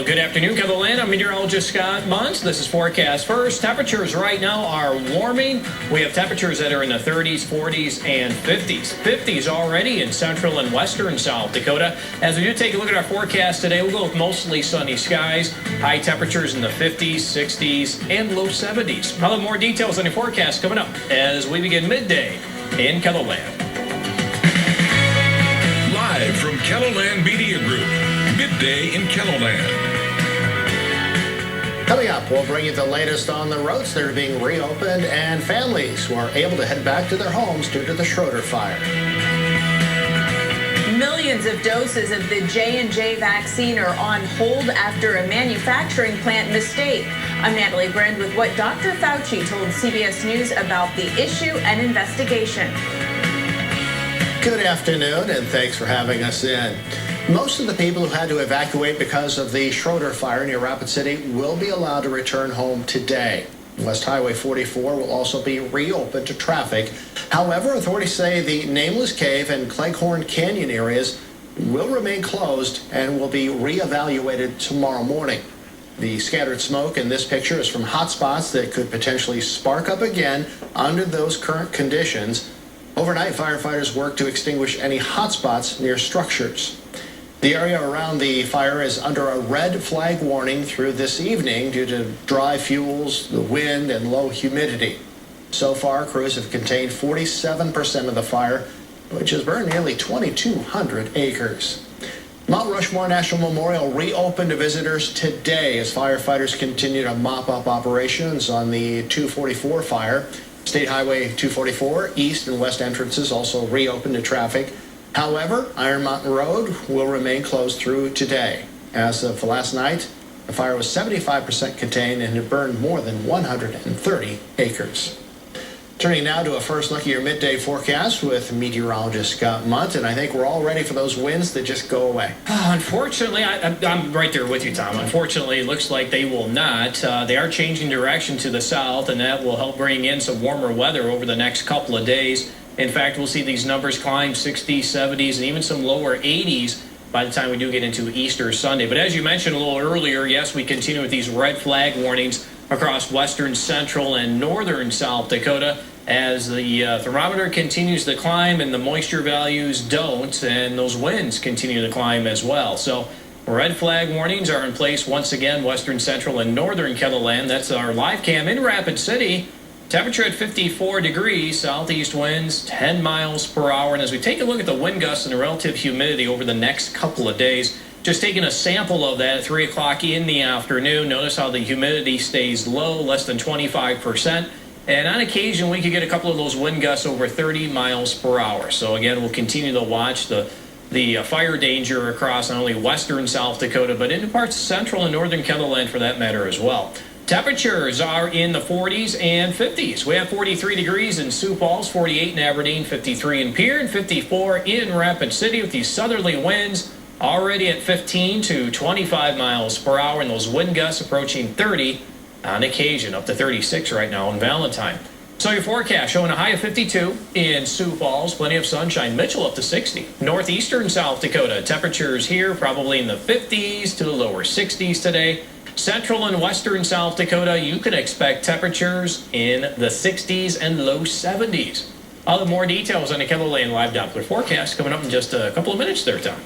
Good afternoon, Kelo. I'm meteorologist Scott Muntz. This is Forecast First. Temperatures right now are warming. We have temperatures that are in the 30s, 40s, and 50s. 50s already in central and western South Dakota. As we do take a look at our forecast today, we'll go with mostly sunny skies. High temperatures in the 50s, 60s, and low 70s. I'll have more details on the forecast coming up as we begin midday in Keloland. Live from Keloland Media Group, midday in Keloland. Coming up, we'll bring you the latest on the roads that are being reopened and families who are able to head back to their homes due to the Schroeder fire. Millions of doses of the J&J vaccine are on hold after a manufacturing plant mistake. I'm Natalie Brand with what Dr. Fauci told CBS News about the issue and investigation. Good afternoon, and thanks for having us in. Most of the people who had to evacuate because of the Schroeder fire near Rapid City will be allowed to return home today. West Highway 44 will also be reopened to traffic. However, authorities say the Nameless Cave and Cleghorn Canyon areas will remain closed and will be reevaluated tomorrow morning. The scattered smoke in this picture is from hotspots that could potentially spark up again under those current conditions. Overnight, firefighters work to extinguish any hotspots near structures. The area around the fire is under a red flag warning through this evening due to dry fuels, the wind, and low humidity. So far, crews have contained 47% of the fire, which has burned nearly 2,200 acres. Mount Rushmore National Memorial reopened to visitors today as firefighters continue to mop up operations on the 244 fire. State Highway 244 east and west entrances also reopened to traffic. However, Iron Mountain Road will remain closed through today. As of last night, the fire was 75% contained and had burned more than 130 acres. Turning now to a first look at your midday forecast with meteorologist Scott Muntz, and I think we're all ready for those winds that just go away. Unfortunately, I'm right there with you, Tom. Unfortunately, it looks like they will not. They are changing direction to the south, and that will help bring in some warmer weather over the next couple of days. In fact, we'll see these numbers climb 60s, 70s, and even some lower 80s by the time we do get into Easter Sunday. But as you mentioned a little earlier, yes, we continue with these red flag warnings across western, central, and northern South Dakota as the thermometer continues to climb and the moisture values don't, and those winds continue to climb as well. So red flag warnings are in place once again, western, central, and northern Keloland. That's our live cam in Rapid City. Temperature at 54 degrees, southeast winds 10 miles per hour. And as we take a look at the wind gusts and the relative humidity over the next couple of days, just taking a sample of that at 3 o'clock in the afternoon, notice how the humidity stays low, less than 25%. And on occasion, we could get a couple of those wind gusts over 30 miles per hour. So again, we'll continue to watch the fire danger across not only western South Dakota, but into parts of central and northern Keloland for that matter as well. Temperatures are in the 40s and 50s. We have 43 degrees in Sioux Falls, 48 in Aberdeen, 53 in Pierre, and 54 in Rapid City with these southerly winds already at 15 to 25 miles per hour, and those wind gusts approaching 30 on occasion, up to 36 right now in Valentine. So your forecast showing a high of 52 in Sioux Falls, plenty of sunshine. Mitchell up to 60. Northeastern South Dakota, temperatures here probably in the 50s to the lower 60s today. Central and western South Dakota, you can expect temperatures in the 60s and low 70s. I'll have more details on the Keloland Live Doppler forecast coming up in just a couple of minutes there, Tom.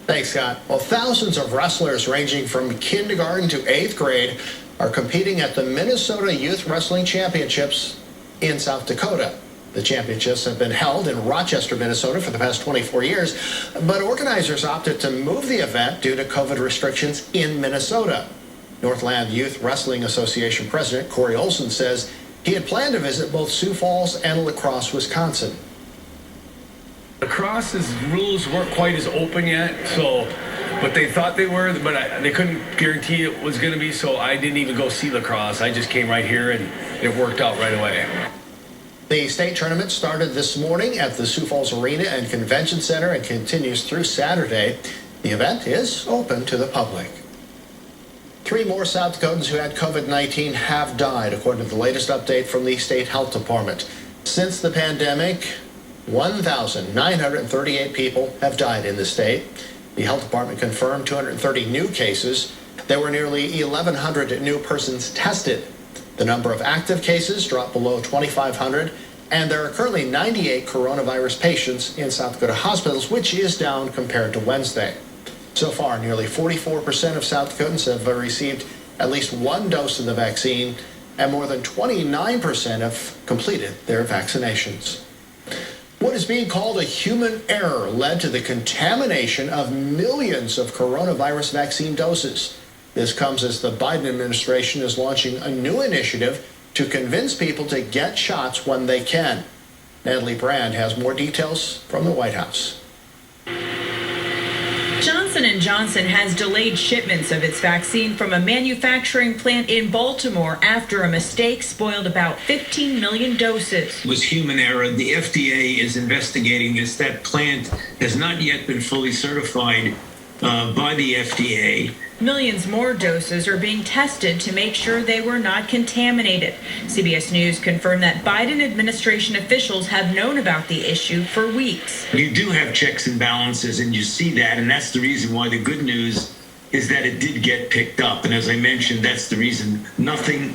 Thanks, Scott. Well, thousands of wrestlers ranging from kindergarten to 8th grade are competing at the Minnesota Youth Wrestling Championships in South Dakota. The championships have been held in Rochester, Minnesota for the past 24 years, but organizers opted to move the event due to COVID restrictions in Minnesota. Northland Youth Wrestling Association President Corey Olson says he had planned to visit both Sioux Falls and La Crosse, Wisconsin. Lacrosse's rules weren't quite as open yet, but they thought they were, but they couldn't guarantee it was going to be, so I didn't even go see lacrosse. I just came right here, and it worked out right away. The state tournament started this morning at the Sioux Falls Arena and Convention Center and continues through Saturday. The event is open to the public. 3 more South Dakotans who had COVID-19 have died, according to the latest update from the state health department. Since the pandemic, 1,938 people have died in the state. The health department confirmed 230 new cases. There were nearly 1,100 new persons tested. The number of active cases dropped below 2,500, and there are currently 98 coronavirus patients in South Dakota hospitals, which is down compared to Wednesday. So far, nearly 44% of South Dakotans have received at least one dose of the vaccine, and more than 29% have completed their vaccinations. What is being called a human error led to the contamination of millions of coronavirus vaccine doses. This comes as the Biden administration is launching a new initiative to convince people to get shots when they can. Natalie Brand has more details from the White House. Johnson & Johnson has delayed shipments of its vaccine from a manufacturing plant in Baltimore after a mistake spoiled about 15 million doses. It was human error. The FDA is investigating this. That plant has not yet been fully certified by the FDA. Millions more doses are being tested to make sure they were not contaminated. CBS News confirmed that Biden administration officials have known about the issue for weeks. You do have checks and balances, and you see that, and that's the reason why the good news is that it did get picked up. And as I mentioned, that's the reason nothing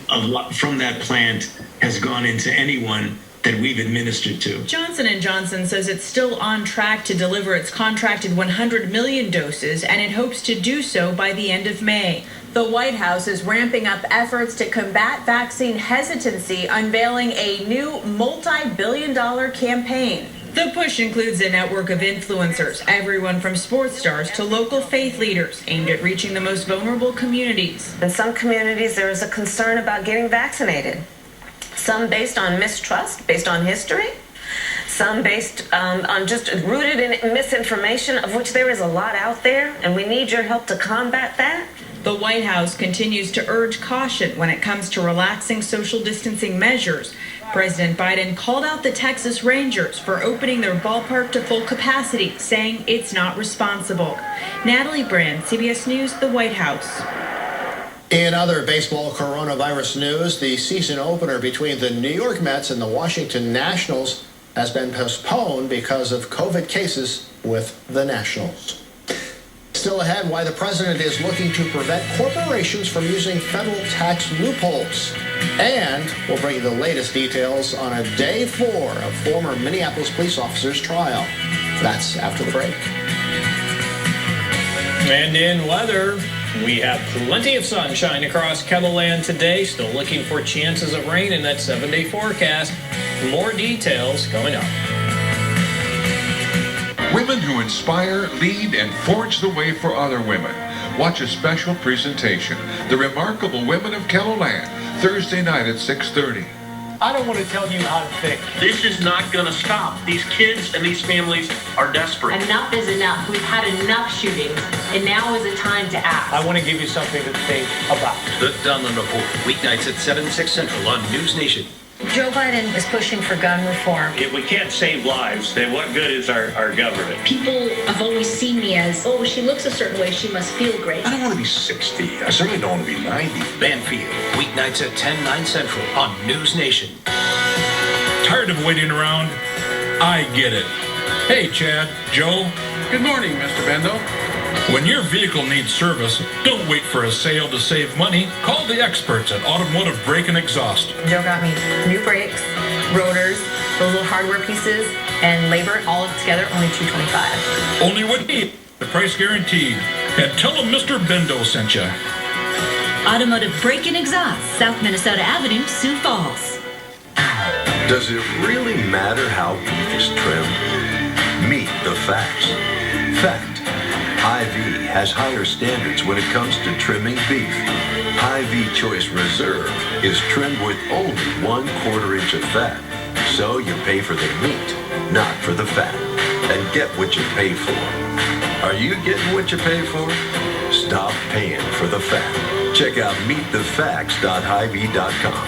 from that plant has gone into anyone that we've administered to. Johnson & Johnson says it's still on track to deliver its contracted 100 million doses, and it hopes to do so by the end of May. The White House is ramping up efforts to combat vaccine hesitancy, unveiling a new multi-billion-dollar campaign. The push includes a network of influencers, everyone from sports stars to local faith leaders, aimed at reaching the most vulnerable communities. In some communities, there is a concern about getting vaccinated. Some based on mistrust, based on history. Some based on just rooted in misinformation, of which there is a lot out there, and we need your help to combat that. The White House continues to urge caution when it comes to relaxing social distancing measures. President Biden called out the Texas Rangers for opening their ballpark to full capacity, saying it's not responsible. Natalie Brand, CBS News, the White House. In other baseball coronavirus news, the season opener between the New York Mets and the Washington Nationals has been postponed because of COVID cases with the Nationals. Still ahead, why the president is looking to prevent corporations from using federal tax loopholes. And we'll bring you the latest details on a day 4 of former Minneapolis police officer's trial. That's after the break. And in weather, we have plenty of sunshine across Keloland today. Still looking for chances of rain in that 7-day forecast. More details coming up. Women who inspire, lead, and forge the way for other women. Watch a special presentation, The Remarkable Women of Keloland, Thursday night at 6:30. I don't want to tell you how to think. This is not going to stop. These kids and these families are desperate. Enough is enough. We've had enough shootings, and now is the time to act. I want to give you something to think about. The Dunlin Report, weeknights at 7, 6 Central on News Nation. Joe Biden is pushing for gun reform. If we can't save lives, then what good is our government? People have always seen me as, oh, she looks a certain way, she must feel great. I don't want to be 60. I certainly don't want to be 90. Banfield, weeknights at 10, 9 Central on News Nation. Tired of waiting around? I get it. Hey, Chad, Joe. Good morning, Mr. Bendo. When your vehicle needs service, don't wait for a sale to save money. Call the experts at Automotive Brake and Exhaust. Joe got me new brakes, rotors, those little hardware pieces, and labor all together, only $225. Only what he, the price guaranteed. And tell them Mr. Bendo sent you. Automotive Brake and Exhaust, South Minnesota Avenue, Sioux Falls. Does it really matter how beef is trimmed? Meet the facts. Fact. Hy-Vee has higher standards when it comes to trimming beef. Hy-Vee Choice Reserve is trimmed with only 1/4 inch of fat. So you pay for the meat, not for the fat. And get what you pay for. Are you getting what you pay for? Stop paying for the fat. Check out meetthefacts.hyvee.com.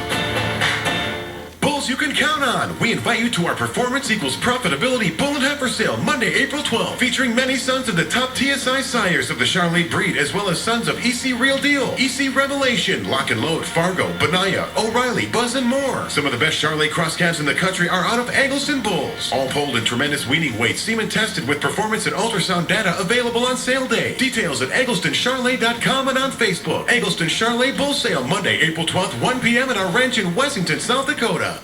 deals you can count on. We invite you to our Performance Equals Profitability Bull and Heifer Sale Monday, April 12th, featuring many sons of the top TSI sires of the Charolais breed, as well as sons of EC Real Deal, EC Revelation, Lock and Load, Fargo, Benaya, O'Reilly, Buzz, and more. Some of the best Charolais cross calves in the country are out of Eggleston bulls. All polled in tremendous weaning weight, semen tested with performance and ultrasound data available on sale day. Details at EgglestonCharolais.com and on Facebook. Eggleston Charolais Bull Sale Monday, April 12th, 1 p.m. at our ranch in Wessington, South Dakota.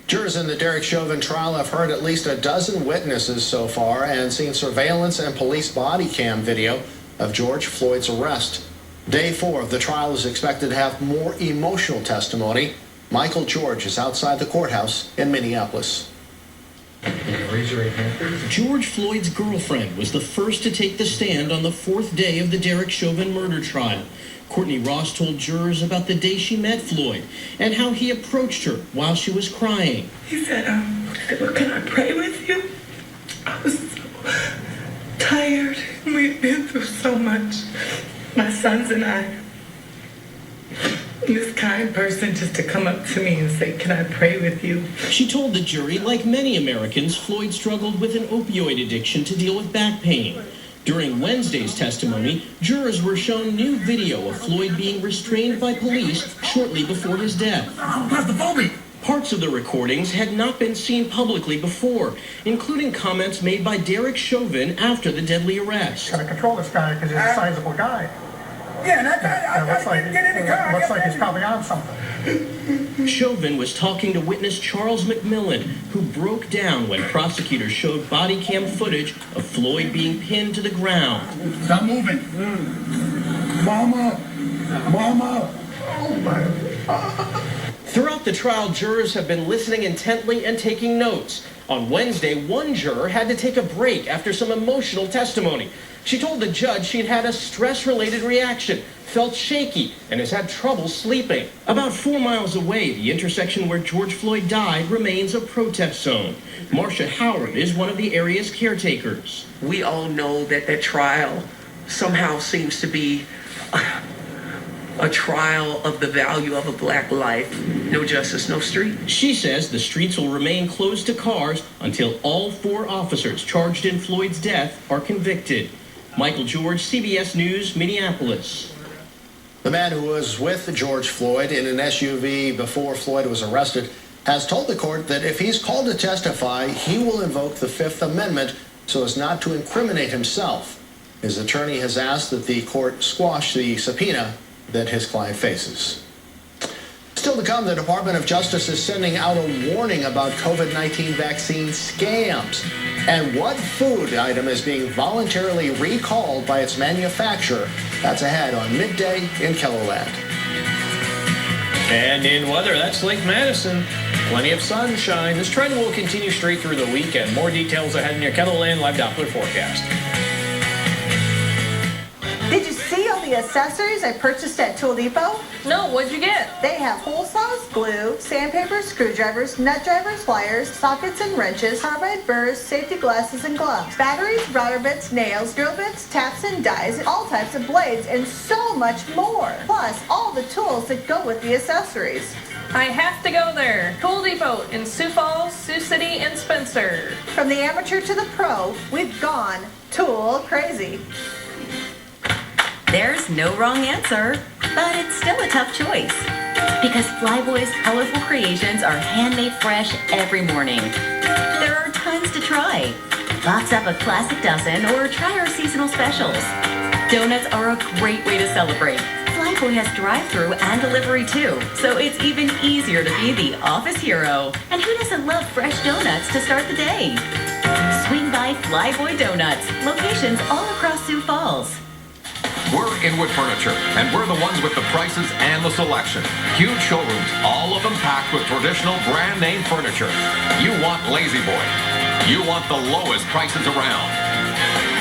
Jurors in the Derek Chauvin trial have heard at least a dozen witnesses so far and seen surveillance and police body cam video of George Floyd's arrest. Day 4 of the trial is expected to have more emotional testimony. Michael George is outside the courthouse in Minneapolis. George Floyd's girlfriend was the first to take the stand on the 4th day of the Derek Chauvin murder trial. Courtney Ross told jurors about the day she met Floyd and how he approached her while she was crying. He said, well, can I pray with you? I was so tired. We've been through so much. My sons and I. This kind person just to come up to me and say, can I pray with you? She told the jury, like many Americans, Floyd struggled with an opioid addiction to deal with back pain. During Wednesday's testimony, jurors were shown new video of Floyd being restrained by police shortly before his death. Parts of the recordings had not been seen publicly before, including comments made by Derek Chauvin after the deadly arrest. Gotta control this guy because he's a sizable guy. Yeah, and I looks like, get in the car. Looks like he's probably on something. Chauvin was talking to witness Charles McMillan, who broke down when prosecutors showed body cam footage of Floyd being pinned to the ground. Stop moving. Mama. Mama. Oh, my God. Throughout the trial, jurors have been listening intently and taking notes. On Wednesday, one juror had to take a break after some emotional testimony. She told the judge she'd had a stress-related reaction, felt shaky, and has had trouble sleeping. About 4 miles away, the intersection where George Floyd died remains a protest zone. Marcia Howard is one of the area's caretakers. We all know that that trial somehow seems to be a trial of the value of a black life. No justice, no street. She says the streets will remain closed to cars until all 4 officers charged in Floyd's death are convicted. Michael George, CBS News, Minneapolis. The man who was with George Floyd in an SUV before Floyd was arrested has told the court that if he's called to testify, he will invoke the Fifth Amendment so as not to incriminate himself. His attorney has asked that the court squash the subpoena that his client faces. Still to come, the Department of Justice is sending out a warning about COVID-19 vaccine scams. And what food item is being voluntarily recalled by its manufacturer? That's ahead on Midday in Keloland. And in weather, that's Lake Madison. Plenty of sunshine. This trend will continue straight through the weekend. More details ahead in your Keloland Live Doppler forecast. Did you see all the accessories I purchased at Tool Depot? No, what'd you get? They have hole saws, glue, sandpaper, screwdrivers, nut drivers, pliers, sockets and wrenches, carbide burrs, safety glasses and gloves, batteries, router bits, nails, drill bits, taps and dies, all types of blades, and so much more. Plus, all the tools that go with the accessories. I have to go there. Tool Depot in Sioux Falls, Sioux City, and Spencer. From the amateur to the pro, we've gone tool crazy. There's no wrong answer, but it's still a tough choice. Because Flyboy's colorful creations are handmade fresh every morning. There are tons to try. Box up a classic dozen or try our seasonal specials. Donuts are a great way to celebrate. Flyboy has drive-thru and delivery too, so it's even easier to be the office hero. And who doesn't love fresh donuts to start the day? Swing by Flyboy Donuts, locations all across Sioux Falls. We're Inwood Furniture, and we're the ones with the prices and the selection. Huge showrooms, all of them packed with traditional brand name furniture. You want Lazy Boy. You want the lowest prices around.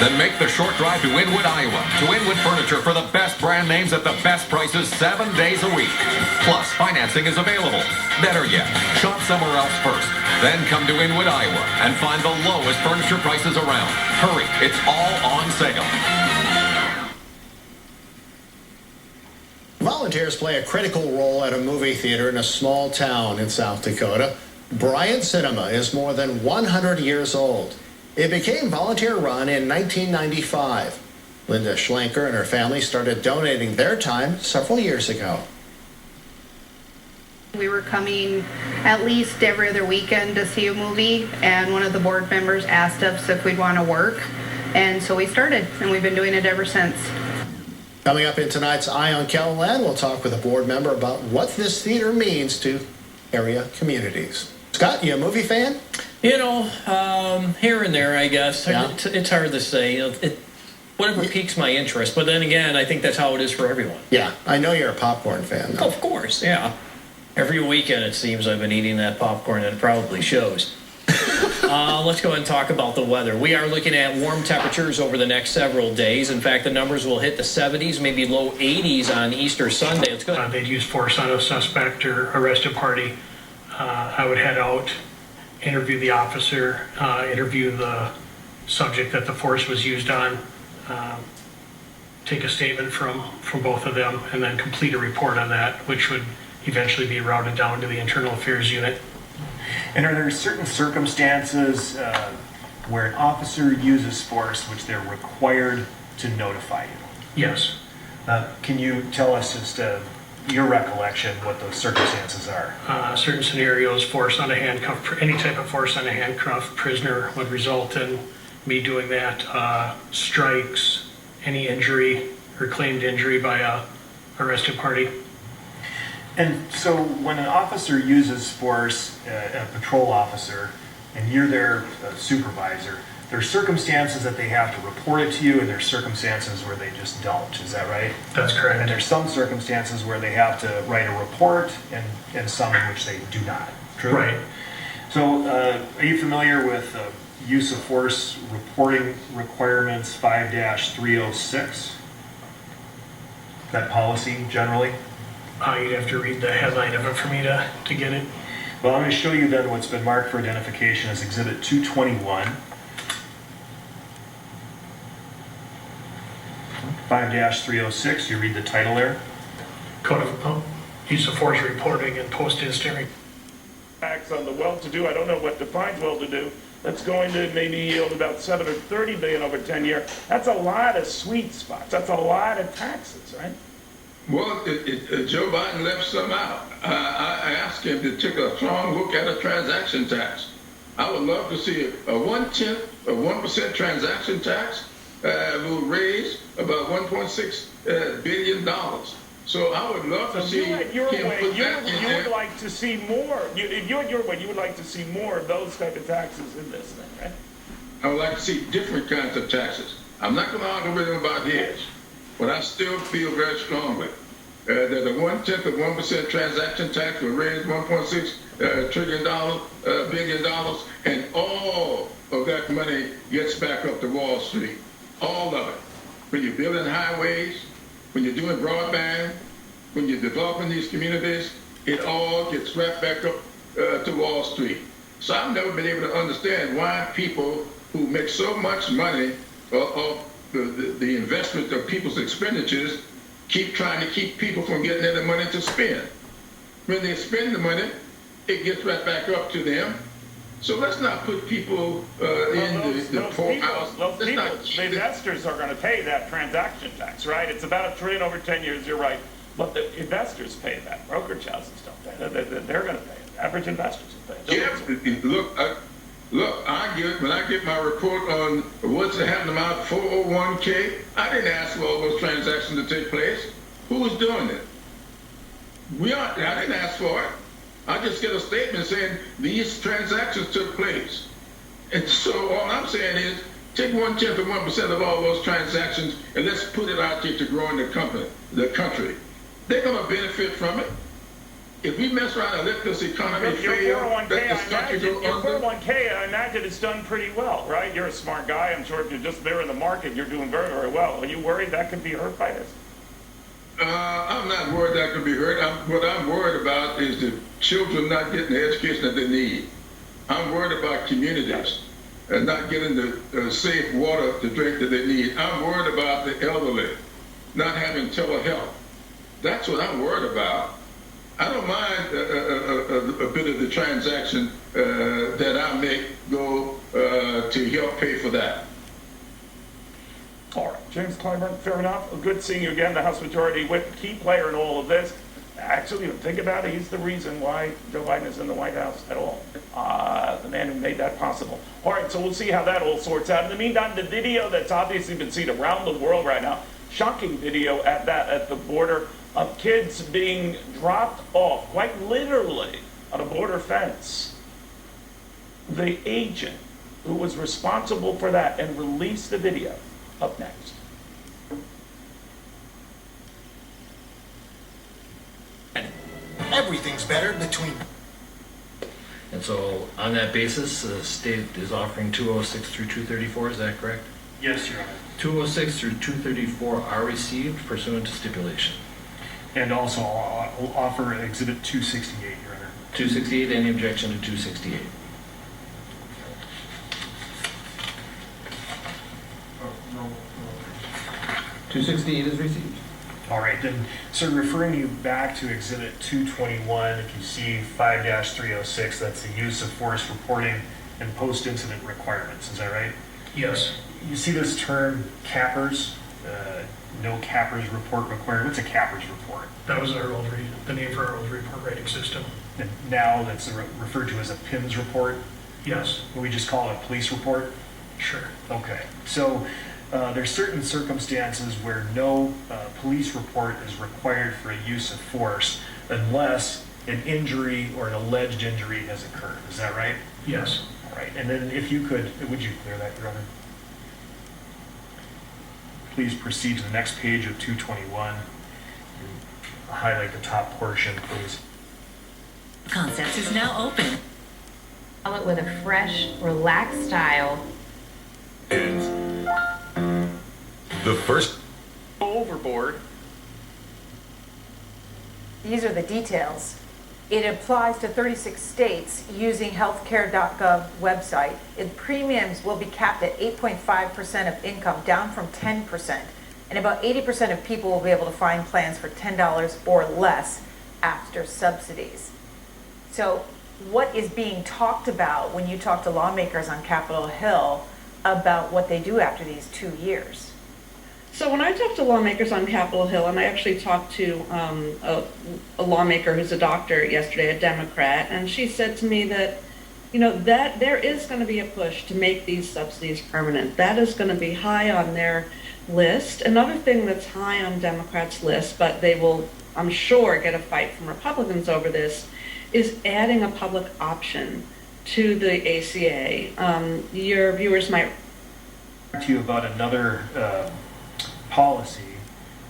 Then make the short drive to Inwood, Iowa, to Inwood Furniture for the best brand names at the best prices 7 days a week. Plus, financing is available. Better yet, shop somewhere else first. Then come to Inwood, Iowa, and find the lowest furniture prices around. Hurry, it's all on sale. Volunteer volunteers play a critical role at a movie theater in a small town in South Dakota. Bryant Cinema is more than 100 years old. It became volunteer-run in 1995. Linda Schlenker and her family started donating their time several years ago. We were coming at least every other weekend to see a movie, and one of the board members asked us if we'd want to work, and so we started, and we've been doing it ever since. Coming up in tonight's Eye on Keloland, we'll talk with a board member about what this theater means to area communities. Scott, you a movie fan? You know, here and there, I guess. Yeah. It's hard to say. Whatever piques my interest, but then again, I think that's how it is for everyone. Yeah, I know you're a popcorn fan, though. Of course, yeah. Every weekend, it seems, I've been eating that popcorn, and it probably shows. Let's go ahead and talk about the weather. We are looking at warm temperatures over the next several days. In fact, the numbers will hit the 70s, maybe low 80s on Easter Sunday. Let's go. They'd use force on a suspect or arrested party. I would head out, interview the officer, interview the subject that the force was used on, take a statement from both of them, and then complete a report on that, which would eventually be routed down to the Internal Affairs Unit. And are there certain circumstances where an officer uses force which they're required to notify you? Yes. Can you tell us just your recollection what those circumstances are? Certain scenarios, force on a handcuff, any type of force on a handcuffed prisoner would result in me doing that. Strikes, any injury or claimed injury by a arrested party. And so when an officer uses force, a patrol officer, and you're their supervisor, there are circumstances that they have to report it to you, and there are circumstances where they just don't. Is that right? That's correct. And there's some circumstances where they have to write a report, and some in which they do not. True? Right. So are you familiar with use of force reporting requirements 5-306? That policy generally? You'd have to read the headline of it for me to get it. Well, I'm going to show you then what's been marked for identification as Exhibit 221. 5-306, you read the title there. Code of Use of Force Reporting and Post-Incident. Tax on the well-to-do, I don't know what defines well-to-do. That's going to maybe yield about 7 or 30 billion over 10 years. That's a lot of sweet spots. That's a lot of taxes, right? Well, Joe Biden left some out. I asked him to take a strong look at a transaction tax. I would love to see a 1/10 of 1% transaction tax will raise about $1.6 billion. So I would love to see him put that in there. You would like to see more. You would like to see more of those type of taxes in this thing, right? I would like to see different kinds of taxes. I'm not going to argue with him about his, but I still feel very strongly that the 1/10 of 1% transaction tax will raise $1.6 billion, and all of that money gets back up to Wall Street. All of it. When you're building highways, when you're doing broadband, when you're developing these communities, it all gets right back up to Wall Street. So I've never been able to understand why people who make so much money off the investment of people's expenditures keep trying to keep people from getting any money to spend. When they spend the money, it gets right back up to them. So let's not put people in the poorhouse. Those people, the investors are going to pay that transaction tax, right? It's about $1 trillion over 10 years, you're right. But the investors pay that. Brokerage houses don't pay that. They're going to pay it. Average investors will pay it. Yeah, when I get my report on what's happening to my 401k, I didn't ask for all those transactions to take place. Who was doing it? I didn't ask for it. I just get a statement saying these transactions took place. And so all I'm saying is take 1/10 of 1% of all those transactions and let's put it out there to growing the country. They're going to benefit from it. If we mess around and let this economy fail, let this country go under. Your 401k, I imagine it's done pretty well, right? You're a smart guy. I'm sure if you're just there in the market, you're doing very, very well. Are you worried that could be hurt by this? I'm not worried that could be hurt. What I'm worried about is the children not getting the education that they need. I'm worried about communities not getting the safe water to drink that they need. I'm worried about the elderly not having telehealth. That's what I'm worried about. I don't mind a bit of the transaction that I make go to help pay for that. All right, James Clyburn, fair enough. Good seeing you again. The House Majority Whip, key player in all of this. Actually, think about it, he's the reason why Joe Biden is in the White House at all. The man who made that possible. All right, so we'll see how that all sorts out. In the meantime, the video that's obviously been seen around the world right now, shocking video at the border of kids being dropped off, quite literally, on a border fence. The agent who was responsible for that and released the video, up next. Everything's better between. And so on that basis, the state is offering 206 through 234, is that correct? Yes, Your Honor. 206 through 234 are received pursuant to stipulation. And also I'll offer Exhibit 268, Your Honor. 268, any objection to 268? 268 is received. All right, then, sir, referring you back to Exhibit 221, if you see 5-306, that's the use of force reporting and post-incident requirements, is that right? Yes. You see this term, cappers, no cappers report required. What's a cappers report? That was the name for our old report writing system. And now that's referred to as a PIMS report? Yes. We just call it a police report? Sure. Okay, so there's certain circumstances where no police report is required for a use of force unless an injury or an alleged injury has occurred. Is that right? Yes. All right, and then if you could, would you clear that, Your Honor? Please proceed to the next page of 221. Highlight the top portion, please. Concepts is now open. Follow it with a fresh, relaxed style. The first overboard. These are the details. It applies to 36 states using healthcare.gov website. Premiums will be capped at 8.5% of income, down from 10%. And about 80% of people will be able to find plans for $10 or less after subsidies. So what is being talked about when you talk to lawmakers on Capitol Hill about what they do after these 2 years? So when I talked to lawmakers on Capitol Hill, and I actually talked to a lawmaker who's a doctor yesterday, a Democrat, and she said to me that, that there is going to be a push to make these subsidies permanent. That is going to be high on their list. Another thing that's high on Democrats' list, but they will, I'm sure, get a fight from Republicans over this, is adding a public option to the ACA. Your viewers might talk to you about another policy,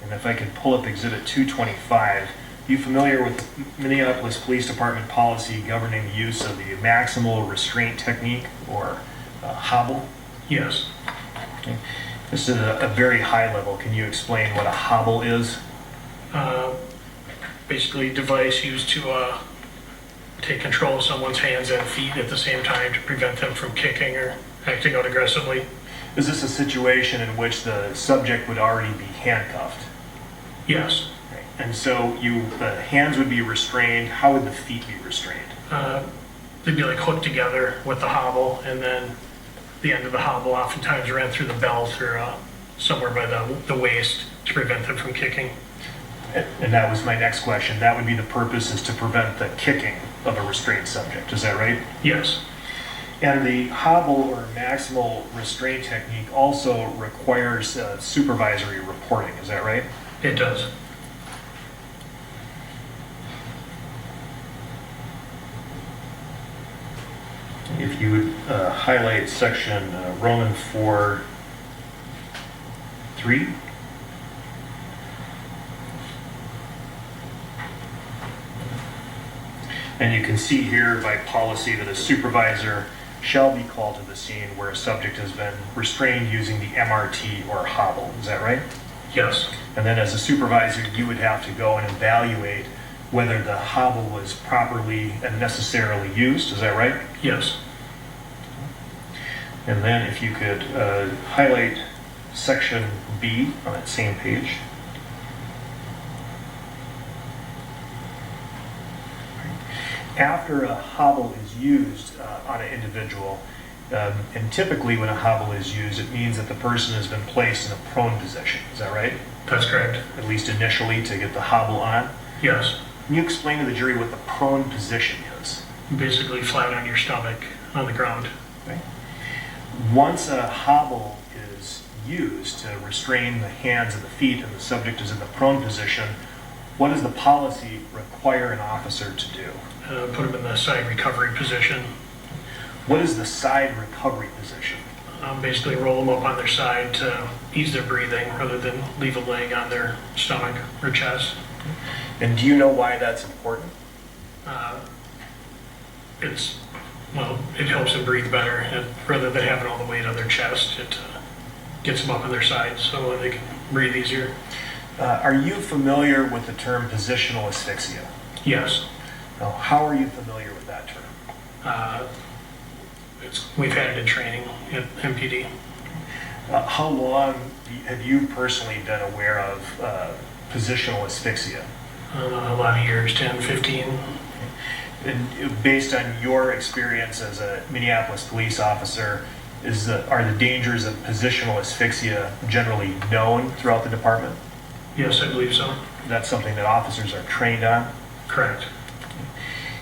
and if I could pull up Exhibit 225. Are you familiar with Minneapolis Police Department policy governing the use of the maximal restraint technique, or hobble? Yes. Okay. This is a very high level. Can you explain what a hobble is? Basically, a device used to take control of someone's hands and feet at the same time to prevent them from kicking or acting out aggressively. Is this a situation in which the subject would already be handcuffed? Yes. Okay. And so the hands would be restrained. How would the feet be restrained? They'd be like hooked together with the hobble, and then the end of the hobble oftentimes ran through the belt or somewhere by the waist to prevent them from kicking. And that was my next question. That would be the purpose, is to prevent the kicking of a restrained subject. Is that right? Yes. And the hobble or maximal restraint technique also requires supervisory reporting. Is that right? It does. If you would highlight section Roman 4:3. And you can see here by policy that a supervisor shall be called to the scene where a subject has been restrained using the MRT or hobble. Is that right? Yes. And then as a supervisor, you would have to go and evaluate whether the hobble was properly and necessarily used. Is that right? Yes. And then if you could highlight section B on that same page. After a hobble is used on an individual, and typically when a hobble is used, it means that the person has been placed in a prone position. Is that right? That's correct. At least initially to get the hobble on? Yes. Can you explain to the jury what the prone position is? Basically flat on your stomach on the ground. Okay. Once a hobble is used to restrain the hands and the feet and the subject is in the prone position, what does the policy require an officer to do? Put them in the side recovery position. What is the side recovery position? Basically roll them up on their side to ease their breathing rather than leave them laying on their stomach or chest. And do you know why that's important? It helps them breathe better. And rather than having all the weight on their chest, it gets them up on their side so they can breathe easier. Are you familiar with the term positional asphyxia? Yes. Now, how are you familiar with that term? We've had it in training at MPD. How long have you personally been aware of positional asphyxia? A lot of years, 10, 15. And based on your experience as a Minneapolis police officer, are the dangers of positional asphyxia generally known throughout the department? Yes, I believe so. That's something that officers are trained on? Correct.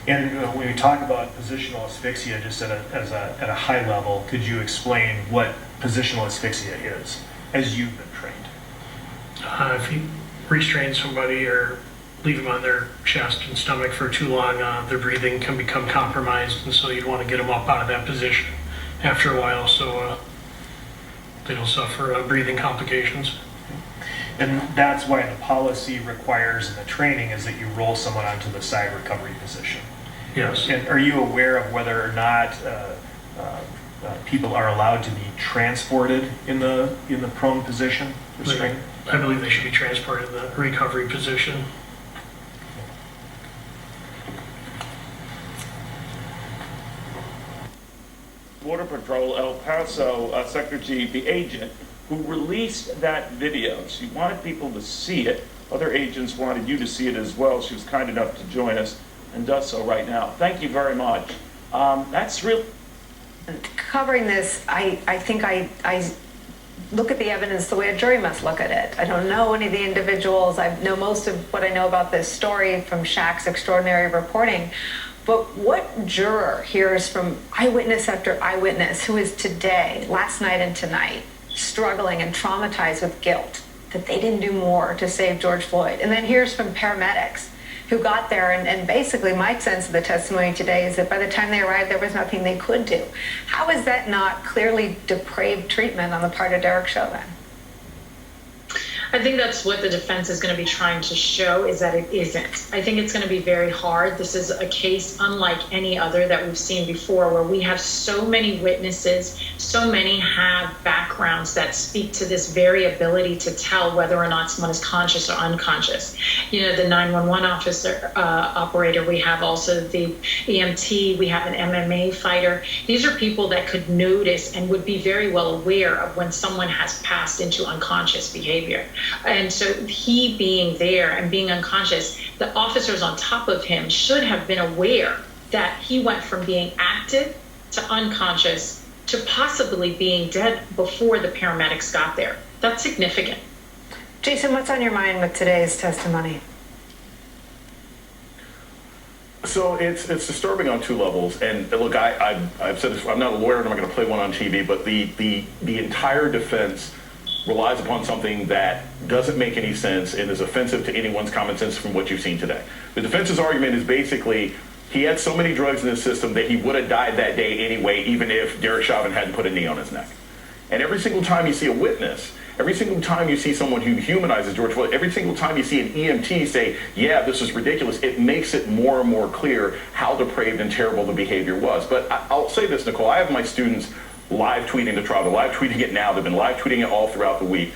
And when we talk about positional asphyxia, just at a high level, could you explain what positional asphyxia is, as you've been trained? If you restrain somebody or leave them on their chest and stomach for too long, their breathing can become compromised, and so you'd want to get them up out of that position after a while so they don't suffer breathing complications. And that's why the policy requires in the training is that you roll someone onto the side recovery position. Yes. And are you aware of whether or not people are allowed to be transported in the prone position? I believe they should be transported in the recovery position. Border Patrol El Paso Secretary, the agent who released that video. She wanted people to see it. Other agents wanted you to see it as well. She was kind enough to join us and does so right now. Thank you very much. That's real. Covering this, I think I look at the evidence the way a jury must look at it. I don't know any of the individuals. I know most of what I know about this story from Shaq's extraordinary reporting. But what juror hears from eyewitness after eyewitness who is today, last night and tonight, struggling and traumatized with guilt that they didn't do more to save George Floyd, and then hears from paramedics who got there, and basically my sense of the testimony today is that by the time they arrived there was nothing they could do. How is that not clearly depraved treatment on the part of Derek Chauvin? I think that's what the defense is going to be trying to show, is that it isn't. I think it's going to be very hard. This is a case unlike any other that we've seen before, where we have so many witnesses, so many have backgrounds that speak to this variability to tell whether or not someone is conscious or unconscious. You know, the 911 officer, operator, we have also the EMT, we have an MMA fighter. These are people that could notice and would be very well aware of when someone has passed into unconscious behavior. And so he being there and being unconscious, the officers on top of him should have been aware that he went from being active to unconscious to possibly being dead before the paramedics got there. That's significant. Jason, what's on your mind with today's testimony? So it's disturbing on two levels. And look, I've said this, I'm not a lawyer and I'm not going to play one on TV, but the entire defense relies upon something that doesn't make any sense and is offensive to anyone's common sense from what you've seen today. The defense's argument is basically he had so many drugs in his system that he would have died that day anyway, even if Derek Chauvin hadn't put a knee on his neck. And every single time you see a witness, every single time you see someone who humanizes George Floyd, every single time you see an EMT say, yeah, this is ridiculous, it makes it more and more clear how depraved and terrible the behavior was. But I'll say this, Nicole, I have my students live tweeting the trial. They're live tweeting it now. They've been live tweeting it all throughout the week.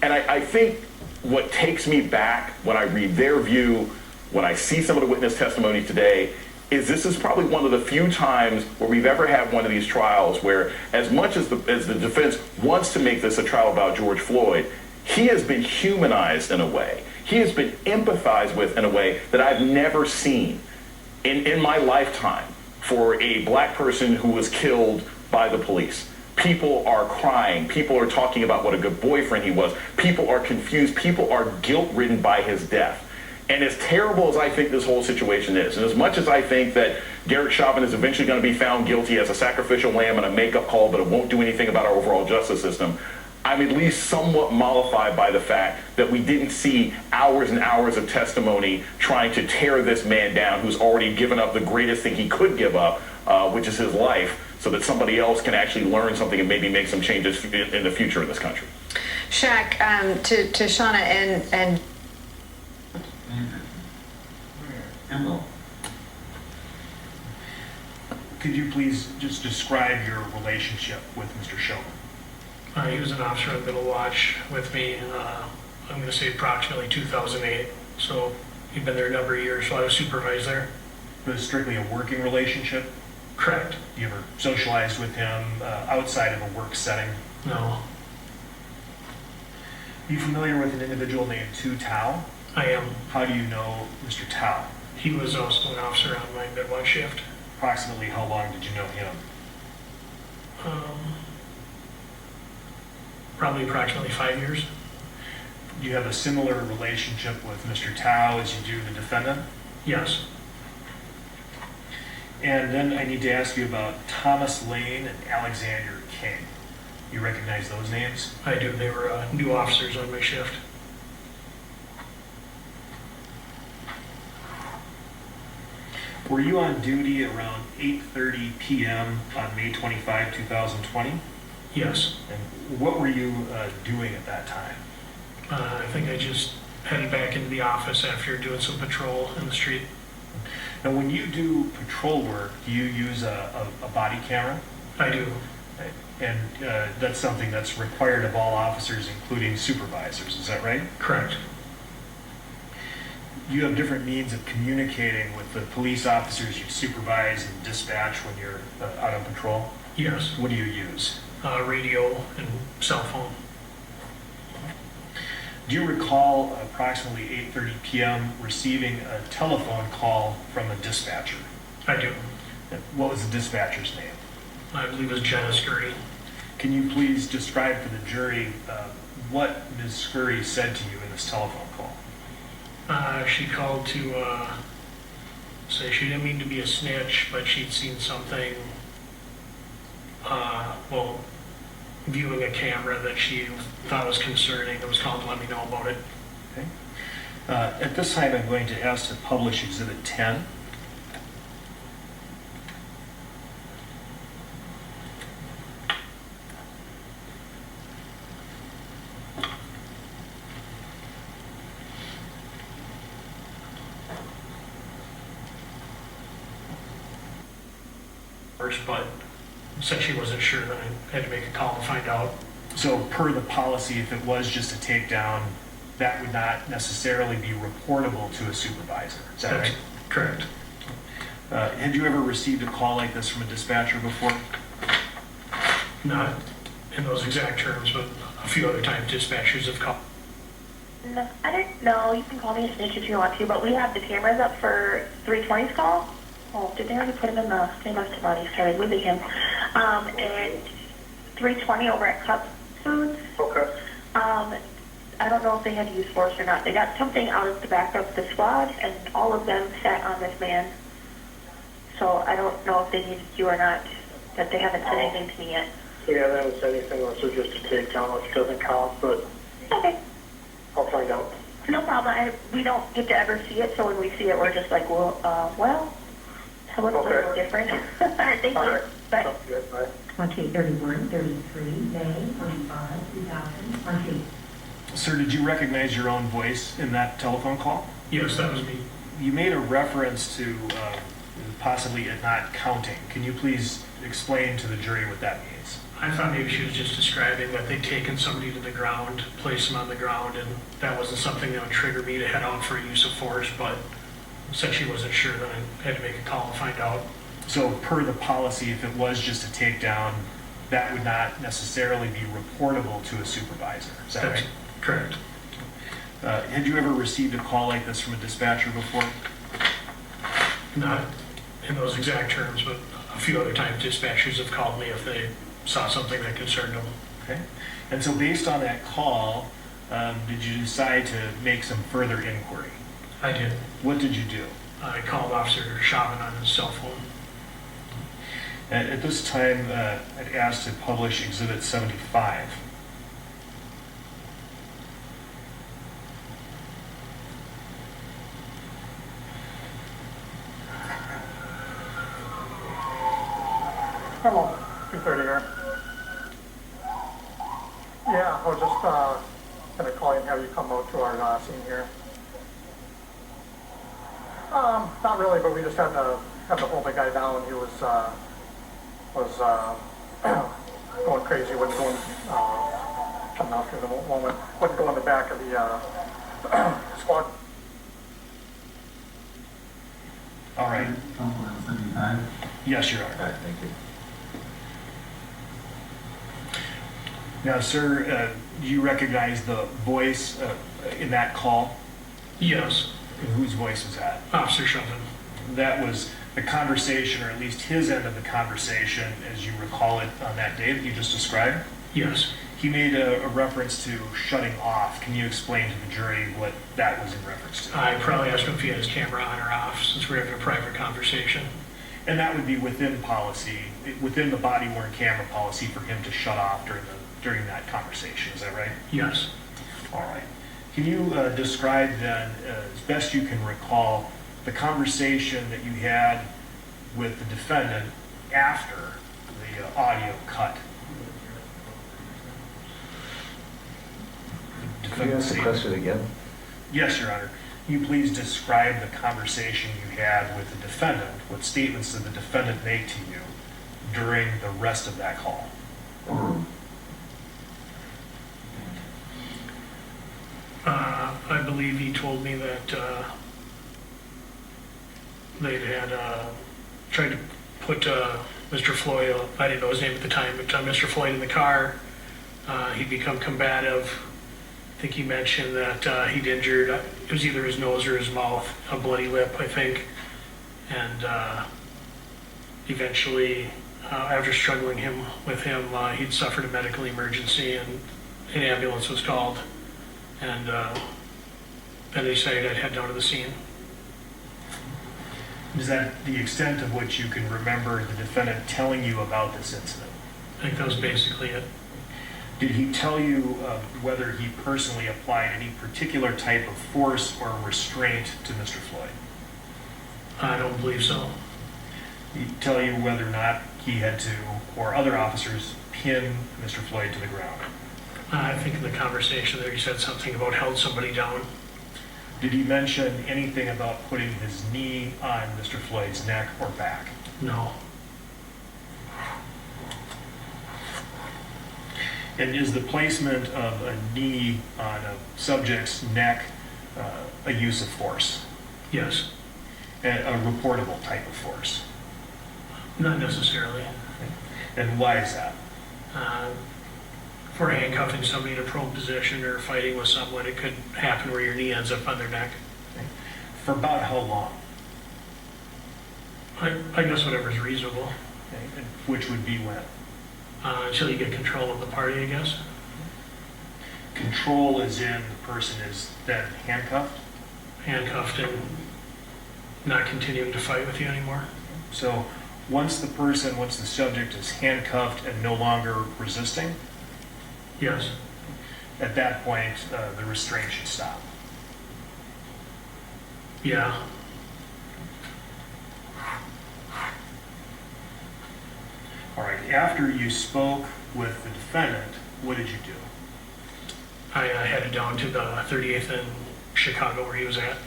And I think what takes me back when I read their view, when I see some of the witness testimony today, is this is probably one of the few times where we've ever had one of these trials where as much as the defense wants to make this a trial about George Floyd, he has been humanized in a way. He has been empathized with in a way that I've never seen. in my lifetime for a black person who was killed by the police. People are crying. People are talking about what a good boyfriend he was. People are confused. People are guilt-ridden by his death. And as terrible as I think this whole situation is, and as much as I think that Derek Chauvin is eventually going to be found guilty as a sacrificial lamb and a makeup call, but it won't do anything about our overall justice system, I'm at least somewhat mollified by the fact that we didn't see hours and hours of testimony trying to tear this man down who's already given up the greatest thing he could give up, which is his life, so that somebody else can actually learn something and maybe make some changes in the future of this country. Shaq, to Shauna and Could you please just describe your relationship with Mr. Chauvin? He was an officer on Middle Watch with me, I'm going to say approximately 2008. So he'd been there a number of years, so I was supervised there. It was strictly a working relationship? Correct. You ever socialized with him outside of a work setting? No. Are you familiar with an individual named Tu Tao? I am. How do you know Mr. Tao? He was also an officer on my midwatch shift. Approximately how long did you know him? Probably approximately 5 years. Do you have a similar relationship with Mr. Tao as you do the defendant? Yes. And then I need to ask you about Thomas Lane and Alexander King. You recognize those names? I do. They were new officers on my shift. Were you on duty around 8:30 p.m. on May 25, 2020? Yes. And what were you doing at that time? I think I just headed back into the office after doing some patrol in the street. Now, when you do patrol work, do you use a body camera? I do. And that's something that's required of all officers, including supervisors, is that right? Correct. You have different means of communicating with the police officers you supervise and dispatch when you're out on patrol? Yes. What do you use? Radio and cell phone. Do you recall approximately 8:30 p.m. receiving a telephone call from a dispatcher? I do. What was the dispatcher's name? I believe it was Jenna Scurry. Can you please describe for the jury what Ms. Scurry said to you in this telephone call? She called to say she didn't mean to be a snitch, but she'd seen something, viewing a camera that she thought was concerning. It was called to let me know about it. Okay. At this time, I'm going to ask to publish Exhibit 10. But said she wasn't sure, then I had to make a call and find out. So per the policy, if it was just a takedown, that would not necessarily be reportable to a supervisor. Is that right? Correct. Had you ever received a call like this from a dispatcher before? Not in those exact terms, but a few other times dispatchers have called. No, I don't know. You can call me a snitch if you want to, but we have the cameras up for 320's call. Oh, did they already put him in the, they must have already started moving him. And 320 over at Cup Foods. Okay. I don't know if they had used force or not. They got something out of the back of the squad, and all of them sat on this man. So I don't know if they needed you or not, that they haven't said anything to me yet. Yeah, they haven't said anything unless it's just a takedown, which doesn't count, but Okay. I'll find out. No problem. We don't get to ever see it, so when we see it, we're just like, well, that looks a little different. All right, thank you. Bye. Good, bye. 2831, 33, May 25, 2020. Sir, did you recognize your own voice in that telephone call? Yes, that was me. You made a reference to possibly it not counting. Can you please explain to the jury what that means? I thought maybe she was just describing that they'd taken somebody to the ground, placed them on the ground, and that wasn't something that would trigger me to head out for use of force, but since she wasn't sure, then I had to make a call and find out. So per the policy, if it was just a takedown, that would not necessarily be reportable to a supervisor. Is that right? Correct. Had you ever received a call like this from a dispatcher before? Not in those exact terms, but a few other times dispatchers have called me if they saw something that concerned them. Okay. And so based on that call, did you decide to make some further inquiry? I did. What did you do? I called Officer Chauvin on his cell phone. And at this time, I'd asked to publish Exhibit 75. Hello, 2:30 here. Yeah, I was just going to call you and have you come out to our scene here. Not really, but we just had to hold the guy down. He was going crazy, wouldn't go in, coming out through the moment, wouldn't go in the back of the squad. All right. Yes, Your Honor. All right, thank you. Now, sir, do you recognize the voice in that call? Yes. And whose voice was that? Officer Chauvin. That was the conversation, or at least his end of the conversation, as you recall it on that day that you just described? Yes. He made a reference to shutting off. Can you explain to the jury what that was in reference to? I probably asked him if he had his camera on or off, since we're having a private conversation. And that would be within policy, within the body-worn camera policy, for him to shut off during that conversation. Is that right? Yes. All right. Can you describe then, as best you can recall, the conversation that you had with the defendant after the audio cut? Can you ask the question again? Yes, Your Honor. Can you please describe the conversation you had with the defendant? What statements did the defendant make to you during the rest of that call? I believe he told me that they had tried to put Mr. Floyd, I didn't know his name at the time, but Mr. Floyd in the car. He'd become combative. I think he mentioned that he'd injured, it was either his nose or his mouth, a bloody lip, I think. And eventually, after struggling with him, he'd suffered a medical emergency and an ambulance was called. And then they decided I'd head down to the scene. Is that the extent of which you can remember the defendant telling you about this incident? I think that was basically it. Did he tell you whether he personally applied any particular type of force or restraint to Mr. Floyd? I don't believe so. Did he tell you whether or not he had to, or other officers, pin Mr. Floyd to the ground? I think in the conversation there he said something about held somebody down. Did he mention anything about putting his knee on Mr. Floyd's neck or back? No. And is the placement of a knee on a subject's neck a use of force? Yes. A reportable type of force? Not necessarily. And why is that? For handcuffing somebody in a prone position or fighting with someone, it could happen where your knee ends up on their neck. For about how long? I guess whatever's reasonable. Okay. Which would be when? Until you get control of the party, I guess. Control as in the person is then handcuffed? Handcuffed and not continuing to fight with you anymore. So once the subject is handcuffed and no longer resisting? Yes. At that point, the restraint should stop. Yeah. All right, after you spoke with the defendant, what did you do? I headed down to the 38th in Chicago where he was at.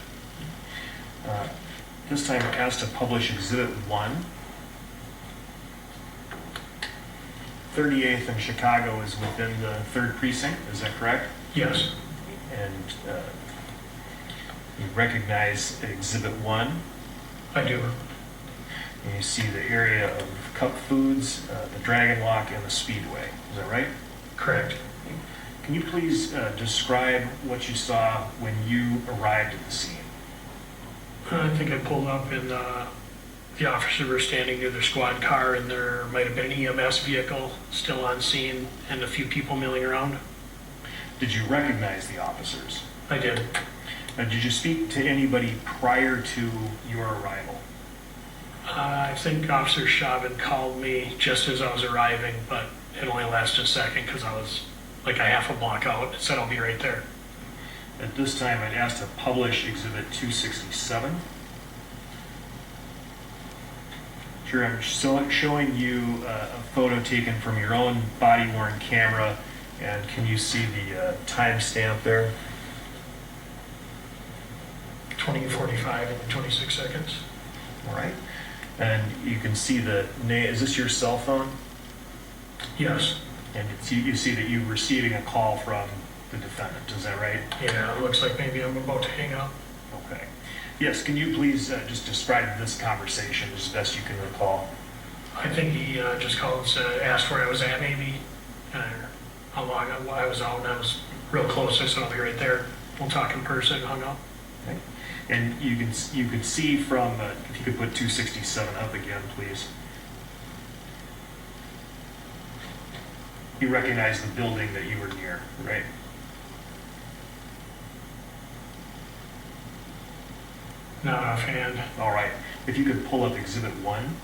This time I asked to publish Exhibit 1. 38th in Chicago is within the 3rd precinct, is that correct? Yes. And you recognize Exhibit 1? I do. And you see the area of Cup Foods, the Dragon Walk, and the Speedway. Is that right? Correct. Can you please describe what you saw when you arrived at the scene? I think I pulled up in The officers were standing near their squad car, and there might have been an EMS vehicle still on scene and a few people milling around. Did you recognize the officers? I did. Now, did you speak to anybody prior to your arrival? I think Officer Chauvin called me just as I was arriving, but it only lasted a second because I was like a half a block out. It said I'll be right there. At this time, I'd ask to publish Exhibit 267. Sure, I'm showing you a photo taken from your own body-worn camera, and can you see the timestamp there? 20:45 and 26 seconds. All right. And you can see the name. Is this your cell phone? Yes. And you see that you're receiving a call from the defendant. Is that right? Yeah, it looks like maybe I'm about to hang up. Okay. Yes, can you please just describe this conversation as best you can recall? I think he just called and said, asked where I was at maybe, and how long I was out, and I was real close. I said I'll be right there. We'll talk in person. Hung up. Okay. And you could see from, if you could put 267 up again, please. You recognize the building that you were near, right? Not offhand. All right. If you could pull up Exhibit 1.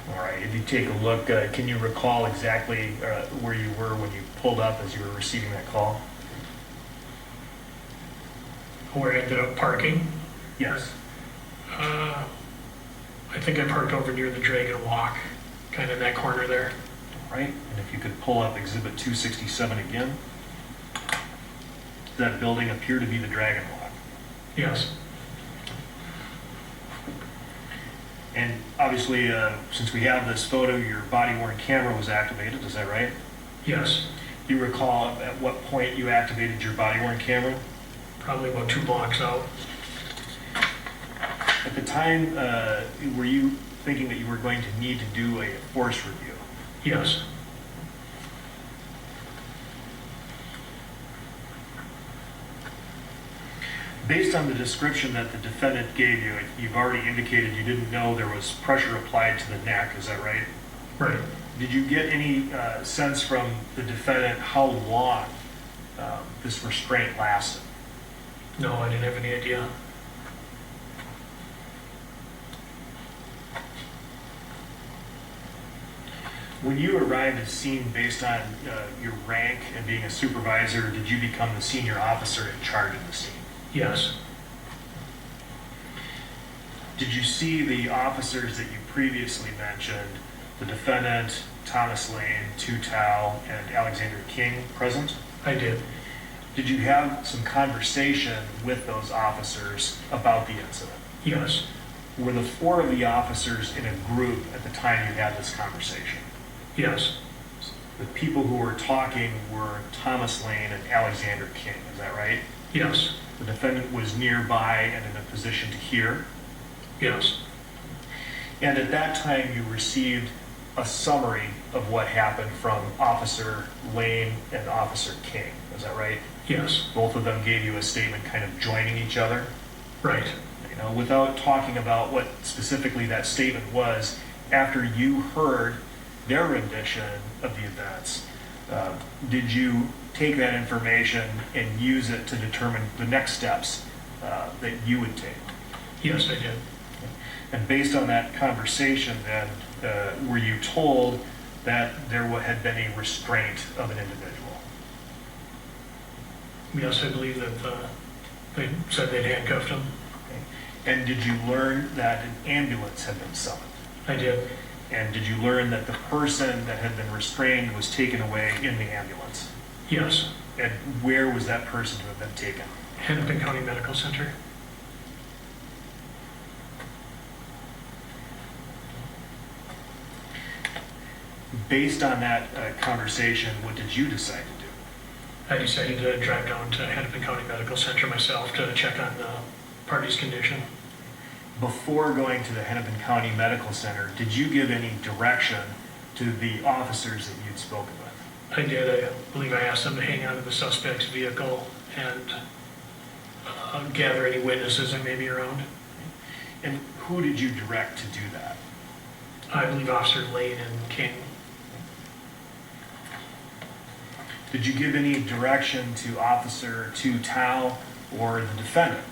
All right. If you take a look, can you recall exactly where you were when you pulled up as you were receiving that call? Where I ended up parking? Yes. I think I parked over near the Dragon Walk, kind of in that corner there. All right. And if you could pull up Exhibit 267 again. Does that building appear to be the Dragon Walk? Yes. And obviously, since we have this photo, your body-worn camera was activated. Is that right? Yes. Do you recall at what point you activated your body-worn camera? Probably about 2 blocks out. At the time, were you thinking that you were going to need to do a force review? Yes. Based on the description that the defendant gave you, you've already indicated you didn't know there was pressure applied to the neck. Is that right? Right. Did you get any sense from the defendant how long this restraint lasted? No, I didn't have any idea. When you arrived at the scene based on your rank and being a supervisor, did you become the senior officer in charge of the scene? Yes. Did you see the officers that you previously mentioned, the defendant, Thomas Lane, Tutau, and Alexander King present? I did. Did you have some conversation with those officers about the incident? Yes. Were the 4 of the officers in a group at the time you had this conversation? Yes. The people who were talking were Thomas Lane and Alexander King, is that right? Yes. The defendant was nearby and in a position to hear? Yes. And at that time you received a summary of what happened from Officer Lane and Officer King, is that right? Yes. Both of them gave you a statement kind of joining each other? Right. You know, without talking about what specifically that statement was, after you heard their rendition of the events, did you take that information and use it to determine the next steps that you would take? Yes, I did. And based on that conversation, then, were you told that there had been a restraint of an individual? Yes, I believe that they said they'd handcuffed him. Okay. And did you learn that an ambulance had been summoned? I did. And did you learn that the person that had been restrained was taken away in the ambulance? Yes. And where was that person to have been taken? Hennepin County Medical Center. Based on that conversation, what did you decide to do? I decided to drive down to Hennepin County Medical Center myself to check on the party's condition. Before going to the Hennepin County Medical Center, did you give any direction to the officers that you'd spoken with? I did. I believe I asked them to hang on to the suspect's vehicle and gather any witnesses that may be around. And who did you direct to do that? I believe Officer Lane and King. Did you give any direction to Officer Tao or the defendant?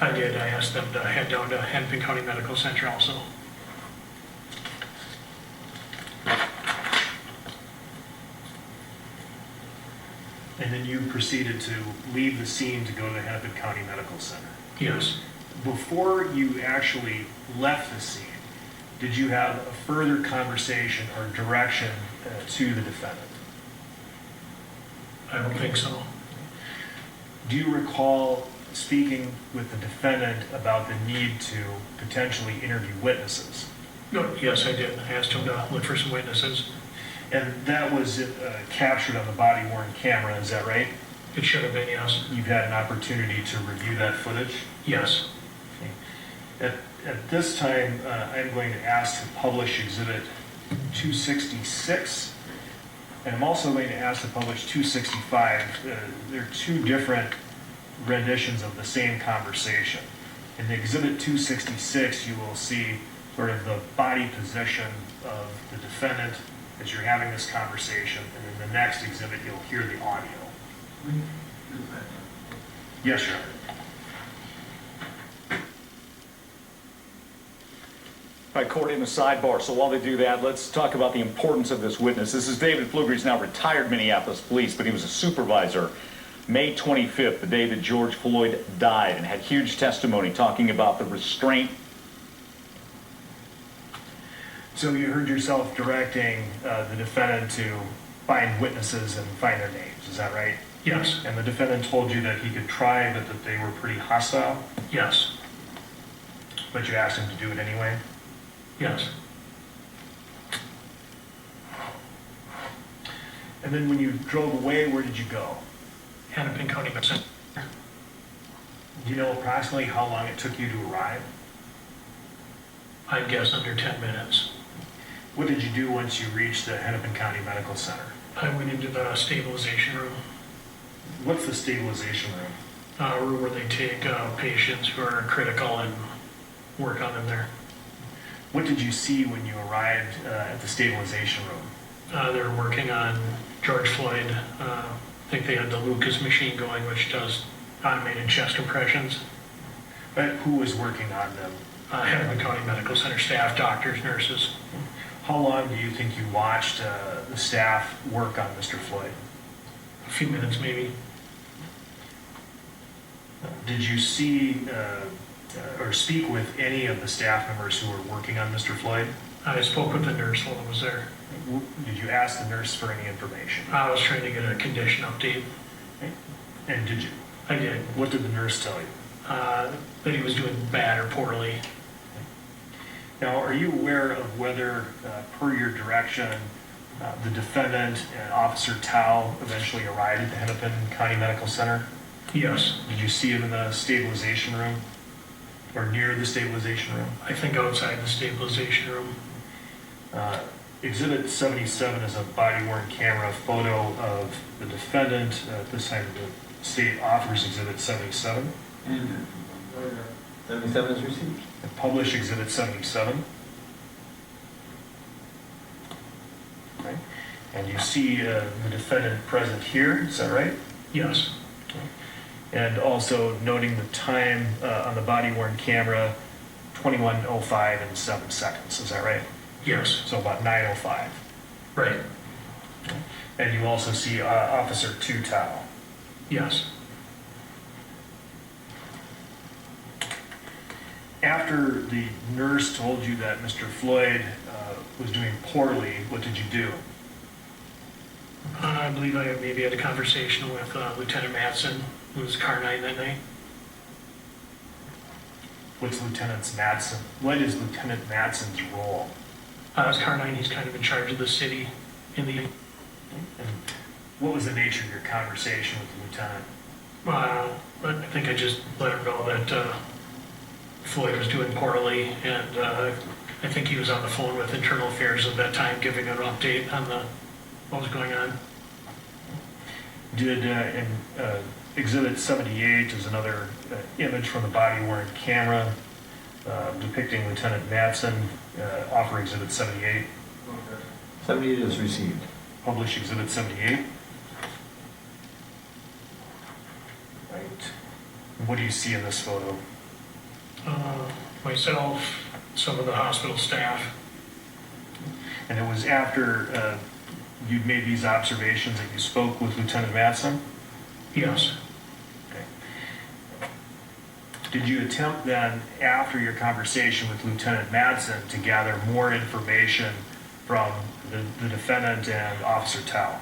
I did. I asked them to head down to Hennepin County Medical Center also. And then you proceeded to leave the scene to go to the Hennepin County Medical Center? Yes. Before you actually left the scene, did you have a further conversation or direction to the defendant? I don't think so. Do you recall speaking with the defendant about the need to potentially interview witnesses? No, yes, I did. I asked him to look for some witnesses. And that was captured on the body-worn camera, is that right? It should have been, yes. You've had an opportunity to review that footage? Yes. Okay. At this time, I'm going to ask to publish Exhibit 266, and I'm also going to ask to publish 265. They're two different renditions of the same conversation. In the Exhibit 266, you will see sort of the body position of the defendant as you're having this conversation, and in the next exhibit, you'll hear the audio. Yes, sir. All right, Court, in the sidebar. So while they do that, let's talk about the importance of this witness. This is David Pfluger. He's now retired Minneapolis police, but he was a supervisor May 25th, the day that George Floyd died, and had huge testimony talking about the restraint. So you heard yourself directing the defendant to find witnesses and find their names, is that right? Yes. And the defendant told you that he could try, but that they were pretty hostile? Yes. But you asked him to do it anyway? Yes. And then when you drove away, where did you go? Hennepin County Medical Center. Do you know approximately how long it took you to arrive? I'd guess under 10 minutes. What did you do once you reached the Hennepin County Medical Center? I went into the stabilization room. What's the stabilization room? A room where they take patients who are critical and work on them there. What did you see when you arrived at the stabilization room? They were working on George Floyd. I think they had the Lucas machine going, which does automated chest compressions. But who was working on them? Hennepin County Medical Center staff, doctors, nurses. How long do you think you watched the staff work on Mr. Floyd? A few minutes, maybe. Did you see or speak with any of the staff members who were working on Mr. Floyd? I spoke with the nurse while I was there. Did you ask the nurse for any information? I was trying to get a condition update. Okay. And did you? I did. What did the nurse tell you? That he was doing bad or poorly. Now, are you aware of whether, per your direction, the defendant and Officer Tao eventually arrived at the Hennepin County Medical Center? Yes. Did you see him in the stabilization room or near the stabilization room? I think outside the stabilization room. Exhibit 77 is a body-worn camera photo of the defendant. At this time, the state offers Exhibit 77. And 77 is received. And publish Exhibit 77. Okay. And you see the defendant present here, is that right? Yes. Okay. And also noting the time on the body-worn camera, 21:05 and 7 seconds, is that right? Yes. So about 9:05. Right. And you also see Officer Tao. Yes. After the nurse told you that Mr. Floyd was doing poorly, what did you do? I believe I maybe had a conversation with Lieutenant Madsen, who was Car 9 that night. What's Lieutenant Madsen? What is Lieutenant Madsen's role? As Car 9, he's kind of in charge of the city in the... And what was the nature of your conversation with the lieutenant? I think I just let him know that Floyd was doing poorly, and I think he was on the phone with Internal Affairs at that time, giving an update on what was going on. Did Exhibit 78 is another image from the body-worn camera depicting Lieutenant Madsen. Offer Exhibit 78. 78 is received. Publish Exhibit 78. Right. What do you see in this photo? Myself, some of the hospital staff. And it was after you'd made these observations that you spoke with Lieutenant Madsen? Yes. Okay. Did you attempt then, after your conversation with Lieutenant Madsen, to gather more information from the defendant and Officer Tao?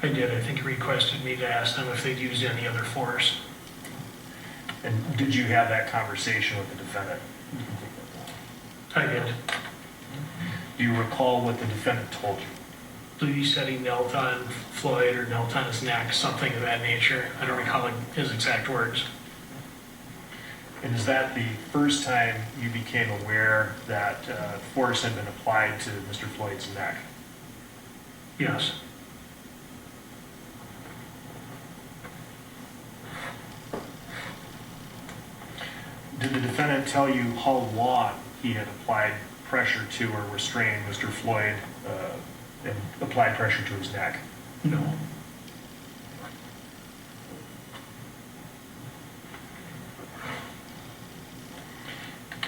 I did. I think he requested me to ask them if they'd used any other force. And did you have that conversation with the defendant? I did. Do you recall what the defendant told you? I believe he said he knelt on Floyd or knelt on his neck, something of that nature. I don't recall his exact words. And is that the first time you became aware that force had been applied to Mr. Floyd's neck? Yes. Did the defendant tell you how long he had applied pressure to or restrained Mr. Floyd and applied pressure to his neck? No.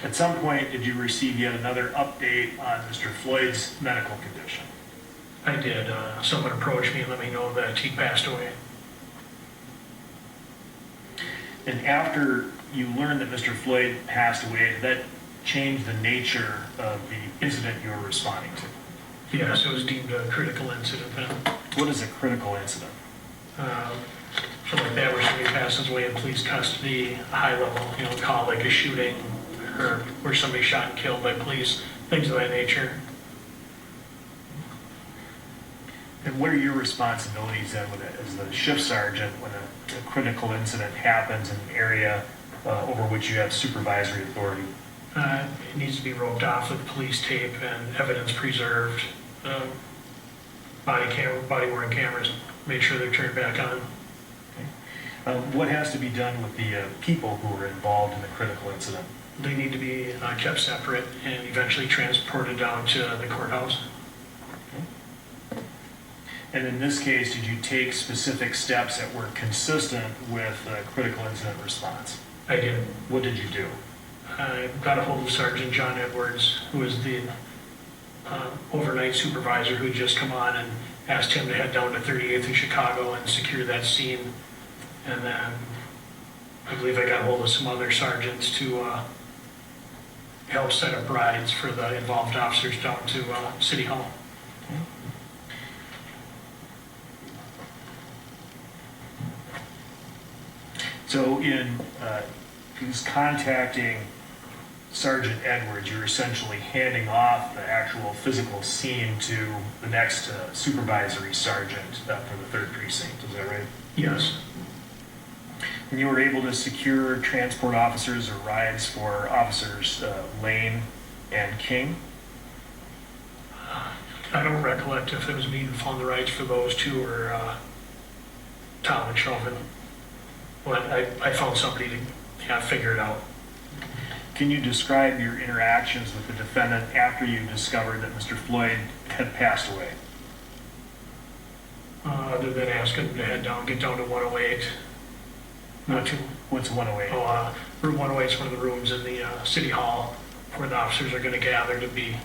At some point, did you receive yet another update on Mr. Floyd's medical condition? I did. Someone approached me and let me know that he passed away. And after you learned that Mr. Floyd passed away, did that change the nature of the incident you were responding to? Yes, it was deemed a critical incident then. What is a critical incident? Something like that where somebody passes away in police custody, a high level, call like a shooting, or where somebody shot and killed by police, things of that nature. And what are your responsibilities then as the shift sergeant when a critical incident happens in an area over which you have supervisory authority? It needs to be roped off with police tape and evidence preserved, body-worn cameras, make sure they're turned back on. Okay. What has to be done with the people who were involved in the critical incident? They need to be kept separate and eventually transported down to the courthouse. Okay. And in this case, did you take specific steps that were consistent with critical incident response? I did. What did you do? I got a hold of Sergeant John Edwards, who was the overnight supervisor who had just come on, and asked him to head down to 38th in Chicago and secure that scene. And then I believe I got a hold of some other sergeants to help set up rides for the involved officers down to City Hall. So in contacting Sergeant Edwards, you're essentially handing off the actual physical scene to the next supervisory sergeant for the 3rd Precinct, is that right? Yes. And you were able to secure transport officers or rides for officers Lane and King? I don't recollect if it was me who found the rides for those two or Tom and Chauvin. But I found somebody to figure it out. Can you describe your interactions with the defendant after you discovered that Mr. Floyd had passed away? Other than asking him to get down to 108. What's 108? Room 108 is one of the rooms in the City Hall where the officers are going to gather to be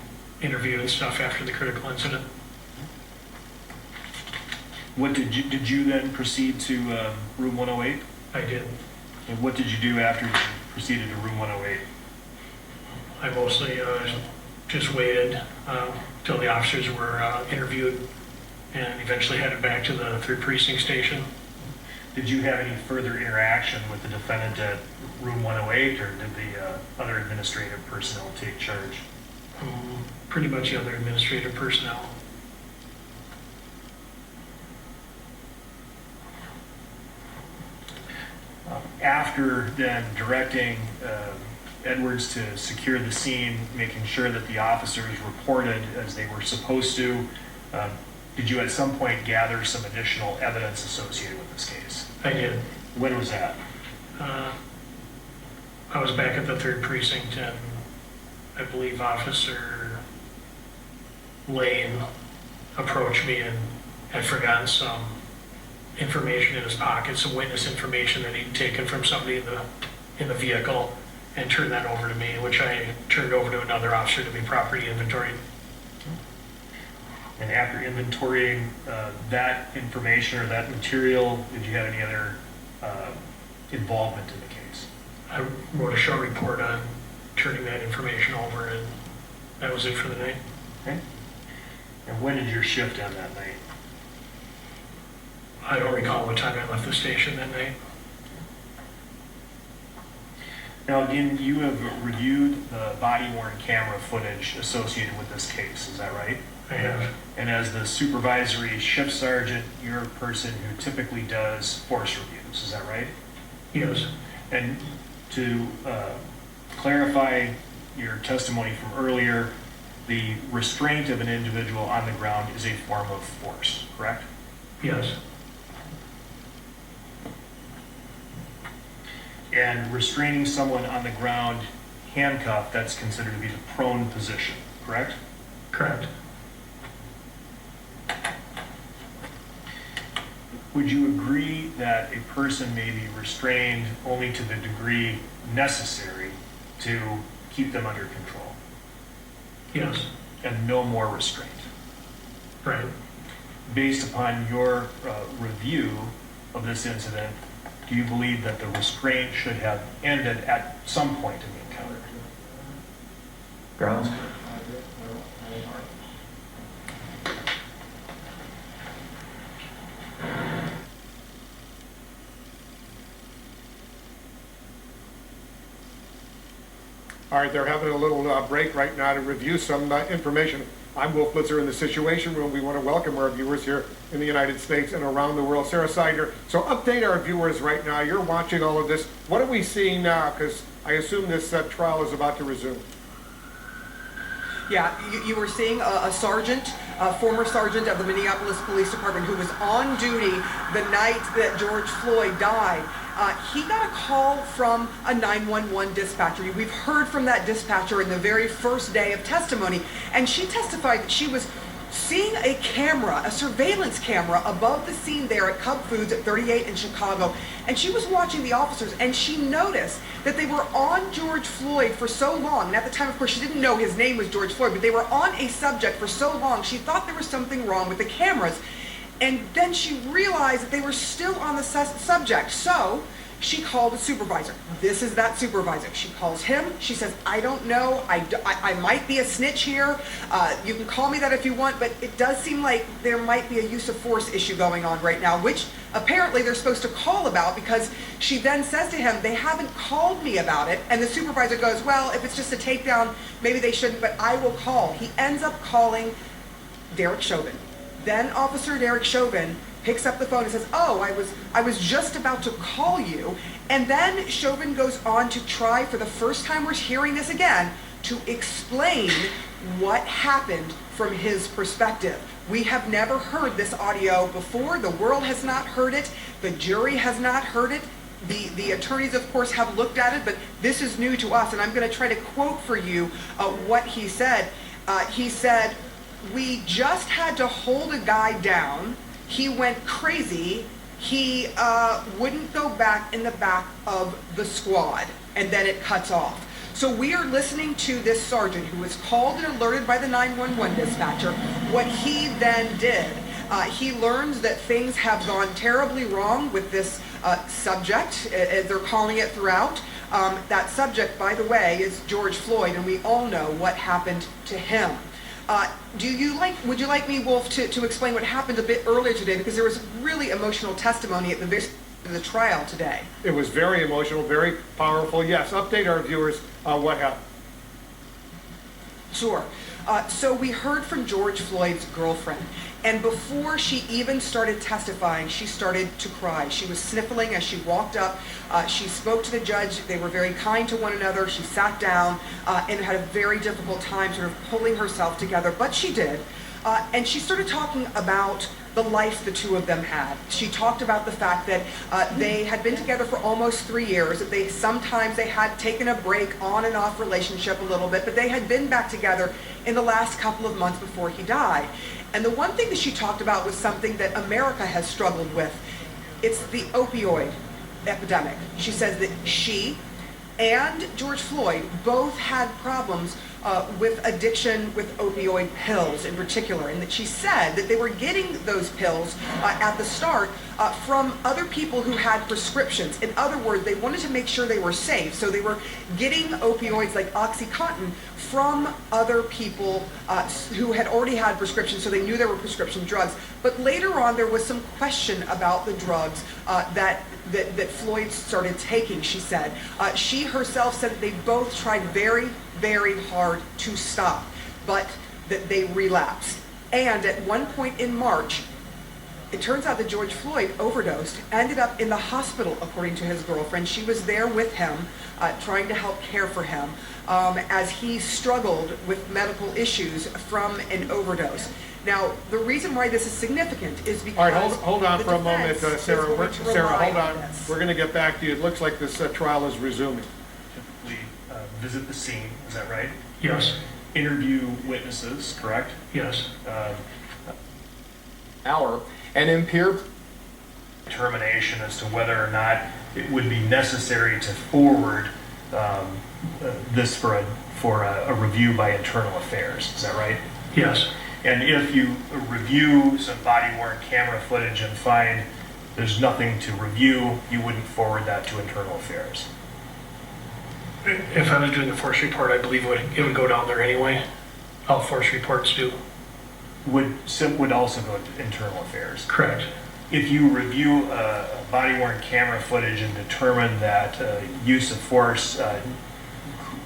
interviewed and stuff after the critical incident. What did you then proceed to room 108? I did. And what did you do after you proceeded to room 108? I mostly just waited till the officers were interviewed and eventually headed back to the 3rd Precinct station. Did you have any further interaction with the defendant at room 108, or did the other administrative personnel take charge? Pretty much the other administrative personnel. After then directing Edwards to secure the scene, making sure that the officers reported as they were supposed to, did you at some point gather some additional evidence associated with this case? I did. When was that? I was back at the 3rd precinct, and I believe Officer Lane approached me and had forgotten some information in his pocket, some witness information that he'd taken from somebody in the vehicle, and turned that over to me, which I turned over to another officer to be property inventoried. And after inventorying that information or that material, did you have any other involvement in the case? I wrote a short report on turning that information over, and that was it for the night. Okay. And when did your shift end that night? I don't recall what time I left the station that night. Now, again, you have reviewed the body-worn camera footage associated with this case, is that right? I have. And as the supervisory shift sergeant, you're a person who typically does force reviews, is that right? Yes. And to clarify your testimony from earlier, the restraint of an individual on the ground is a form of force, correct? Yes. And restraining someone on the ground handcuffed, that's considered to be the prone position, correct? Correct. Would you agree that a person may be restrained only to the degree necessary to keep them under control? Yes. And no more restraint? Right. Based upon your review of this incident, do you believe that the restraint should have ended at some point in the encounter? Grounds? All right, they're having a little break right now to review some information. I'm Wolf Blitzer in the Situation Room. We want to welcome our viewers here in the United States and around the world. Sarah Seidner, so update our viewers right now. You're watching all of this. What are we seeing now? Because I assume this trial is about to resume. Yeah, you were seeing a sergeant, a former sergeant of the Minneapolis Police Department who was on duty the night that George Floyd died. He got a call from a 911 dispatcher. We've heard from that dispatcher in the very first day of testimony, and she testified that she was seeing a camera, a surveillance camera above the scene there at Cub Foods at 38 in Chicago, and she was watching the officers, and she noticed that they were on George Floyd for so long. And at the time, of course, she didn't know his name was George Floyd, but they were on a subject for so long, she thought there was something wrong with the cameras. And then she realized that they were still on the subject. So she called the supervisor. This is that supervisor. She calls him. She says, I don't know. I might be a snitch here. You can call me that if you want, but it does seem like there might be a use of force issue going on right now, which apparently they're supposed to call about, because she then says to him, they haven't called me about it. And the supervisor goes, well, if it's just a takedown, maybe they shouldn't, but I will call. He ends up calling Derek Chauvin. Then Officer Derek Chauvin picks up the phone and says, oh, I was just about to call you. And then Chauvin goes on to try, for the first time we're hearing this again, to explain what happened from his perspective. We have never heard this audio before. The world has not heard it. The jury has not heard it. The attorneys, of course, have looked at it, but this is new to us. And I'm going to try to quote for you what he said. He said, we just had to hold a guy down. He went crazy. He wouldn't go back in the back of the squad. And then it cuts off. So we are listening to this sergeant who was called and alerted by the 911 dispatcher. What he then did, he learns that things have gone terribly wrong with this subject, as they're calling it throughout. That subject, by the way, is George Floyd, and we all know what happened to him. Would you like me, Wolf, to explain what happened a bit earlier today? Because there was really emotional testimony at the trial today. It was very emotional, very powerful. Yes, update our viewers what happened. Sure. So we heard from George Floyd's girlfriend, And before she even started testifying, she started to cry. She was sniffling as she walked up. She spoke to the judge. They were very kind to one another. She sat down and had a very difficult time sort of pulling herself together, but she did. And she started talking about the life the two of them had. She talked about the fact that they had been together for almost 3 years, that sometimes they had taken a break, on and off relationship a little bit, but they had been back together in the last couple of months before he died. And the one thing that she talked about was something that America has struggled with. It's the opioid epidemic. She says that she and George Floyd both had problems with addiction with opioid pills in particular, and that she said that they were getting those pills at the start from other people who had prescriptions. In other words, they wanted to make sure they were safe, so they were getting opioids like OxyContin from other people who had already had prescriptions, so they knew there were prescription drugs. But later on, there was some question about the drugs that Floyd started taking, she said. She herself said that they both tried very, very hard to stop, but that they relapsed. And at one point in March, it turns out that George Floyd overdosed, ended up in the hospital, according to his girlfriend. She was there with him, trying to help care for him as he struggled with medical issues from an overdose. Now, the reason why this is significant is because... All right, hold on for a moment, Sarah. Sarah, hold on. We're going to get back to you. It looks like this trial is resuming. Typically visit the scene, is that right? Yes. Interview witnesses, correct? Yes. And in peer determination as to whether or not it would be necessary to forward this for a review by internal affairs, is that right? Yes. And if you review some body-worn camera footage and find there's nothing to review, you wouldn't forward that to internal affairs? If I was doing the force report, I believe it would go down there anyway. All force reports do. Would also go to internal affairs? Correct. If you review body-worn camera footage and determine that use of force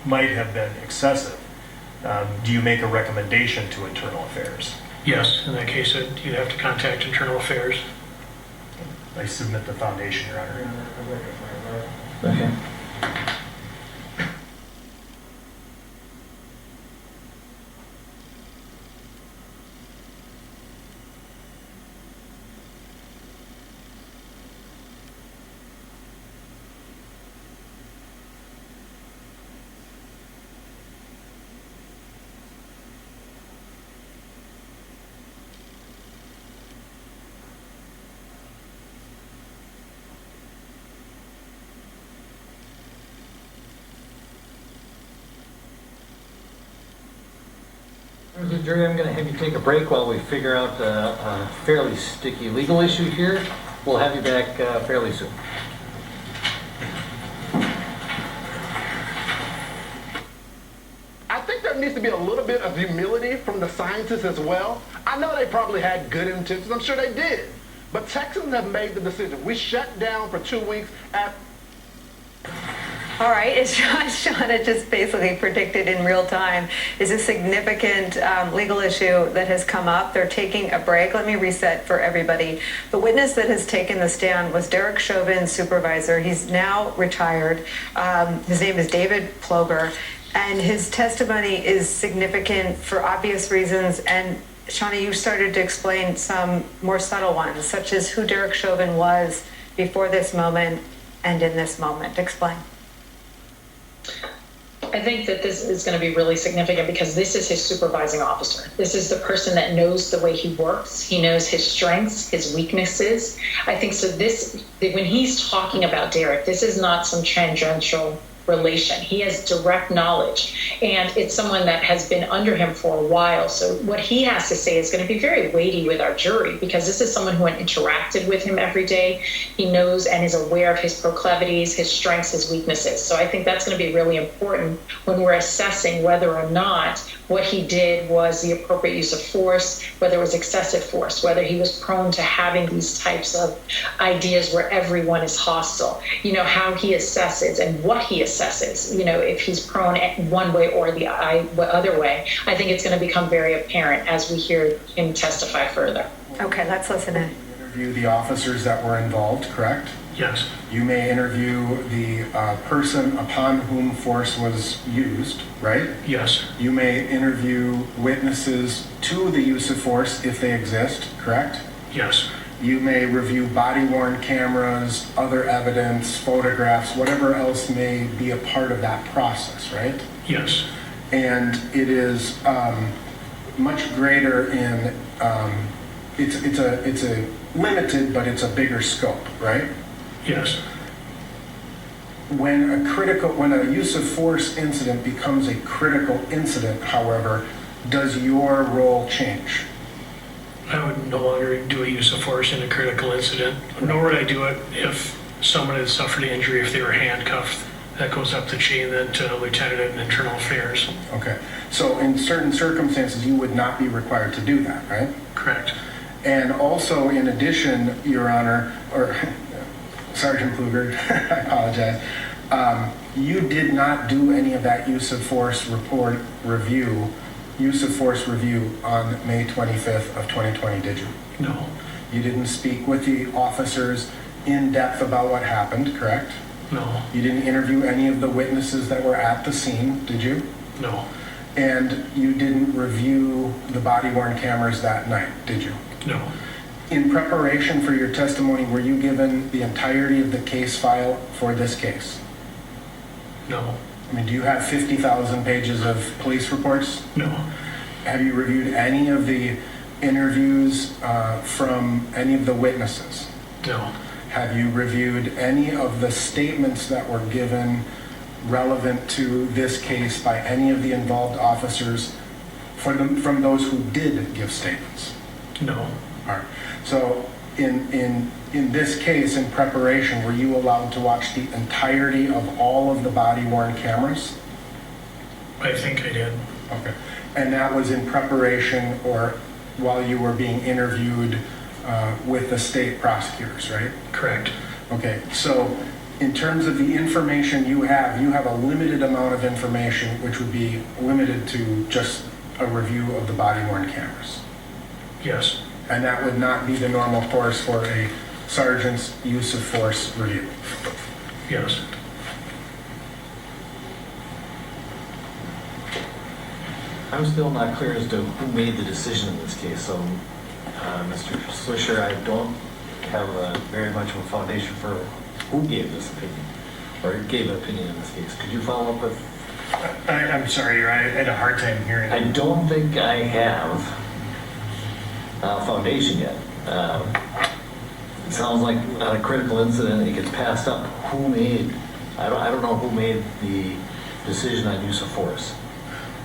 might have been excessive, do you make a recommendation to internal affairs? Yes, in that case, you'd have to contact internal affairs. I submit the foundation, Your Honor. Okay. Jury, I'm going to have you take a break while we figure out a fairly sticky legal issue here. We'll have you back fairly soon. I think there needs to be a little bit of humility from the scientists as well. I know they probably had good intentions. I'm sure they did. But Texans have made the decision. We shut down for 2 weeks at... All right, as Shauna just basically predicted in real time, is a significant legal issue that has come up. They're taking a break. Let me reset for everybody. The witness that has taken the stand was Derek Chauvin's supervisor. He's now retired. His name is David Ploger, and his testimony is significant for obvious reasons. And Shauna, you started to explain some more subtle ones, such as who Derek Chauvin was before this moment and in this moment. Explain. I think that this is going to be really significant because this is his supervising officer. This is the person that knows the way he works. He knows his strengths, his weaknesses. I think so. When he's talking about Derek, this is not some tangential relation. He has direct knowledge, and it's someone that has been under him for a while. So what he has to say is going to be very weighty with our jury, because this is someone who had interacted with him every day. He knows and is aware of his proclivities, his strengths, his weaknesses. So I think that's going to be really important when we're assessing whether or not what he did was the appropriate use of force, whether it was excessive force, whether he was prone to having these types of ideas where everyone is hostile, how he assesses and what he assesses, if he's prone one way or the other way. I think it's going to become very apparent as we hear him testify further. Okay, let's listen in. Interview the officers that were involved, correct? Yes. You may interview the person upon whom force was used, right? Yes. You may interview witnesses to the use of force if they exist, correct? Yes. You may review body-worn cameras, other evidence, photographs, whatever else may be a part of that process, right? Yes. And it is much greater in, it's a limited, but it's a bigger scope, right? Yes. When a use of force incident becomes a critical incident, however, does your role change? I would no longer do a use of force in a critical incident, nor would I do it if someone had suffered an injury, if they were handcuffed. That goes up the chain then to lieutenant in internal affairs. Okay. So in certain circumstances, you would not be required to do that, right? Correct. And also, in addition, Your Honor, or Sergeant Kluger, I apologize, you did not do any of that use of force review on May 25th of 2020, did you? No. You didn't speak with the officers in depth about what happened, correct? No. You didn't interview any of the witnesses that were at the scene, did you? No. And you didn't review the body-worn cameras that night, did you? No. In preparation for your testimony, were you given the entirety of the case file for this case? No. I mean, do you have 50,000 pages of police reports? No. Have you reviewed any of the interviews from any of the witnesses? No. Have you reviewed any of the statements that were given relevant to this case by any of the involved officers from those who did give statements? No. All right. So in this case, in preparation, were you allowed to watch the entirety of all of the body-worn cameras? I think I did. Okay. And that was in preparation or while you were being interviewed with the state prosecutors, right? Correct. Okay. So in terms of the information you have a limited amount of information which would be limited to just a review of the body-worn cameras. Yes. And that would not be the normal course for a sergeant's use of force review. Yes. I'm still not clear as to who made the decision in this case. So, Mr. Swisher, I don't have very much of a foundation for who gave this opinion or gave an opinion in this case. Could you follow up with? I'm sorry, I had a hard time hearing. I don't think I have a foundation yet. It sounds like on a critical incident, it gets passed up. Who made? I don't know who made the decision on use of force.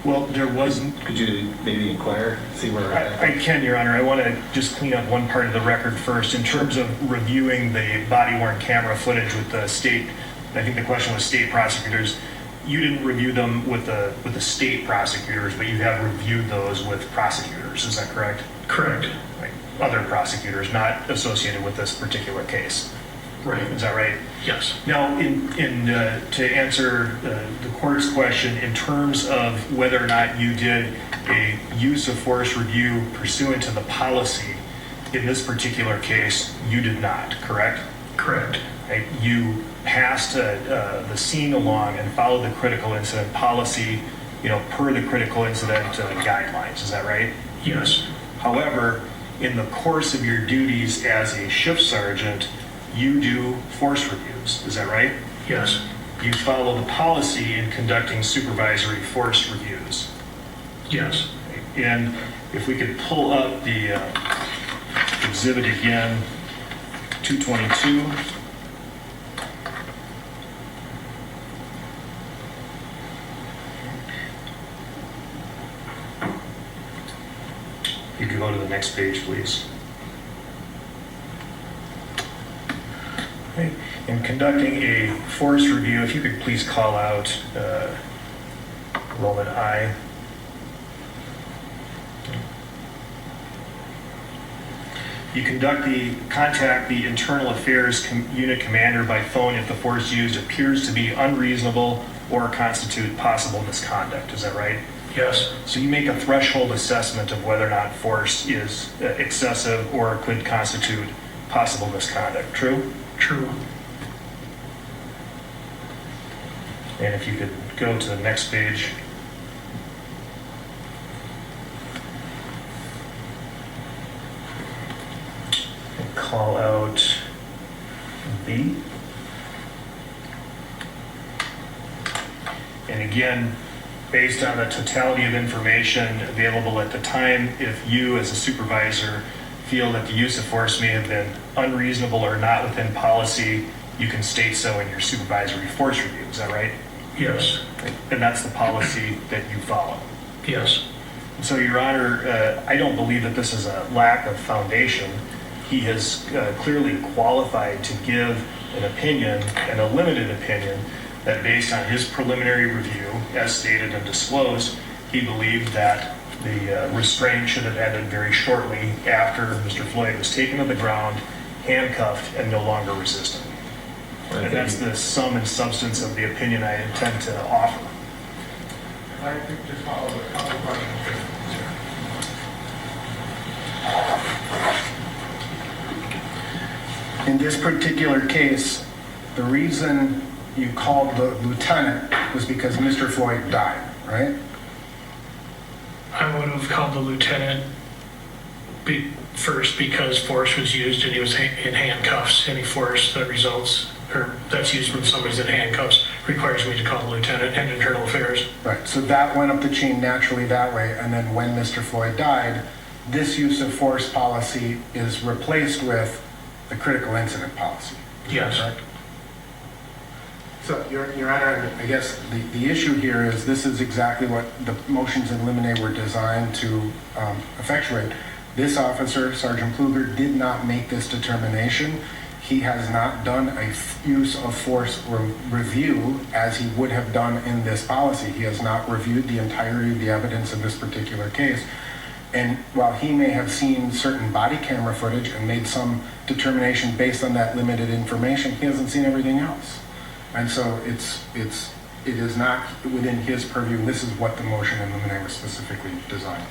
Well, there wasn't. Could you maybe inquire, see where? I can, Your Honor. I want to just clean up one part of the record first. In terms of reviewing the body-worn camera footage with the state, I think the question was state prosecutors. You didn't review them with the state prosecutors, but you have reviewed those with prosecutors. Is that correct? Correct. Like other prosecutors, not associated with this particular case. Right. Is that right? Yes. Now, to answer the court's question, in terms of whether or not you did a use of force review pursuant to the policy, in this particular case, you did not, correct? Correct. Right? You passed the scene along and followed the critical incident policy, per the critical incident guidelines. Is that right? Yes. However, in the course of your duties as a shift sergeant, you do force reviews. Is that right? Yes. You follow the policy in conducting supervisory force reviews. Yes. And if we could pull up the exhibit again, 222. You can go to the next page, please. Okay. In conducting a force review, if you could please call out Roman I. You contact the Internal Affairs Unit Commander by phone if the force used appears to be unreasonable or constitute possible misconduct. Is that right? Yes. So you make a threshold assessment of whether or not force is excessive or could constitute possible misconduct. True? True. And if you could go to the next page. And call out B. And again, based on the totality of information available at the time, if you as a supervisor feel that the use of force may have been unreasonable or not within policy, you can state so in your supervisory force review. Is that right? Yes. And that's the policy that you follow? Yes. So, Your Honor, I don't believe that this is a lack of foundation. He has clearly qualified to give an opinion, and a limited opinion, that based on his preliminary review, as stated and disclosed, he believed that the restraint should have ended very shortly after Mr. Floyd was taken to the ground, handcuffed, and no longer resisting. And that's the sum and substance of the opinion I intend to offer. I think just follow a couple of questions. In this particular case, the reason you called the lieutenant was because Mr. Floyd died, right? I would have called the lieutenant first because force was used and he was in handcuffs. Any force that results or that's used when somebody's in handcuffs requires me to call the lieutenant and internal affairs. Right, so that went up the chain naturally that way, and then when Mr. Floyd died, this use of force policy is replaced with the critical incident policy. Yes. Correct? So, Your Honor, I guess the issue here is this is exactly what the motions in limine were designed to effectuate. This officer, Sergeant Pluger, did not make this determination. He has not done a use of force review as he would have done in this policy. He has not reviewed the entirety of the evidence in this particular case. And while he may have seen certain body camera footage and made some determination based on that limited information, he hasn't seen everything else. And so it is not within his purview. This is what the motion in limine was specifically designed.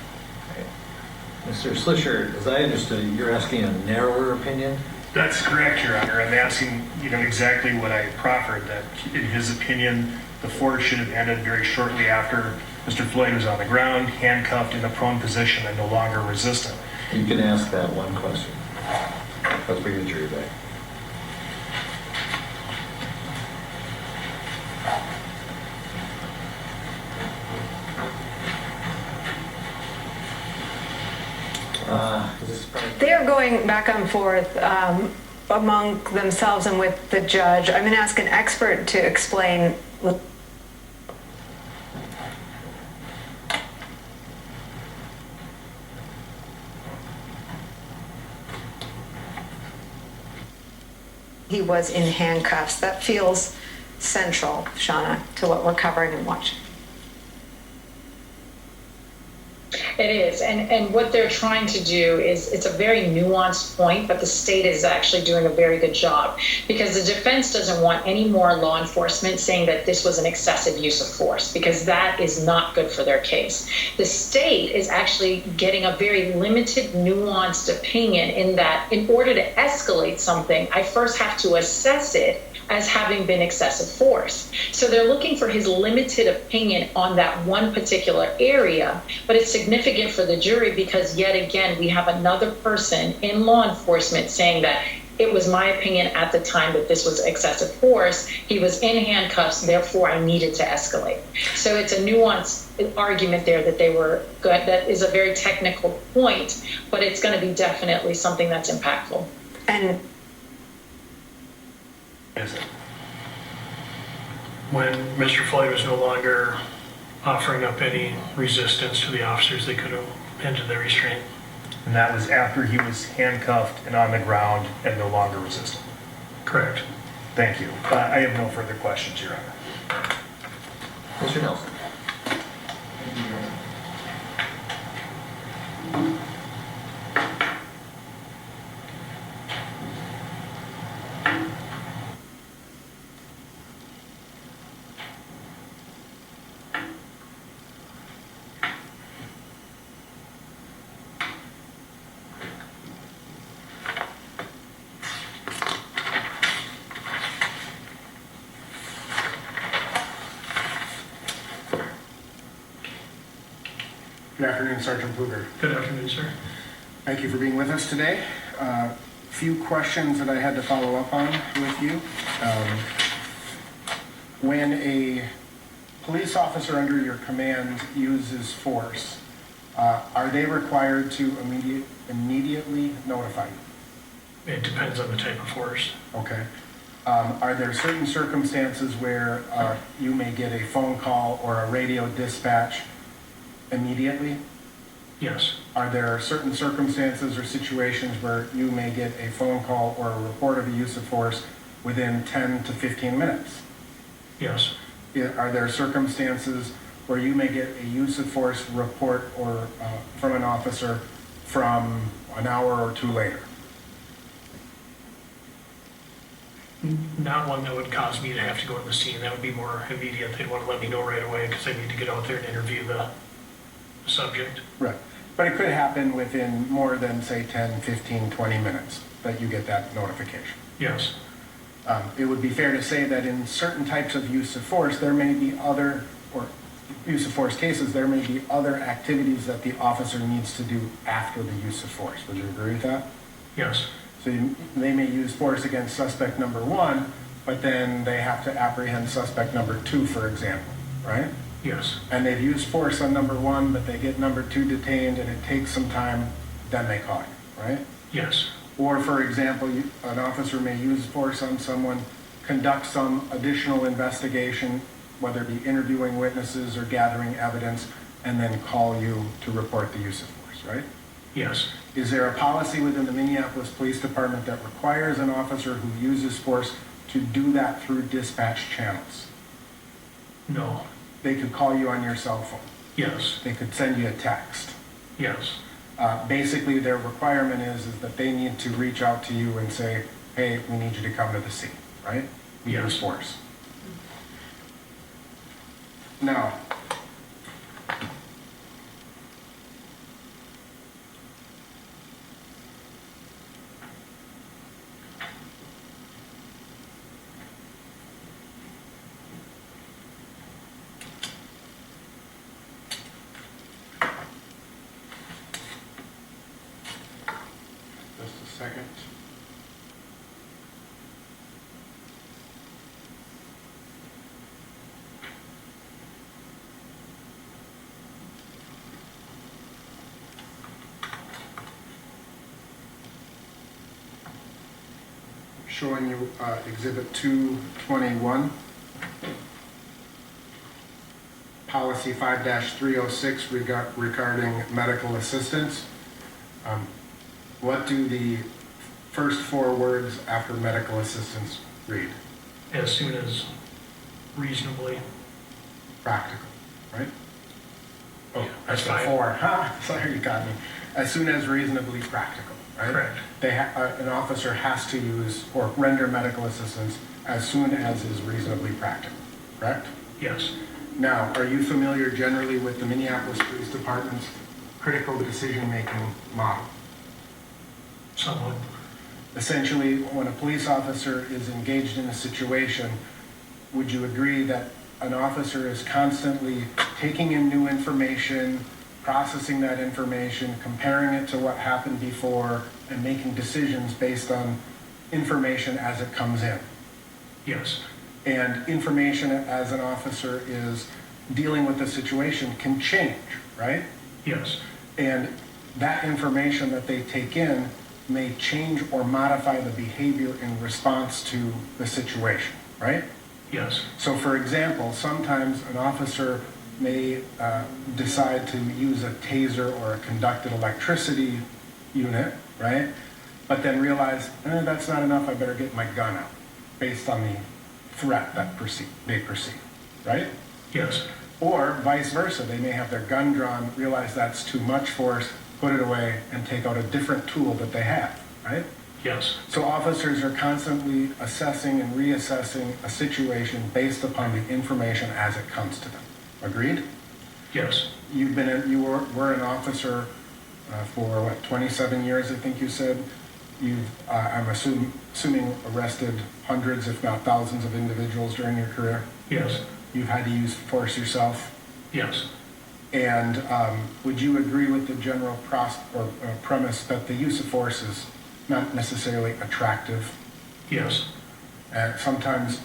Mr. Slisher, as I understood it, you're asking a narrower opinion? That's correct, Your Honor. I'm asking, exactly what I proffered, that in his opinion, the force should have ended very shortly after Mr. Floyd was on the ground, handcuffed in a prone position and no longer resistant. You can ask that one question. Let's bring the jury back. They're going back and forth among themselves and with the judge. I'm going to ask an expert to explain. He was in handcuffs. That feels central, Shauna, to what we're covering and watching. It is, and what they're trying to do is, it's a very nuanced point, but the state is actually doing a very good job, because the defense doesn't want any more law enforcement saying that this was an excessive use of force, because that is not good for their case. The state is actually getting a very limited, nuanced opinion in that in order to escalate something, I first have to assess it as having been excessive force. So they're looking for his limited opinion on that one particular area, but it's significant for the jury because yet again, we have another person in law enforcement saying that it was my opinion at the time that this was excessive force. He was in handcuffs, therefore I needed to escalate. So it's a nuanced argument there that they were good. That is a very technical point, but it's going to be definitely something that's impactful. And when Mr. Floyd was no longer offering up any resistance to the officers, they could have ended the restraint. And that was after he was handcuffed and on the ground and no longer resistant? Correct. Thank you. I have no further questions, Your Honor. Mr. Nelson. afternoon, Sergeant Pluger. Good afternoon, sir. Thank you for being with us today. Few questions that I had to follow up on with you. When a police officer under your command uses force, are they required to immediately notify you? It depends on the type of force. Okay. Are there certain circumstances where you may get a phone call or a radio dispatch immediately? Yes. Are there certain circumstances or situations where you may get a phone call or a report of the use of force within 10 to 15 minutes? Yes. Are there circumstances where you may get a use of force report or from an officer from an hour or two later? Not one that would cause me to have to go to the scene. That would be more immediate. They'd want to let me know right away because I need to get out there and interview the subject. Right. But it could happen within more than, say, 10, 15, 20 minutes that you get that notification. Yes. It would be fair to say that in certain types of use of force, there may be other, or use of force cases, there may be other activities that the officer needs to do after the use of force. Would you agree with that? Yes. So they may use force against suspect number 1, but then they have to apprehend suspect number 2, for example, right? Yes. And they've used force on number 1, but they get number 2 detained and it takes some time, then they call you, right? Yes. Or, for example, an officer may use force on someone, conduct some additional investigation, whether it be interviewing witnesses or gathering evidence, and then call you to report the use of force, right? Yes. Is there a policy within the Minneapolis Police Department that requires an officer who uses force to do that through dispatch channels? No. They could call you on your cell phone. Yes. They could send you a text. Yes. Basically, their requirement is that they need to reach out to you and say, hey, we need you to come to the scene, right? We use force. Now, just a second. Showing you Exhibit 221. Policy 5-306 regarding medical assistance. What do the first 4 words after medical assistance read? As soon as reasonably. Practical, right? Oh, that's that's fine. 4. Ha! Sorry, you got me. As soon as reasonably practical, right? Correct. An officer has to use or render medical assistance as soon as is reasonably practical, correct? Yes. Now, are you familiar generally with the Minneapolis Police Department's critical decision-making model? Somewhat. Essentially, when a police officer is engaged in a situation, would you agree that an officer is constantly taking in new information, processing that information, comparing it to what happened before, and making decisions based on information as it comes in? Yes. And information as an officer is dealing with the situation can change, right? Yes. And that information that they take in may change or modify the behavior in response to the situation, right? Yes. So for example, sometimes an officer may decide to use a taser or a conducted electricity unit, right? But then realize, that's not enough, I better get my gun out, based on the threat that they perceive, right? Yes. Or vice versa, they may have their gun drawn, realize that's too much force, put it away, and take out a different tool that they have, right? Yes. So officers are constantly assessing and reassessing a situation based upon the information as it comes to them. Agreed? Yes. You were an officer for what, 27 years, I think you said. You've, I'm assuming, arrested hundreds, if not thousands, of individuals during your career. Yes. You've had to use force yourself. Yes. And would you agree with the general premise that the use of force is not necessarily attractive? Yes. And sometimes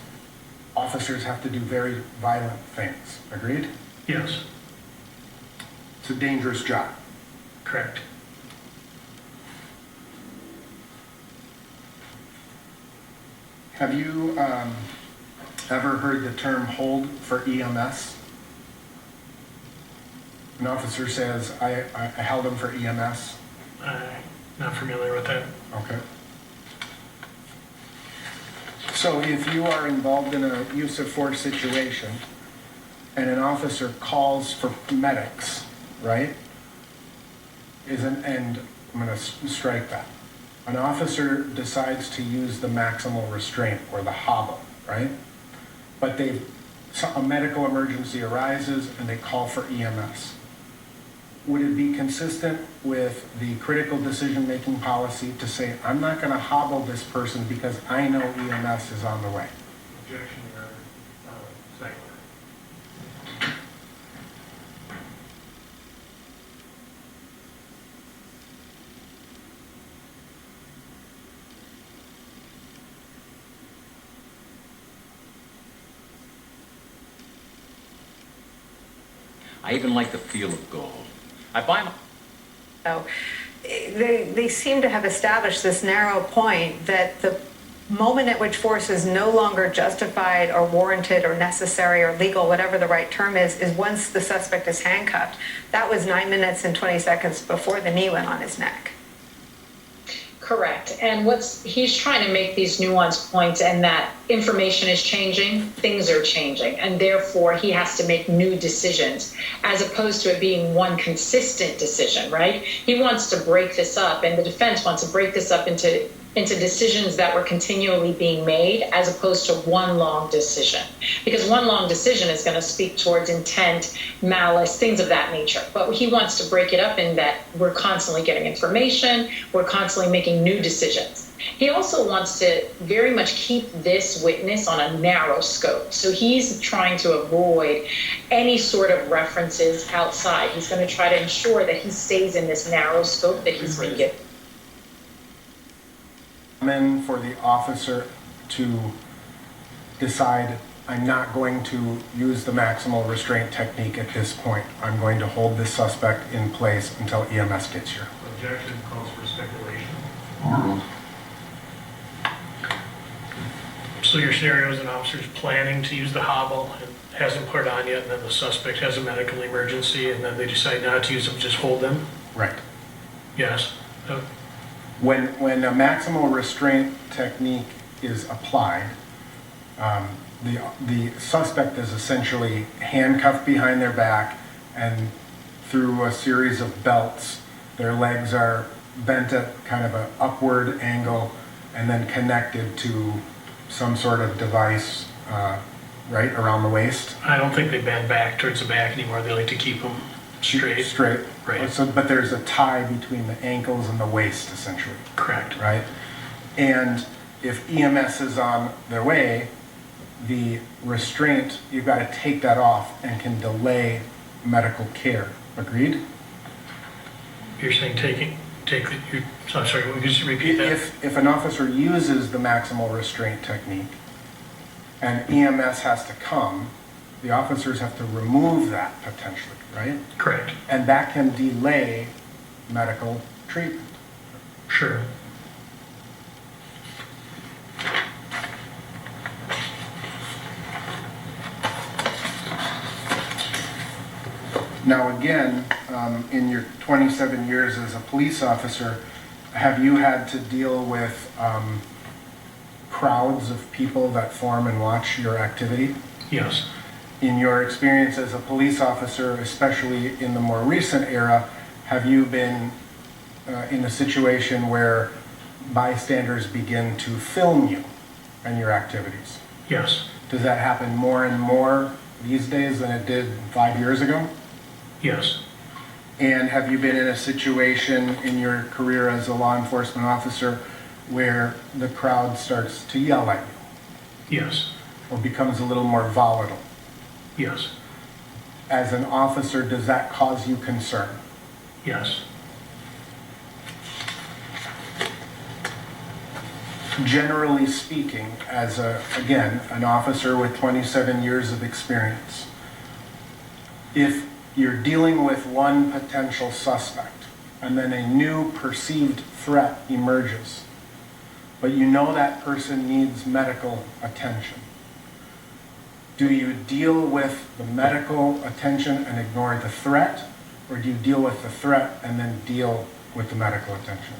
officers have to do very violent things. Agreed? Yes. It's a dangerous job. Correct. Have you ever heard the term hold for EMS? An officer says, I held him for EMS. I'm not familiar with that. Okay. So if you are involved in a use of force situation and an officer calls for medics, right? And I'm going to strike that. An officer decides to use the maximal restraint or the hobble, right? But a medical emergency arises and they call for EMS. Would it be consistent with the critical decision-making policy to say, I'm not going to hobble this person because I know EMS is on the way? Objection, Your Honor. Second. I even like the feel of gold. I buy my... So they seem to have established this narrow point that the moment at which force is no longer justified or warranted or necessary or legal, whatever the right term is once the suspect is handcuffed. That was 9 minutes and 20 seconds before the knee went on his neck. Correct. And he's trying to make these nuanced points, and that information is changing, things are changing, and therefore he has to make new decisions as opposed to it being one consistent decision, right? He wants to break this up, and the defense wants to break this up into decisions that were continually being made as opposed to one long decision. Because one long decision is going to speak towards intent, malice, things of that nature. But he wants to break it up in that we're constantly getting information, we're constantly making new decisions. He also wants to very much keep this witness on a narrow scope. So he's trying to avoid any sort of references outside. He's going to try to ensure that he stays in this narrow scope that he's been given. For the officer to decide, I'm not going to use the maximal restraint technique at this point. I'm going to hold this suspect in place until EMS gets here. Objection calls for speculation. So your scenario is an officer's planning to use the hobble and hasn't put it on yet, and then the suspect has a medical emergency, and then they decide not to use them, just hold them? Right. Yes. When a maximal restraint technique is applied, the suspect is essentially handcuffed behind their back, and through a series of belts, their legs are bent at kind of an upward angle and then connected to some sort of device right around the waist. I don't think they bend back towards the back anymore. They like to keep them straight. Straight. Right. So, but there's a tie between the ankles and the waist, essentially. Correct. Right? And if EMS is on their way, the restraint, you've got to take that off and can delay medical care. Agreed? You're saying I'm sorry, can you just repeat that? If an officer uses the maximal restraint technique and EMS has to come, the officers have to remove that potentially, right? Correct. And that can delay medical treatment. Sure. Now again, in your 27 years as a police officer, have you had to deal with crowds of people that form and watch your activity? Yes. In your experience as a police officer, especially in the more recent era, have you been in a situation where bystanders begin to film you and your activities? Yes. Does that happen more and more these days than it did 5 years ago? Yes. And have you been in a situation in your career as a law enforcement officer where the crowd starts to yell at you? Yes. Or becomes a little more volatile? Yes. as an officer, does that cause you concern? Yes. Generally speaking, as again, an officer with 27 years of experience, if you're dealing with one potential suspect and then a new perceived threat emerges, but you know that person needs medical attention, do you deal with the medical attention and ignore the threat, or do you deal with the threat and then deal with the medical attention?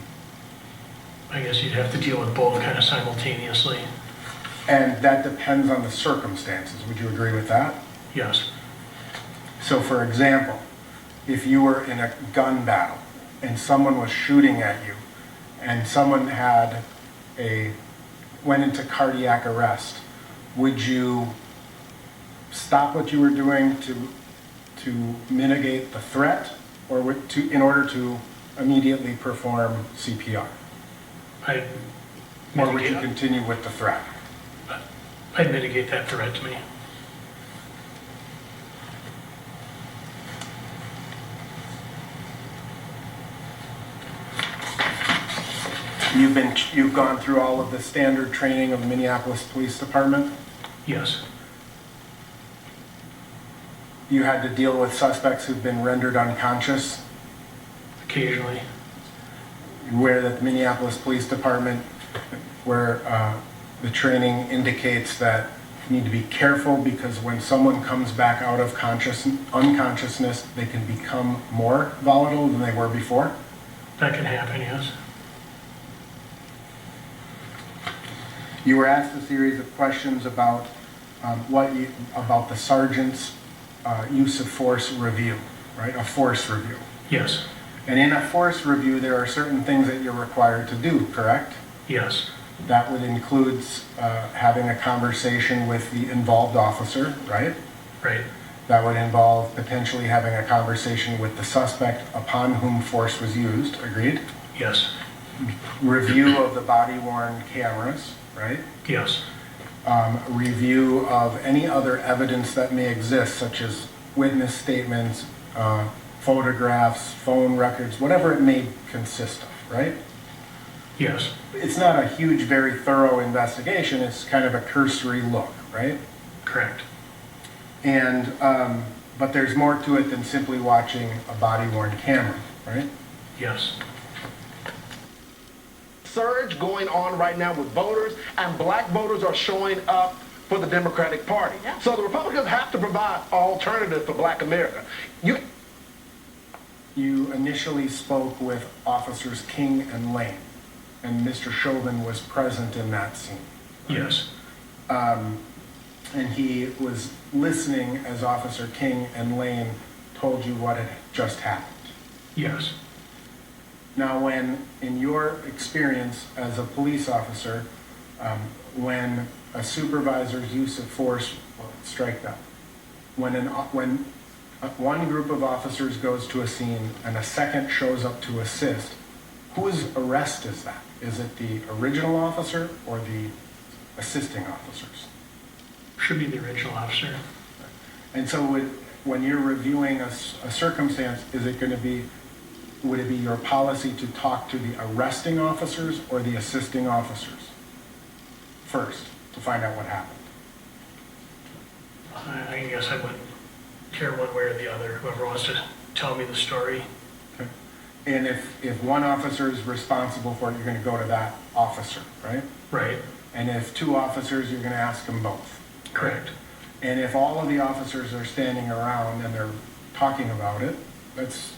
I guess you'd have to deal with both kind of simultaneously. And that depends on the circumstances. Would you agree with that? Yes. So for example, if you were in a gun battle and someone was shooting at you and someone went into cardiac arrest, would you stop what you were doing to mitigate the threat, or in order to immediately perform CPR? Or would you continue with the threat? I'd mitigate that threat to me. You've gone through all of the standard training of the Minneapolis Police Department? Yes. You had to deal with suspects who've been rendered unconscious? Occasionally. Where the Minneapolis Police Department, where the training indicates that you need to be careful because when someone comes back out of unconsciousness, they can become more volatile than they were before? That can happen, yes. You were asked a series of questions about about the sergeant's use of force review, right? A force review. Yes. And in a force review, there are certain things that you're required to do, correct? Yes. That would include having a conversation with the involved officer, right? Right. That would involve potentially having a conversation with the suspect upon whom force was used, agreed? Yes. Review of the body-worn cameras, right? Yes. Review of any other evidence that may exist, such as witness statements, photographs, phone records, whatever it may consist of, right? Yes. It's not a huge, very thorough investigation. It's kind of a cursory look, right? Correct. And, but there's more to it than simply watching a body-worn camera, right? Yes. Surge going on right now with voters, and black voters are showing up for the Democratic Party. Yeah. So the Republicans have to provide alternatives for black America. You initially spoke with Officers King and Lane, and Mr. Chauvin was present in that scene. Yes. And he was listening as Officer King and Lane told you what had just happened. Yes. Now, when, in your experience as a police officer, when a supervisor's use of force, strike that, when one group of officers goes to a scene and a second shows up to assist, whose arrest is that? Is it the original officer or the assisting officers? Should be the original officer. And so when you're reviewing a circumstance, is it going to be, would it be your policy to talk to the arresting officers or the assisting officers first to find out what happened? I guess I wouldn't care one way or the other. Whoever wants to tell me the story. Okay. And if one officer is responsible for it, you're going to go to that officer, right? Right. And if two officers, you're going to ask them both. Correct. And if all of the officers are standing around and they're talking about it, that's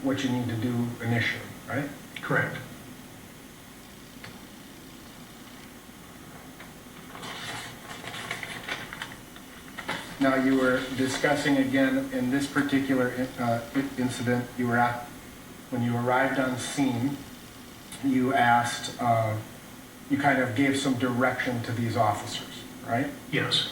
what you need to do initially, right? Correct. Now, you were discussing again in this particular incident, when you arrived on scene, you asked, you kind of gave some direction to these officers, right? Yes.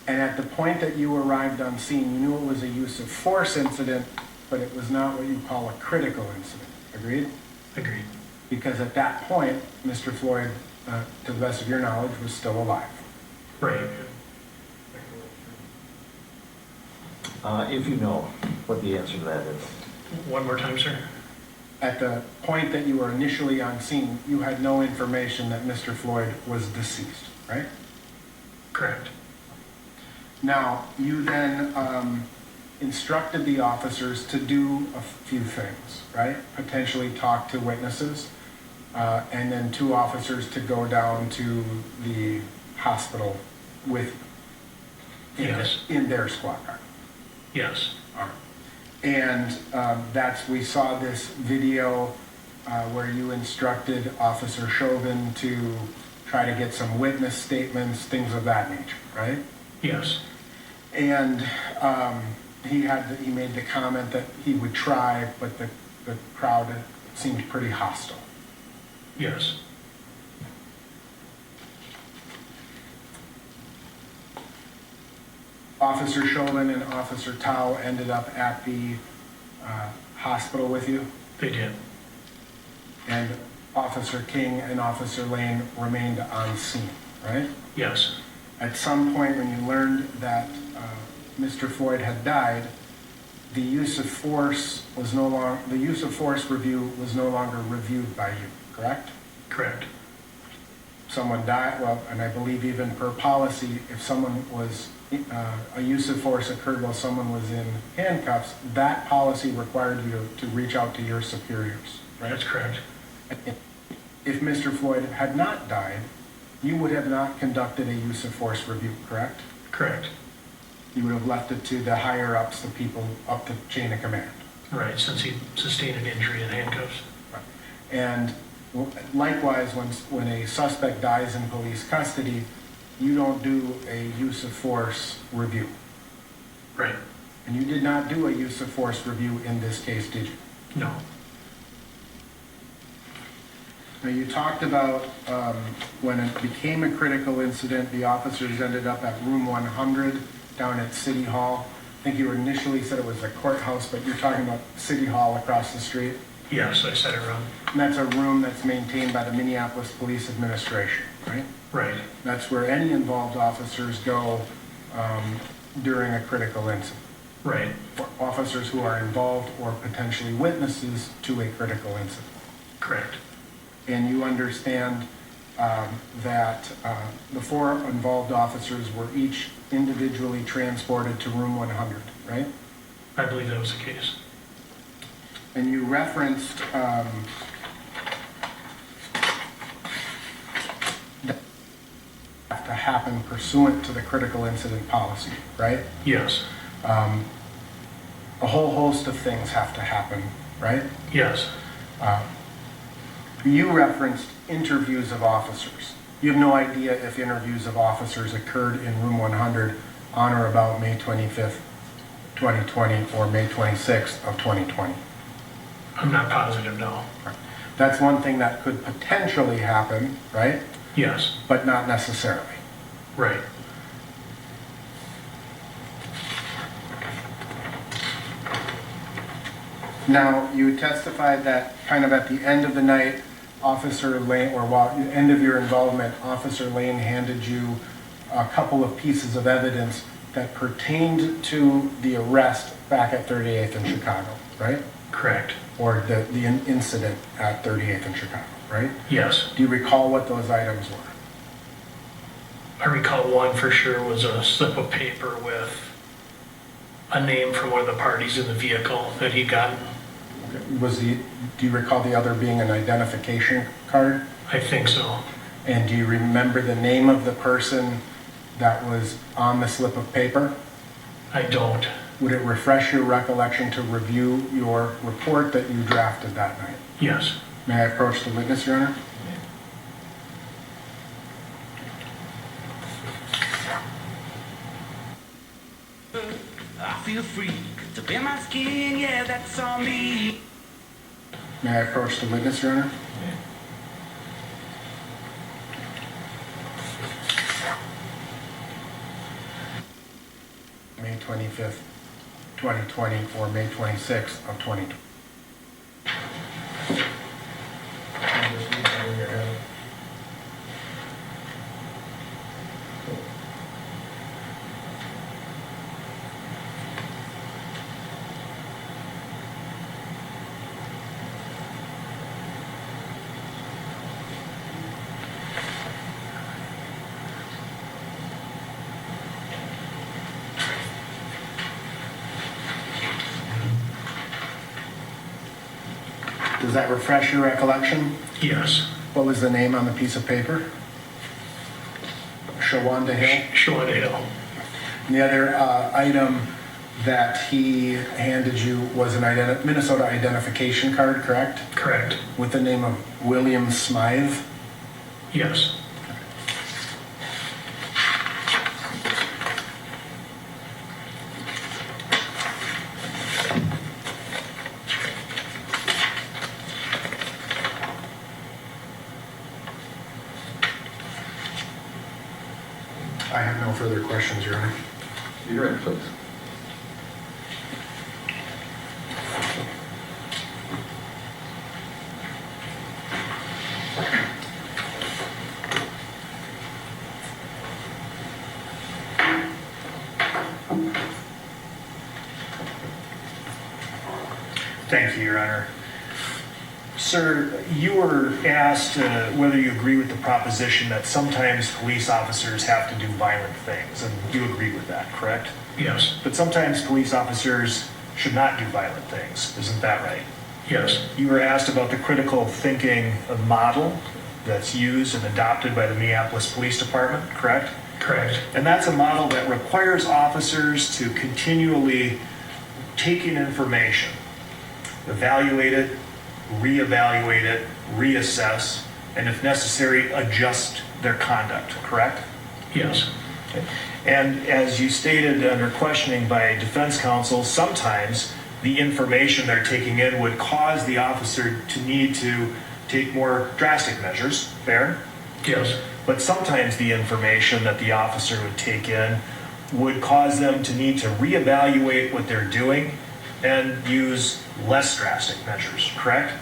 And at the point that you arrived on scene, you knew it was a use of force incident, but it was not what you call a critical incident. Agreed? Agreed. Because at that point, Mr. Floyd, to the best of your knowledge, was still alive. Right. If you know what the answer to that is. One more time, sir. At the point that you were initially on scene, you had no information that Mr. Floyd was deceased, right? Correct. Now, you then instructed the officers to do a few things, right? Potentially talk to witnesses, and then 2 officers to go down to the hospital with in their squad car. Yes. And we saw this video where you instructed Officer Chauvin to try to get some witness statements, things of that nature, right? Yes. And he made the comment that he would try, but the crowd seemed pretty hostile. Yes. Officer Chauvin and Officer Tao ended up at the hospital with you? They did. And Officer King and Officer Lane remained on scene, right? Yes. At some point when you learned that Mr. Floyd had died, the use of force review was no longer reviewed by you, correct? Correct. Someone died, well, and I believe even per policy, if someone was a use of force occurred while someone was in handcuffs, that policy required you to reach out to your superiors, right? That's correct. If Mr. Floyd had not died, you would have not conducted a use of force review, correct? Correct. You would have left it to the higher ups, the people up the chain of command. Right, since he sustained an injury in handcuffs. Right. And likewise, when a suspect dies in police custody, you don't do a use of force review. Right. And you did not do a use of force review in this case, did you? No. Now, you talked about when it became a critical incident, the officers ended up at room 100 down at City Hall. I think you initially said it was a courthouse, but you're talking about City Hall across the street? Yes, I said it wrong. And that's a room that's maintained by the Minneapolis Police Administration, right? Right. That's where any involved officers go during a critical incident. Right. For officers who are involved or potentially witnesses to a critical incident. Correct. And you understand that the 4 involved officers were each individually transported to room 100, right? I believe that was the case. And you referenced that have to happen pursuant to the critical incident policy, right? Yes. A whole host of things have to happen, right? Yes. You referenced interviews of officers. You have no idea if interviews of officers occurred in room 100 on or about May 25th, 2020 or May 26th of 2020. I'm not positive, no. That's one thing that could potentially happen, right? Yes. But not necessarily. Right. Now, you testified that kind of at the end of the night, Officer Lane, or while the end of your involvement, Officer Lane handed you a couple of pieces of evidence that pertained to the arrest back at 38th in Chicago, right? Correct. Or the incident at 38th in Chicago, right? Yes. Do you recall what those items were? I recall one for sure was a slip of paper with a name from one of the parties in the vehicle that he'd gotten. Do you recall the other being an identification card? I think so. And do you remember the name of the person that was on the slip of paper? I don't. Would it refresh your recollection to review your report that you drafted that night? Yes. May I approach the witness, Your Honor? I feel free to bare my skin, yeah, that's on me. May I approach the witness, Your Honor? May 25th, 2020, or May 26th of 2020. Does that refresh your recollection? Yes. What was the name on the piece of paper? Shawanda Hill? Shawanda Hill. And the other item that he handed you was an Minnesota identification card, correct? Correct. With the name of William Smythe? Yes. I have no further questions, Your Honor. You're right, please. Thank you, Your Honor. Sir, you were asked whether you agree with the proposition that sometimes police officers have to do violent things, and you agree with that, correct? Yes. But sometimes police officers should not do violent things, isn't that right? Yes. You were asked about the critical thinking model that's used and adopted by the Minneapolis Police Department, correct? Correct. And that's a model that requires officers to continually take in information, evaluate it, reevaluate it, reassess, and if necessary, adjust their conduct, correct? Yes. Okay. And as you stated under questioning by defense counsel, sometimes the information they're taking in would cause the officer to need to take more drastic measures, fair? Yes. But sometimes the information that the officer would take in would cause them to need to reevaluate what they're doing and use less drastic measures, correct?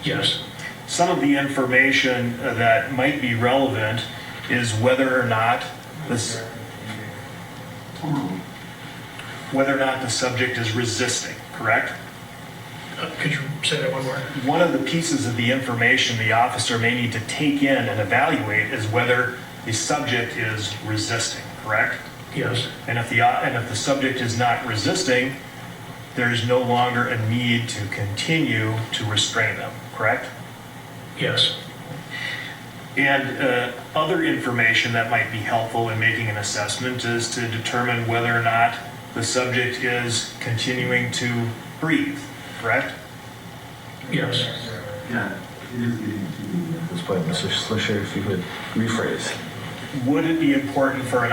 Yes. Some of the information that might be relevant is whether or not the subject is resisting, correct? Could you say that one more? One of the pieces of the information the officer may need to take in and evaluate is whether the subject is resisting, correct? Yes. And if the subject is not resisting, there is no longer a need to continue to restrain them, correct? Yes. And other information that might be helpful in making an assessment is to determine whether or not the subject is continuing to breathe, correct? Yes. Yeah, it is getting to at this point, Mr. Slisher, if you could rephrase. Would it be important for an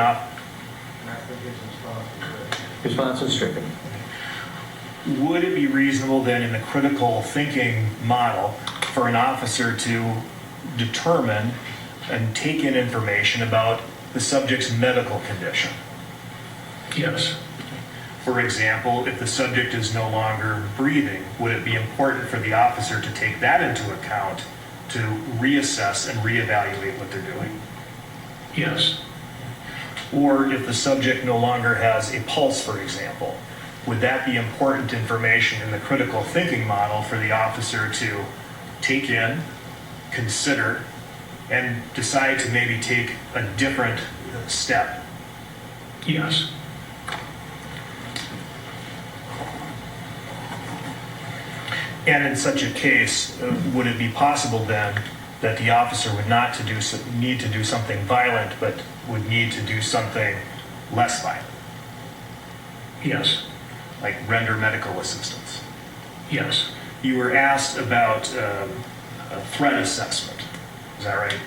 Response is stricken. Would it be reasonable then in the critical thinking model for an officer to determine and take in information about the subject's medical condition? Yes. For example, if the subject is no longer breathing, would it be important for the officer to take that into account to reassess and reevaluate what they're doing? Yes. Or if the subject no longer has a pulse, for example, would that be important information in the critical thinking model for the officer to take in, consider, and decide to maybe take a different step? Yes. And in such a case, would it be possible then that the officer would not need to do something violent, but would need to do something less violent? Yes. Like render medical assistance? Yes. You were asked about a threat assessment, is that right?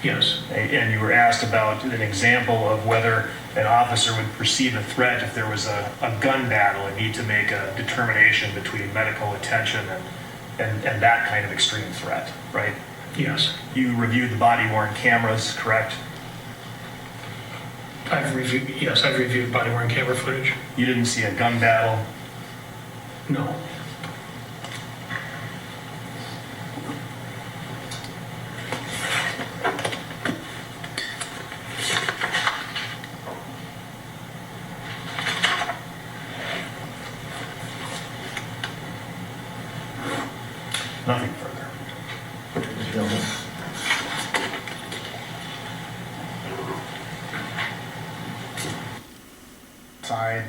Yes. And you were asked about an example of whether an officer would perceive a threat if there was a gun battle and need to make a determination between medical attention and that kind of extreme threat, right? Yes. You reviewed the body-worn cameras, correct? I've reviewed body-worn camera footage. You didn't see a gun battle? No. Nothing further. Decide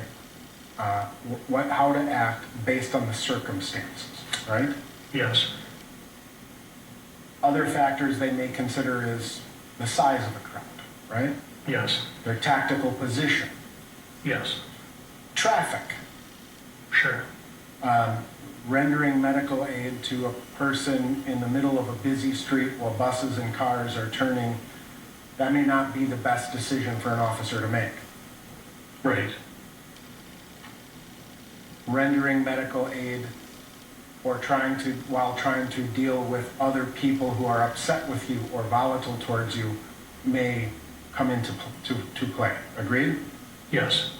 how to act based on the circumstances, right? Yes. Other factors they may consider is the size of the crowd, right? Yes. Their tactical position. Yes. Traffic. Sure. Rendering medical aid to a person in the middle of a busy street while buses and cars are turning, that may not be the best decision for an officer to make. Right. Rendering medical aid or while trying to deal with other people who are upset with you or volatile towards you may come into to play. Agreed? Yes.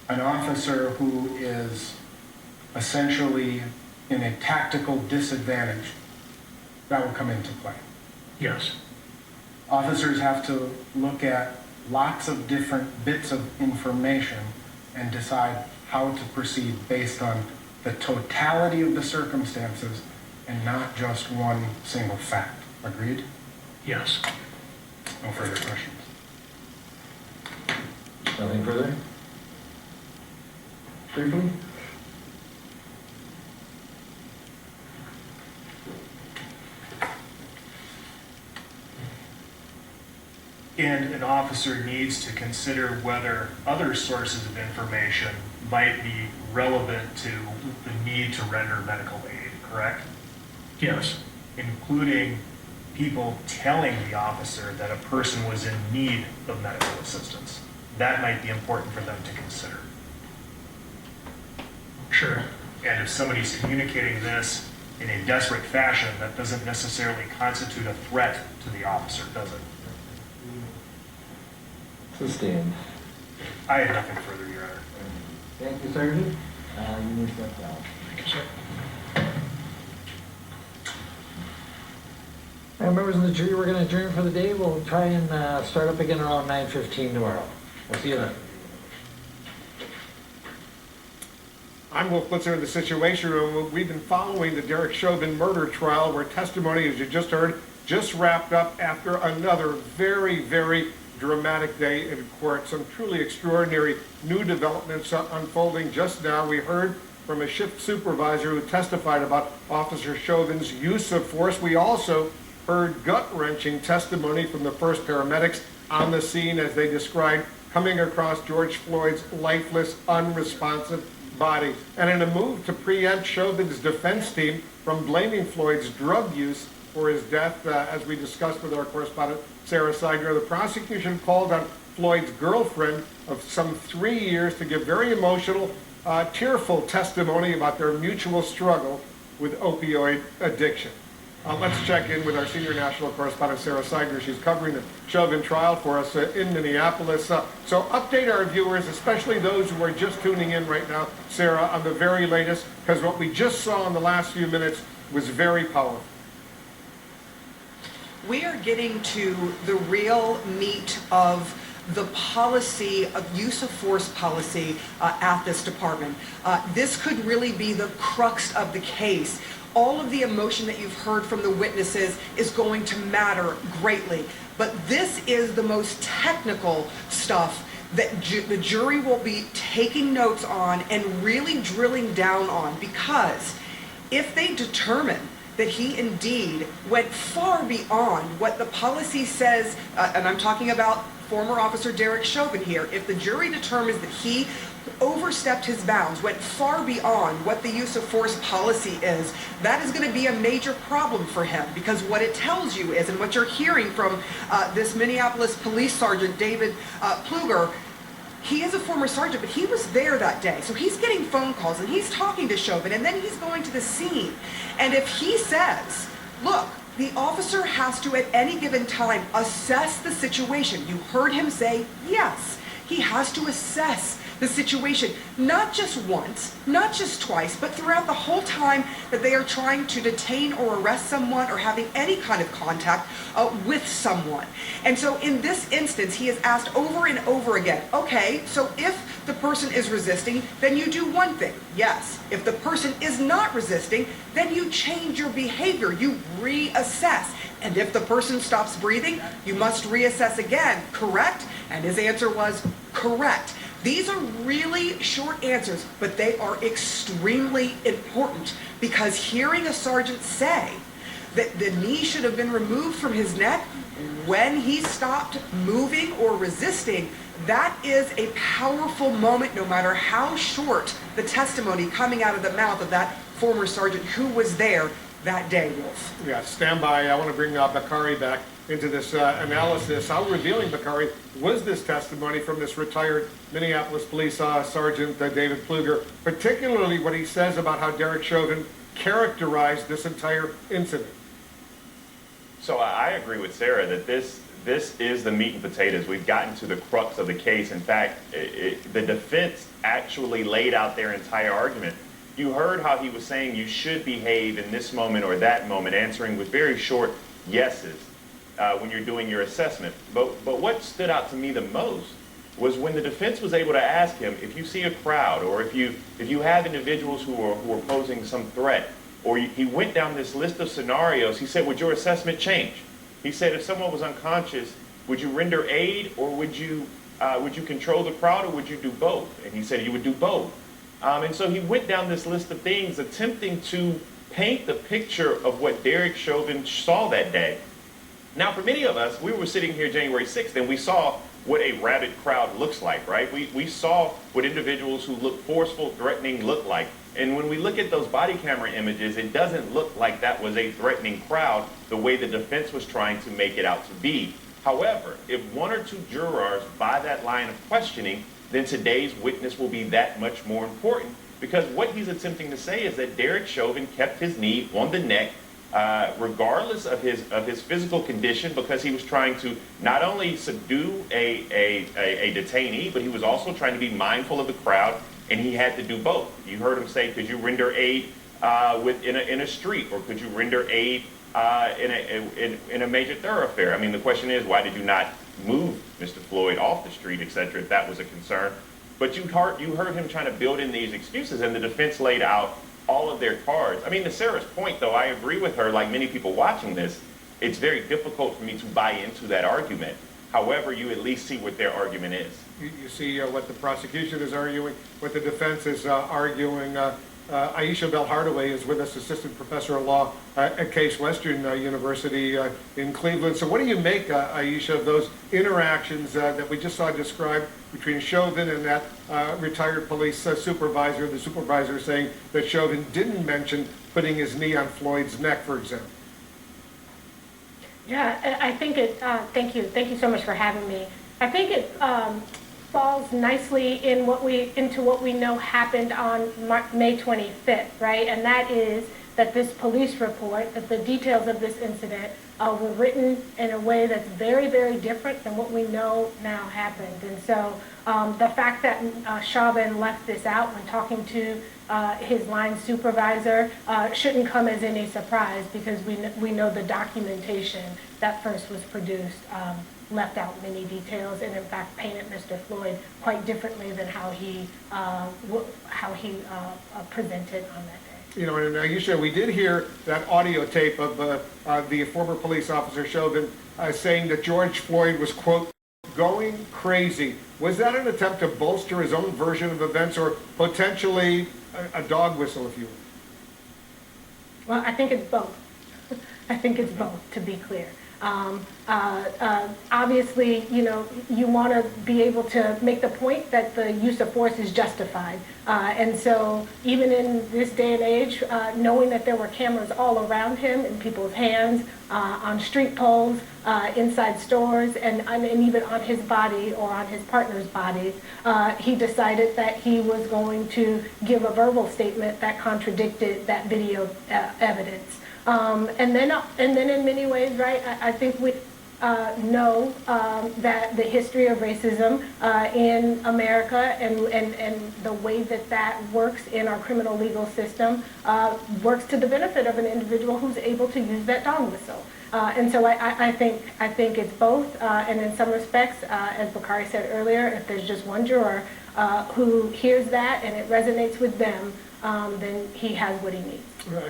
An officer who is essentially in a tactical disadvantage, that will come into play. Yes. Officers have to look at lots of different bits of information and decide how to proceed based on the totality of the circumstances and not just one single fact. Agreed? Yes. No further questions. Nothing further? Briefly? And an officer needs to consider whether other sources of information might be relevant to the need to render medical aid, correct? Yes. Including people telling the officer that a person was in need of medical assistance. That might be important for them to consider. Sure. And if somebody's communicating this in a desperate fashion, that doesn't necessarily constitute a threat to the officer, does it? Sustained. I have nothing further, Your Honor. Thank you, Sergeant. You may step down. Thank you, sir. Members of the jury, we're going to adjourn for the day. We'll try and start up again around 9:15 tomorrow. We'll see you then. I'm Wolf Blitzer in the Situation Room. We've been following the Derek Chauvin murder trial where testimony, as you just heard, just wrapped up after another very, very dramatic day in court. Some truly extraordinary new developments unfolding just now. We heard from a shift supervisor who testified about Officer Chauvin's use of force. We also heard gut-wrenching testimony from the first paramedics on the scene as they described coming across George Floyd's lifeless, unresponsive body. And in a move to preempt Chauvin's defense team from blaming Floyd's drug use for his death, as we discussed with our correspondent Sarah Seidner, the prosecution called on Floyd's girlfriend of some 3 years to give very emotional, tearful testimony about their mutual struggle with opioid addiction. Let's check in with our senior national correspondent Sarah Seidner. She's covering the Chauvin trial for us in Minneapolis. So update our viewers, especially those who are just tuning in right now, Sarah, on the very latest, because what we just saw in the last few minutes was very powerful. We are getting to the real meat of the policy of use of force policy at this department. This could really be the crux of the case. All of the emotion that you've heard from the witnesses is going to matter greatly. But this is the most technical stuff that the jury will be taking notes on and really drilling down on, because if they determine that he indeed went far beyond what the policy says, and I'm talking about former Officer Derek Chauvin here, if the jury determines that he overstepped his bounds, went far beyond what the use of force policy is, that is going to be a major problem for him, because what it tells you is, and what you're hearing from this Minneapolis police sergeant, David Pluger, he is a former sergeant, but he was there that day. So he's getting phone calls and he's talking to Chauvin, and then he's going to the scene. And if he says, look, the officer has to at any given time assess the situation. You heard him say, yes, he has to assess the situation, not just once, not just twice, but throughout the whole time that they are trying to detain or arrest someone or having any kind of contact with someone. And so in this instance, he is asked over and over again, okay, so if the person is resisting, then you do one thing. Yes. If the person is not resisting, then you change your behavior. You reassess. And if the person stops breathing, you must reassess again, correct? And his answer was correct. These are really short answers, but they are extremely important, because hearing a sergeant say that the knee should have been removed from his neck when he stopped moving or resisting, that is a powerful moment, no matter how short the testimony coming out of the mouth of that former sergeant who was there that day, Wolf. Yeah, stand by. I want to bring Bakari back into this analysis. How revealing, Bakari, was this testimony from this retired Minneapolis Police Sergeant David Pfluger, particularly what he says about how Derek Chauvin characterized this entire incident? So I agree with Sarah that this is the meat and potatoes. We've gotten to the crux of the case. In fact, the defense actually laid out their entire argument. You heard how he was saying you should behave in this moment or that moment, answering with very short yeses when you're doing your assessment. But what stood out to me the most was when the defense was able to ask him, if you see a crowd or if you have individuals who are posing some threat, or he went down this list of scenarios, he said, would your assessment change? He said, if someone was unconscious, would you render aid, or would you control the crowd, or would you do both? And he said you would do both. And so he went down this list of things, attempting to paint the picture of what Derek Chauvin saw that day. Now, for many of us, we were sitting here January 6th, and we saw what a rabid crowd looks like, right? We saw what individuals who look forceful, threatening look like. And when we look at those body camera images, it doesn't look like that was a threatening crowd the way the defense was trying to make it out to be. However, if one or two jurors buy that line of questioning, then today's witness will be that much more important, because what he's attempting to say is that Derek Chauvin kept his knee on the neck regardless of his physical condition, because he was trying to not only subdue a detainee, but he was also trying to be mindful of the crowd, and he had to do both. You heard him say, could you render aid in a street, or could you render aid in a major thoroughfare? I mean, the question is, why did you not move Mr. Floyd off the street, etc., if that was a concern? But you heard him trying to build in these excuses, and the defense laid out all of their cards. I mean, to Sarah's point, though, I agree with her, like many people watching this, it's very difficult for me to buy into that argument. However, you at least see what their argument is. You see what the prosecution is arguing, what the defense is arguing. Aisha Bell-Hardaway is with us, assistant professor of law at Case Western University in Cleveland. So what do you make, Aisha, of those interactions that we just saw described between Chauvin and that retired police supervisor, the supervisor saying that Chauvin didn't mention putting his knee on Floyd's neck, for example? Yeah, I think it, thank you so much for having me. I think it falls nicely into what we know happened on May 25th, right? And that is that this police report, that the details of this incident were written in a way that's very, very different than what we know now happened. And so the fact that Chauvin left this out when talking to his line supervisor shouldn't come as any surprise, because we know the documentation that first was produced left out many details, and in fact painted Mr. Floyd quite differently than how he presented on that day. You know, and Aisha, we did hear that audio tape of the former police officer Chauvin saying that George Floyd was, quote, going crazy. Was that an attempt to bolster his own version of events, or potentially a dog whistle, if you will? Well, I think it's both. I think it's both, to be clear. Obviously, you know, you want to be able to make the point that the use of force is justified. And so even in this day and age, knowing that there were cameras all around him, in people's hands, on street poles, inside stores, and even on his body or on his partner's bodies, he decided that he was going to give a verbal statement that contradicted that video evidence. And then in many ways, right, I think we know that the history of racism in America and the way that works in our criminal legal system works to the benefit of an individual who's able to use that dog whistle. And so I think it's both, and in some respects, as Bakari said earlier, if there's just one juror who hears that and it resonates with them, then he has what he needs.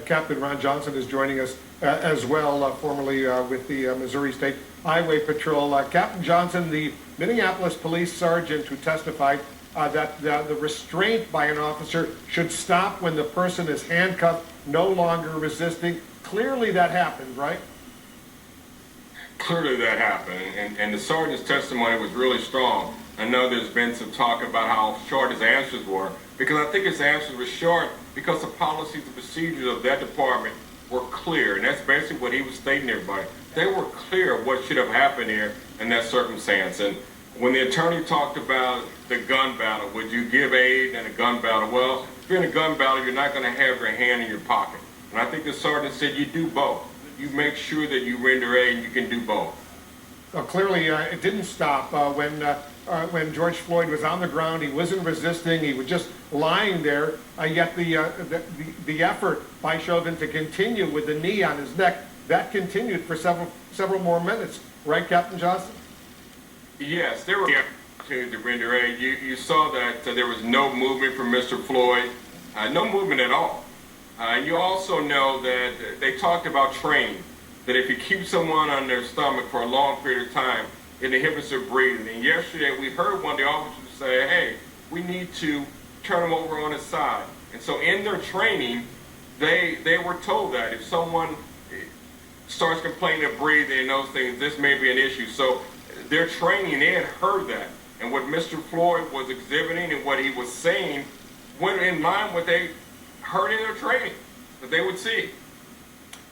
Captain Ron Johnson is joining us as well, formerly with the Missouri State Highway Patrol. Captain Johnson, the Minneapolis police sergeant who testified that the restraint by an officer should stop when the person is handcuffed, no longer resisting. Clearly that happened, right? Clearly that happened, and the sergeant's testimony was really strong. I know there's been some talk about how short his answers were, because I think his answers were short because the policies and procedures of that department were clear, and that's basically what he was stating to everybody. They were clear what should have happened here in that circumstance. And when the attorney talked about the gun battle, would you give aid in a gun battle? Well, if you're in a gun battle, you're not going to have your hand in your pocket. And I think the sergeant said you do both. You make sure that you render aid and you can do both. Well, clearly it didn't stop when George Floyd was on the ground. He wasn't resisting. He was just lying there. Yet the effort by Chauvin to continue with the knee on his neck, that continued for several more minutes. Right, Captain Johnson? Yes, there were opportunities to render aid. You saw that there was no movement from Mr. Floyd, no movement at all. And you also know that they talked about training, that if you keep someone on their stomach for a long period of time, it inhibits their breathing. And yesterday we heard one of the officers say, hey, we need to turn him over on his side. And so in their training, they were told that if someone starts complaining of breathing and those things, this may be an issue. So their training, they had heard that. And what Mr. Floyd was exhibiting and what he was saying went in line with what they heard in their training that they would see.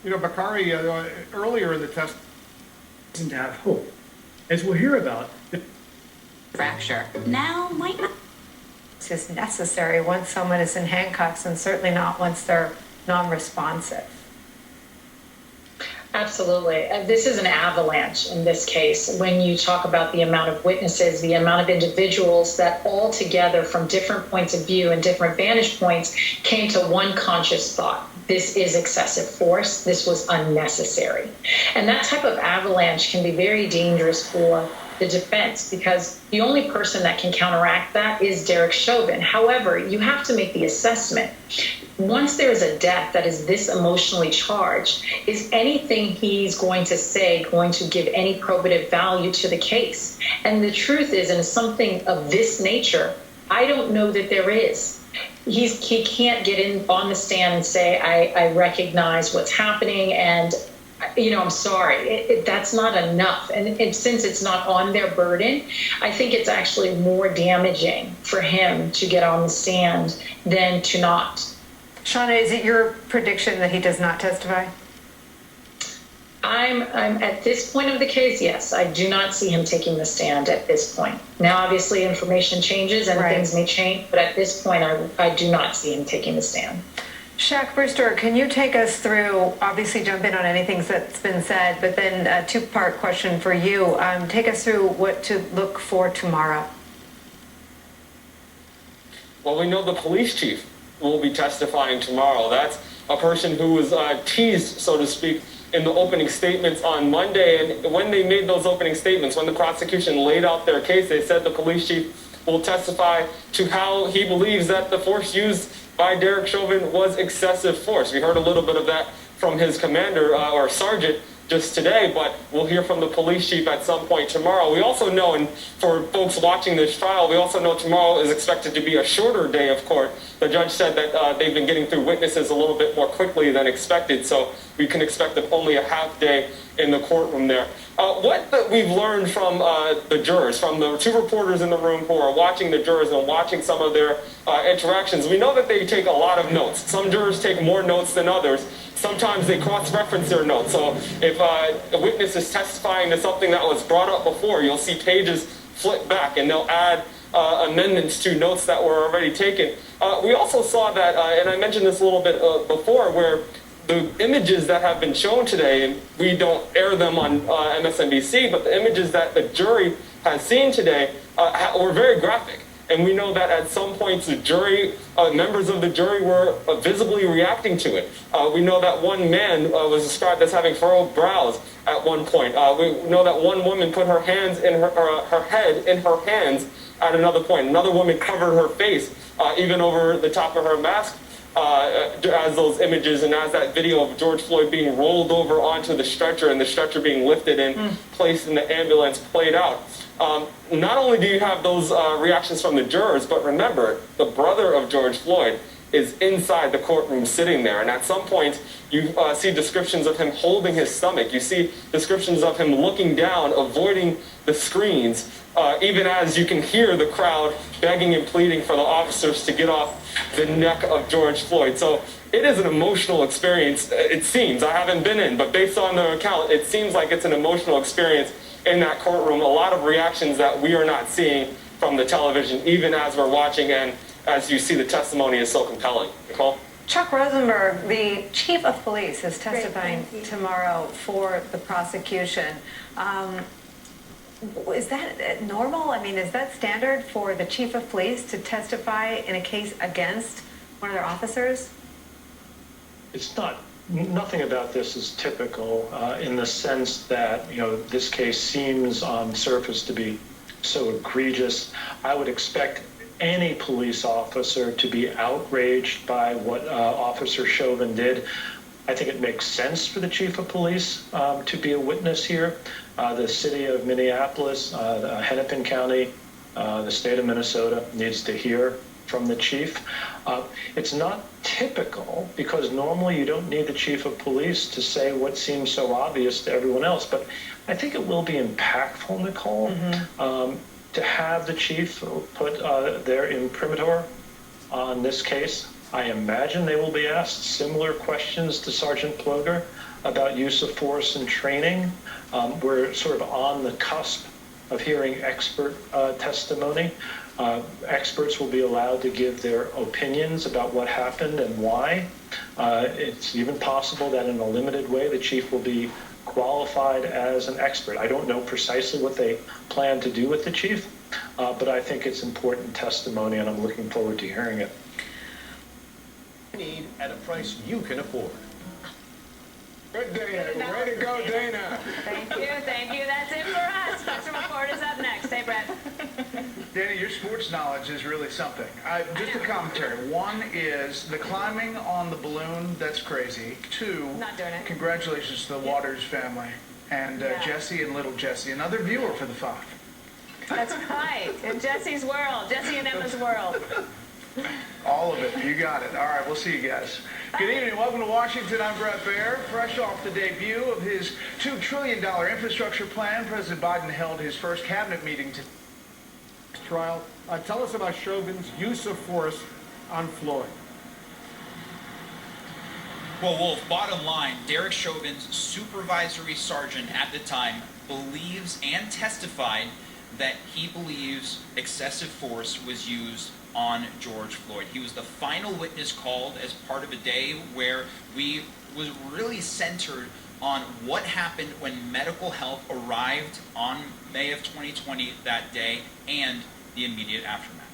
You know, Bakari, earlier in the test, doesn't have hope, as we'll hear about. Fracture now might not is necessary once someone is in handcuffs, and certainly not once they're non-responsive. Absolutely. This is an avalanche in this case. When you talk about the amount of witnesses, the amount of individuals that all together from different points of view and different vantage points came to one conscious thought. This is excessive force. This was unnecessary. And that type of avalanche can be very dangerous for the defense, because the only person that can counteract that is Derek Chauvin. However, you have to make the assessment. Once there's a death that is this emotionally charged, is anything he's going to say going to give any probative value to the case? And the truth is, in something of this nature, I don't know that there is. He can't get in on the stand and say, I recognize what's happening, and I'm sorry. That's not enough. And since it's not on their burden, I think it's actually more damaging for him to get on the stand than to not. Shauna, is it your prediction that he does not testify? I'm at this point of the case, yes. I do not see him taking the stand at this point. Now, obviously, information changes and things may change, but at this point, I do not see him taking the stand. Shaq Brewster, can you take us through, obviously jump in on anything that's been said, but then a two-part question for you. Take us through what to look for tomorrow. Well, we know the police chief will be testifying tomorrow. That's a person who was teased, so to speak, in the opening statements on Monday. And when they made those opening statements, when the prosecution laid out their case, they said the police chief will testify to how he believes that the force used by Derek Chauvin was excessive force. We heard a little bit of that from his commander or sergeant just today, but we'll hear from the police chief at some point tomorrow. We also know, and for folks watching this trial, we also know tomorrow is expected to be a shorter day of court. The judge said that they've been getting through witnesses a little bit more quickly than expected, so we can expect only a half day in the courtroom there. What we've learned from the jurors, from the two reporters in the room who are watching the jurors and watching some of their interactions, we know that they take a lot of notes. Some jurors take more notes than others. Sometimes they cross-reference their notes. So if a witness is testifying to something that was brought up before, you'll see pages flip back and they'll add amendments to notes that were already taken. We also saw that, and I mentioned this a little bit before, where the images that have been shown today, and we don't air them on MSNBC, but the images that the jury has seen today were very graphic. And we know that at some points the jury, members of the jury were visibly reacting to it. We know that one man was described as having furrowed brows at one point. We know that one woman put her hands in her head in her hands at another point. Another woman covered her face, even over the top of her mask. as those images and as that video of George Floyd being rolled over onto the stretcher and the stretcher being lifted and placed in the ambulance played out. Not only do you have those reactions from the jurors, but remember, the brother of George Floyd is inside the courtroom sitting there. And at some point, you see descriptions of him holding his stomach. You see descriptions of him looking down, avoiding the screens, even as you can hear the crowd begging and pleading for the officers to get off the neck of George Floyd. So it is an emotional experience, it seems. I haven't been in, but based on the account, it seems like it's an emotional experience in that courtroom. A lot of reactions that we are not seeing from the television, even as we're watching, and as you see, the testimony is so compelling. Nicole? Chuck Rosenberg, the chief of police, is testifying tomorrow for the prosecution. Is that normal? I mean, is that standard for the chief of police to testify in a case against one of their officers? It's not. Nothing about this is typical in the sense that, this case seems on surface to be so egregious. I would expect any police officer to be outraged by what Officer Chauvin did. I think it makes sense for the chief of police to be a witness here. The city of Minneapolis, Hennepin County, the state of Minnesota needs to hear from the chief. It's not typical because normally you don't need the chief of police to say what seems so obvious to everyone else, but I think it will be impactful, Nicole, to have the chief put their imprimatur on this case. I imagine they will be asked similar questions to Sergeant Ploger about use of force and training. We're sort of on the cusp of hearing expert testimony. Experts will be allowed to give their opinions about what happened and why. It's even possible that in a limited way the chief will be qualified as an expert. I don't know precisely what they plan to do with the chief, but I think it's important testimony and I'm looking forward to hearing it. Need at a price you can afford. Good, Dana. Way to go, Dana. Thank you. That's it for us. Spectrum Report is up next. Hey, Brett. Danny, your sports knowledge is really something. Just a commentary. One is the climbing on the balloon, that's crazy. Two, not doing it. Congratulations to the Waters family and Jesse and little Jesse, another viewer for the 5. That's right. In Jesse's world. Jesse and Emma's world. All of it. You got it. All right, we'll see you guys. Good evening. Welcome to Washington. I'm Brett Baer. Fresh off the debut of his $2 trillion infrastructure plan, President Biden held his first cabinet meeting today. Trial. Tell us about Chauvin's use of force on Floyd. Well, Wolf, bottom line, Derek Chauvin's supervisory sergeant at the time believes and testified that he believes excessive force was used on George Floyd. He was the final witness called as part of a day where we was really centered on what happened when medical help arrived on May of 2020 that day and the immediate aftermath.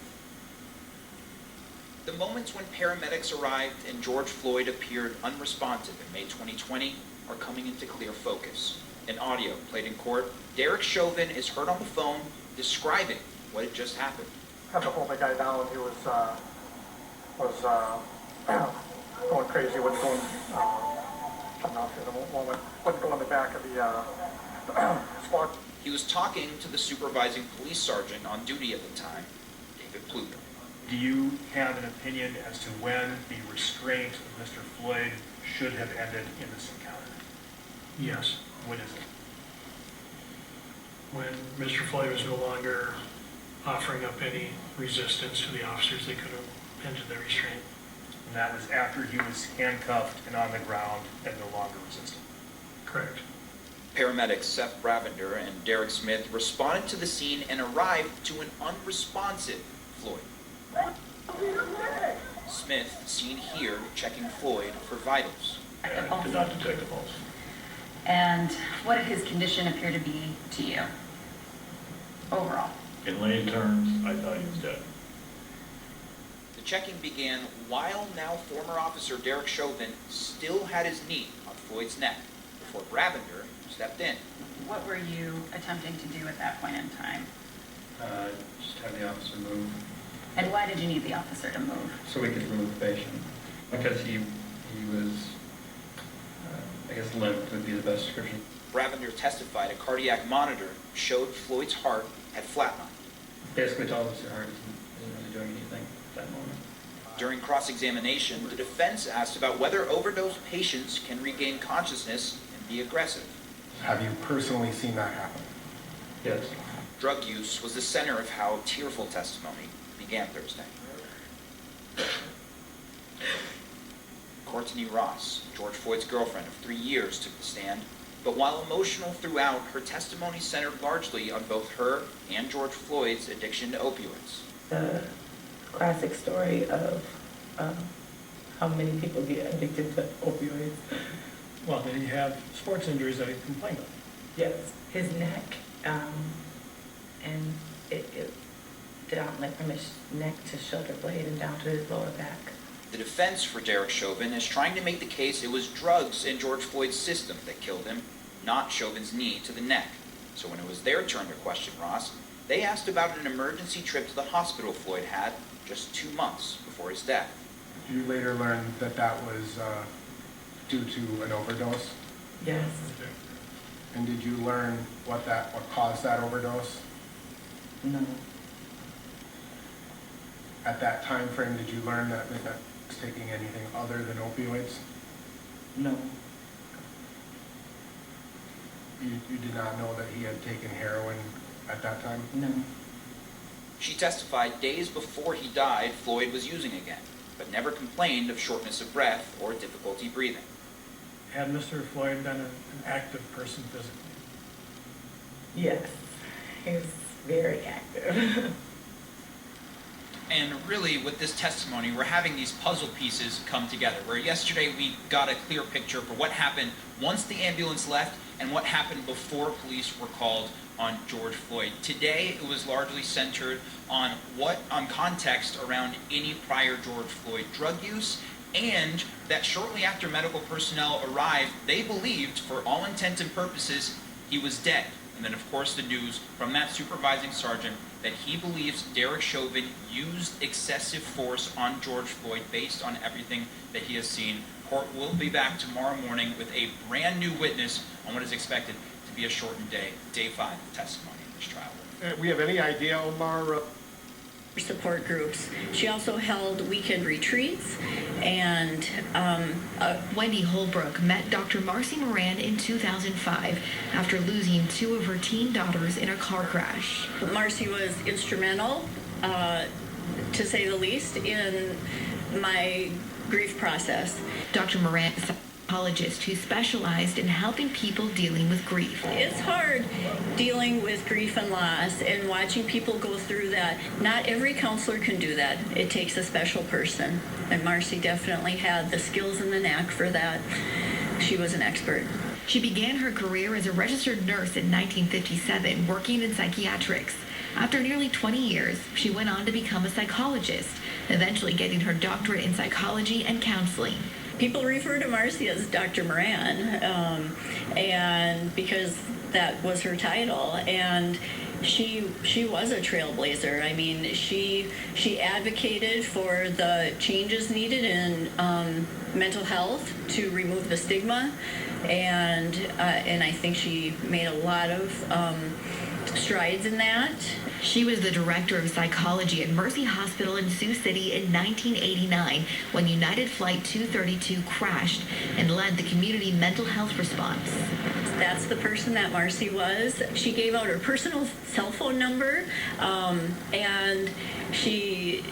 The moments when paramedics arrived and George Floyd appeared unresponsive in May 2020 are coming into clear focus. In audio played in court, Derek Chauvin is heard on the phone describing what had just happened. Had to hold the guy down. He was going crazy. Wasn't going. I'm not sure the moment. Wasn't going in the back of the squad. He was talking to the supervising police sergeant on duty at the time, David Ploger. Do you have an opinion as to when the restraint of Mr. Floyd should have ended in this encounter? Yes. When is it? When Mr. Floyd was no longer offering up any resistance to the officers, they could have ended the restraint. And that was after he was handcuffed and on the ground and no longer resisting? Correct. Paramedics Seth Bravender and Derek Smith responded to the scene and arrived to an unresponsive Floyd. Smith, seen here, checking Floyd for vitals. Did not detect a pulse. And what did his condition appear to be to you, overall? In lay terms, I thought he was dead. The checking began while now former officer Derek Chauvin still had his knee on Floyd's neck before Bravender stepped in. What were you attempting to do at that point in time? Just have the officer move. And why did you need the officer to move? So we could remove the patient. Because he was, I guess, limp would be the best description. Ravender testified a cardiac monitor showed Floyd's heart had flatlined. Basically told us your heart isn't really doing anything at that moment. During cross-examination, the defense asked about whether overdose patients can regain consciousness and be aggressive. Have you personally seen that happen? Yes. Drug use was the center of how tearful testimony began Thursday. Courtney Ross, George Floyd's girlfriend of 3 years, took the stand, but while emotional throughout, her testimony centered largely on both her and George Floyd's addiction to opioids. The classic story of how many people get addicted to opioids. Well, then you have sports injuries that he complained of. Yes, his neck, and it down like from his neck to shoulder blade and down to his lower back. The defense for Derek Chauvin is trying to make the case it was drugs in George Floyd's system that killed him, not Chauvin's knee to the neck. So when it was their turn to question Ross, they asked about an emergency trip to the hospital Floyd had just 2 months before his death. Did you later learn that that was due to an overdose? Yes. And did you learn what caused that overdose? No. At that time frame, did you learn that he was taking anything other than opioids? No. You did not know that he had taken heroin at that time? No. She testified days before he died, Floyd was using again, but never complained of shortness of breath or difficulty breathing. Had Mr. Floyd been an active person physically? Yes, he was very active. And really, with this testimony, we're having these puzzle pieces come together, where yesterday we got a clear picture for what happened once the ambulance left and what happened before police were called on George Floyd. Today, it was largely centered on context around any prior George Floyd drug use, and that shortly after medical personnel arrived, they believed, for all intents and purposes, he was dead. And then, of course, the news from that supervising sergeant that he believes Derek Chauvin used excessive force on George Floyd based on everything that he has seen. Court will be back tomorrow morning with a brand new witness on what is expected to be a shortened day, day 5 of testimony in this trial. We have any idea, Omar? Support groups. She also held weekend retreats, and Wendy Holbrook met Dr. Marcy Moran in 2005 after losing 2 of her teen daughters in a car crash. Marcy was instrumental, to say the least, in my grief process. Dr. Moran is a psychologist who specialized in helping people dealing with grief. It's hard dealing with grief and loss and watching people go through that. Not every counselor can do that. It takes a special person. And Marcy definitely had the skills and the knack for that. She was an expert. She began her career as a registered nurse in 1957, working in psychiatrics. After nearly 20 years, she went on to become a psychologist, eventually getting her doctorate in psychology and counseling. People refer to Marcy as Dr. Moran, and because that was her title, and she was a trailblazer. I mean, she advocated for the changes needed in mental health to remove the stigma, and I think she made a lot of strides in that. She was the director of psychology at Mercy Hospital in Sioux City in 1989 when United Flight 232 crashed and led the community mental health response. That's the person that Marcy was. She gave out her personal cell phone number, and she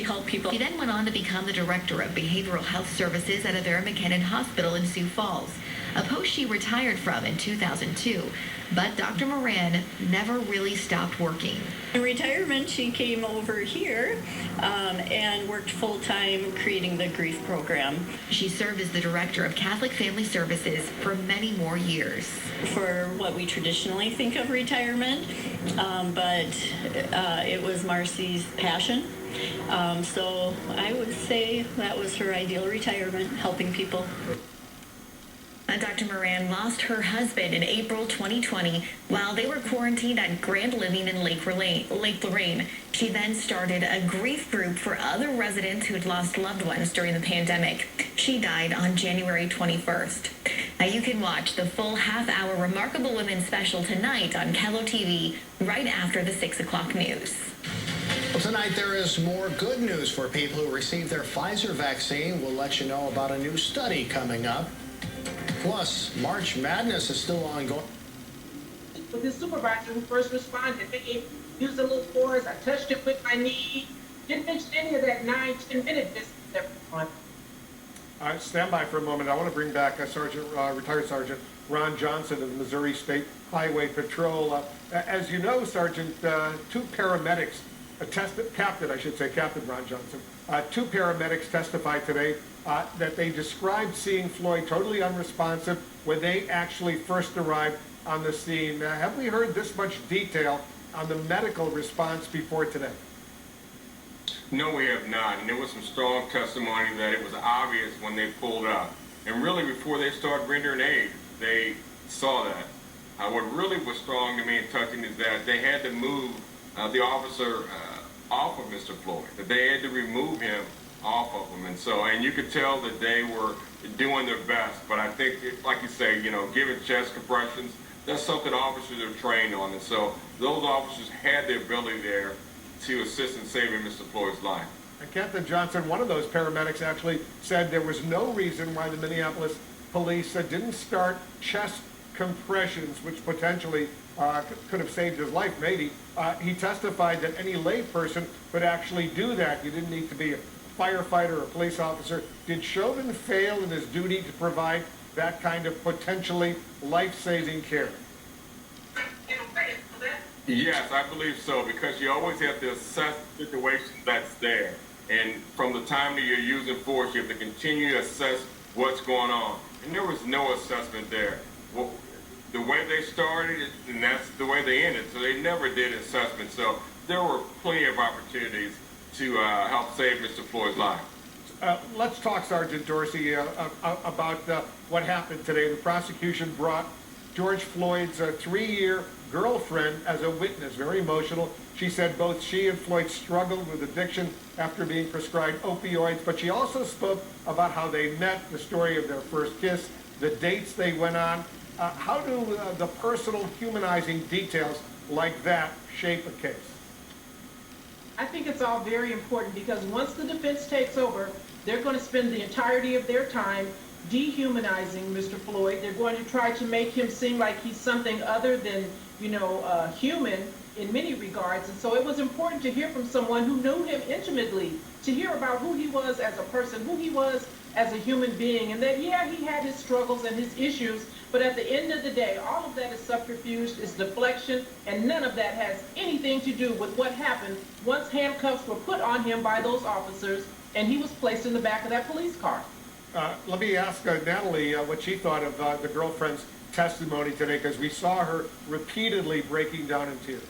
helped people. She then went on to become the director of behavioral health services at Avera McKinnon Hospital in Sioux Falls, a post she retired from in 2002. But Dr. Moran never really stopped working. In retirement, she came over here and worked full-time creating the grief program. She served as the director of Catholic Family Services for many more years. For what we traditionally think of retirement, but it was Marcy's passion. So I would say that was her ideal retirement, helping people. A Dr. Moran lost her husband in April 2020 while they were quarantined at Grand Living in Lake Lorraine. She then started a grief group for other residents who had lost loved ones during the pandemic. She died on January 21st. Now you can watch the full half-hour Remarkable Women special tonight on Kelo TV right after the 6 o'clock news. Well, tonight there is more good news for people who received their Pfizer vaccine. We'll let you know about a new study coming up. Plus, March Madness is still ongoing. With his supervisor who first responded, they used a little force. I touched it with my knee. Didn't mention any of that 9-10 minute distance, everyone. All right, stand by for a moment. I want to bring back retired Sergeant Ron Johnson of the Missouri State Highway Patrol. As you know, Sergeant, two paramedics Captain Ron Johnson. Two paramedics testified today that they described seeing Floyd totally unresponsive when they actually first arrived on the scene. Have we heard this much detail on the medical response before today? No, we have not. And there was some strong testimony that it was obvious when they pulled up. And really, before they started rendering aid, they saw that. What really was strong to me and touching is that they had to move the officer off of Mr. Floyd, that they had to remove him off of him. And you could tell that they were doing their best. But I think, like you say, giving chest compressions, that's something officers are trained on. And so those officers had the ability there to assist in saving Mr. Floyd's life. And Captain Johnson, one of those paramedics actually said there was no reason why the Minneapolis police didn't start chest compressions, which potentially could have saved his life, maybe. He testified that any layperson could actually do that. You didn't need to be a firefighter or a police officer. Did Chauvin fail in his duty to provide that kind of potentially life-saving care? Yes, I believe so, because you always have to assess the situation that's there. And from the time that you're using force, you have to continue to assess what's going on. And there was no assessment there. Well, the way they started, and that's the way they ended. So they never did assessment. So there were plenty of opportunities to help save Mr. Floyd's life. Let's talk, Sergeant Dorsey, about what happened today. The prosecution brought George Floyd's 3-year girlfriend as a witness, very emotional. She said both she and Floyd struggled with addiction after being prescribed opioids, but she also spoke about how they met, the story of their first kiss, the dates they went on. How do the personal, humanizing details like that shape a case? I think it's all very important because once the defense takes over, they're going to spend the entirety of their time dehumanizing Mr. Floyd. They're going to try to make him seem like he's something other than, human in many regards. And so it was important to hear from someone who knew him intimately, to hear about who he was as a person, who he was as a human being, and that, yeah, he had his struggles and his issues, but at the end of the day, all of that is subterfuge, is deflection, and none of that has anything to do with what happened once handcuffs were put on him by those officers and he was placed in the back of that police car. Let me ask Natalie what she thought of the girlfriend's testimony today, because we saw her repeatedly breaking down in tears.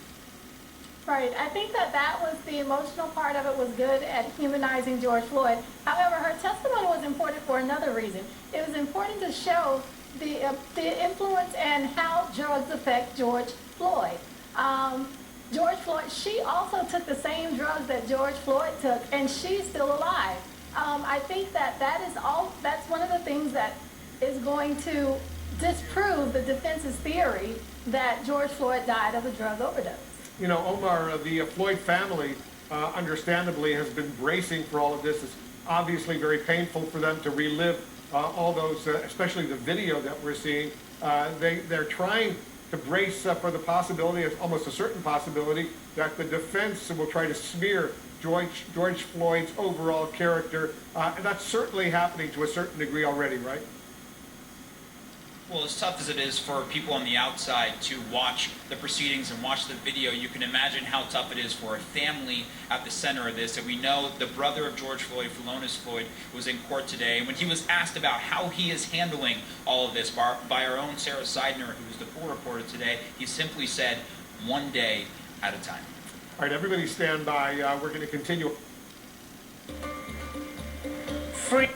Right. I think that was the emotional part of it, was good at humanizing George Floyd. However, her testimony was important for another reason. It was important to show the influence and how drugs affect George Floyd. George Floyd, she also took the same drugs that George Floyd took, and she's still alive. I think that's one of the things that is going to disprove the defense's theory that George Floyd died of a drug overdose. Omar, the Floyd family, understandably, has been bracing for all of this. It's obviously very painful for them to relive all those, especially the video that we're seeing. They're trying to brace for the possibility, it's almost a certain possibility, that the defense will try to smear George Floyd's overall character. And that's certainly happening to a certain degree already, right? Well, as tough as it is for people on the outside to watch the proceedings and watch the video, you can imagine how tough it is for a family at the center of this. And we know the brother of George Floyd, Philonis Floyd, was in court today. And when he was asked about how he is handling all of this by our own Sarah Seidner, who was the pool reporter today, he simply said, one day at a time. All right, everybody stand by. We're going to continue. Free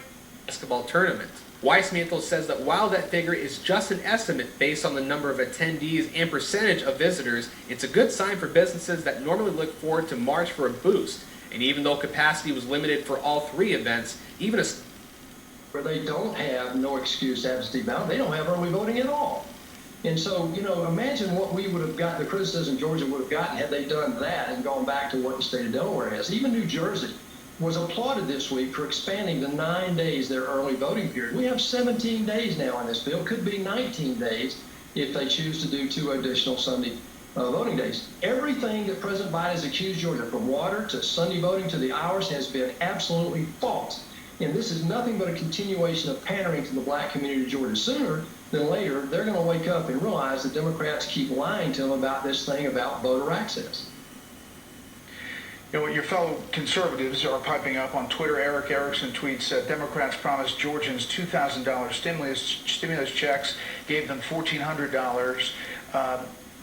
basketball tournament Weissmantel says that while that figure is just an estimate based on the number of attendees and percentage of visitors, it's a good sign for businesses that normally look forward to March for a boost. And even though capacity was limited for all three events, even where they don't have no excuse absentee ballot, they don't have early voting at all. And so, you know, imagine what we would have gotten, the criticism Georgia would have gotten had they done that and gone back to what the state of Delaware has. Even New Jersey was applauded this week for expanding to 9 days their early voting period. We have 17 days now in this bill, could be 19 days if they choose to do 2 additional Sunday voting days. Everything that President Biden has accused Georgia, from water to Sunday voting to the hours, has been absolutely false. And this is nothing but a continuation of pandering to the black community of Georgia. Sooner than later, they're going to wake up and realize the Democrats keep lying to them about this thing about voter access. You know, your fellow conservatives are piping up on Twitter. Eric Erickson tweets, Democrats promised Georgians $2,000 stimulus checks, gave them $1,400,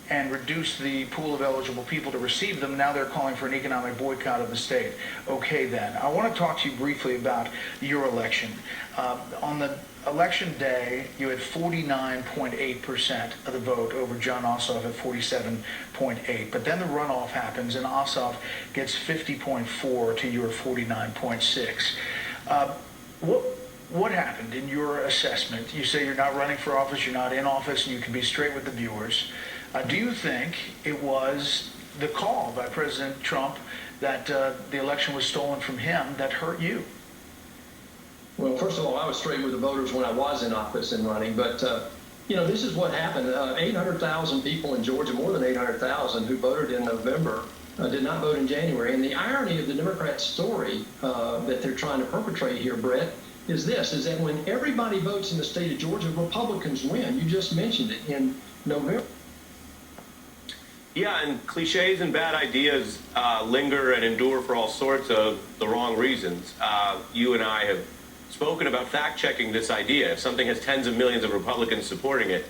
and reduced the pool of eligible people to receive them. Now they're calling for an economic boycott of the state. Okay, then. I want to talk to you briefly about your election. On the election day, you had 49.8% of the vote over John Ossoff at 47.8%. But then the runoff happens, and Ossoff gets 50.4% to your 49.6%. What happened in your assessment? You say you're not running for office, you're not in office, and you can be straight with the viewers. Do you think it was the call by President Trump that the election was stolen from him that hurt you? Well, first of all, I was straight with the voters when I was in office and running, but, you know, this is what happened. 800,000 people in Georgia, more than 800,000, who voted in November, did not vote in January. And the irony of the Democrat story that they're trying to perpetrate here, Brett, is this, is that when everybody votes in the state of Georgia, Republicans win. You just mentioned it in November. Yeah, and cliches and bad ideas linger and endure for all sorts of the wrong reasons. You and I have spoken about fact-checking this idea. If something has tens of millions of Republicans supporting it,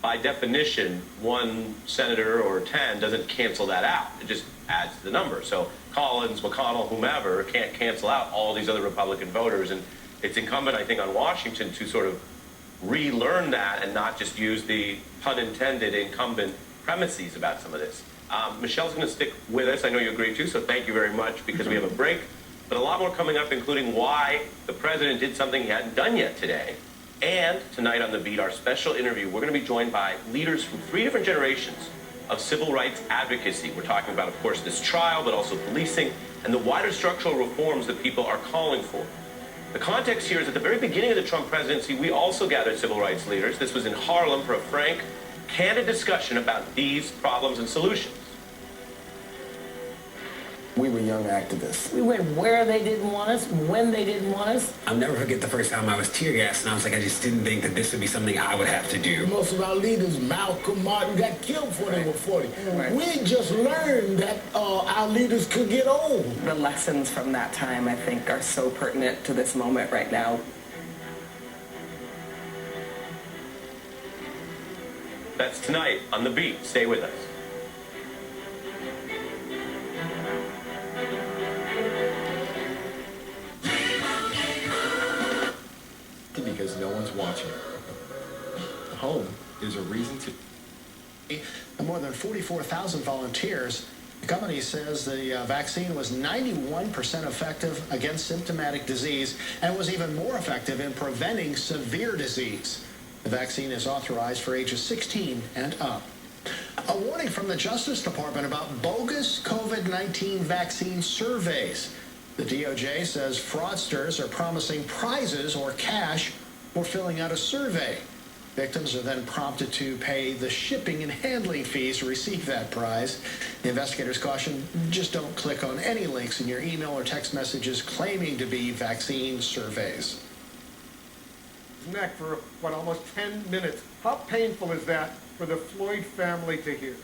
by definition, one senator or 10 doesn't cancel that out. It just adds to the number. So Collins, McConnell, whomever can't cancel out all these other Republican voters. And it's incumbent, I think, on Washington to sort of relearn that and not just use the pun intended incumbent premises about some of this. Michelle's going to stick with us. I know you agree too, so thank you very much, because we have a break. But a lot more coming up, including why the president did something he hadn't done yet today. And tonight on The Beat, our special interview, we're going to be joined by leaders from 3 different generations of civil rights advocacy. We're talking about, of course, this trial, but also policing and the wider structural reforms that people are calling for. The context here is at the very beginning of the Trump presidency, we also gathered civil rights leaders. This was in Harlem for a frank, candid discussion about these problems and solutions. We were young activists. We went where they didn't want us, when they didn't want us. I'll never forget the first time I was tear gassed, and I was like, I just didn't think that this would be something I would have to do. Most of our leaders, Malcolm, Martin, got killed before they were 40. Right. We just learned that our leaders could get old. The lessons from that time, I think, are so pertinent to this moment right now. That's tonight on The Beat. Stay with us. Because no one's watching. Home is a reason to. More than 44,000 volunteers. The company says the vaccine was 91% effective against symptomatic disease and was even more effective in preventing severe disease. The vaccine is authorized for ages 16 and up. A warning from the Justice Department about bogus COVID-19 vaccine surveys. The DOJ says fraudsters are promising prizes or cash for filling out a survey. Victims are then prompted to pay the shipping and handling fees to receive that prize. The investigators caution, just don't click on any links in your email or text messages claiming to be vaccine surveys. Neck for, almost 10 minutes. How painful is that for the Floyd family to hear?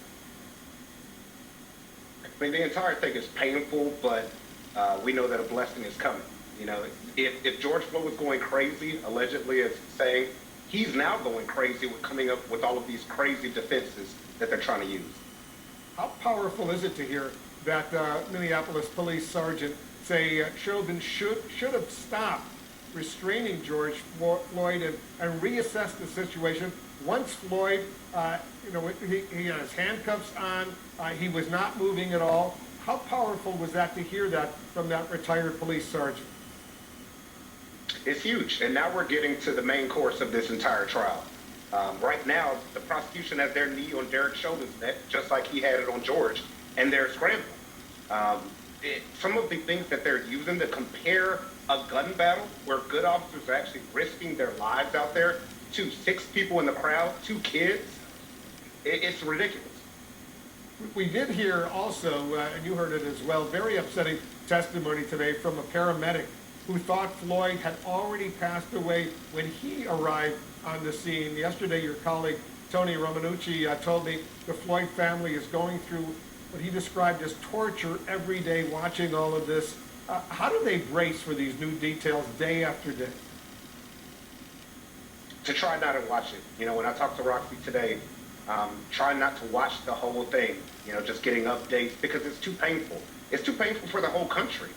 I mean, the entire thing is painful, but we know that a blessing is coming. You know, if George Floyd was going crazy, allegedly, as saying, he's now going crazy with coming up with all of these crazy defenses that they're trying to use. How powerful is it to hear that Minneapolis police sergeant say Chauvin should have stopped restraining George Floyd and reassess the situation. Once Floyd, he had his handcuffs on, he was not moving at all. How powerful was that to hear that from that retired police sergeant? It's huge, and now we're getting to the main course of this entire trial. Right now, the prosecution has their knee on Derek Chauvin's neck, just like he had it on George, and they're scrambling. Some of the things that they're using to compare a gun battle where good officers are actually risking their lives out there to 6 people in the crowd, 2 kids, it's ridiculous. We did hear also, and you heard it as well, very upsetting testimony today from a paramedic who thought Floyd had already passed away when he arrived on the scene. Yesterday, your colleague Tony Romanucci told me the Floyd family is going through what he described as torture every day watching all of this. How do they brace for these new details day after day? To try not to watch it. When I talked to Roxy today, try not to watch the whole thing, just getting updates because it's too painful. It's too painful for the whole country.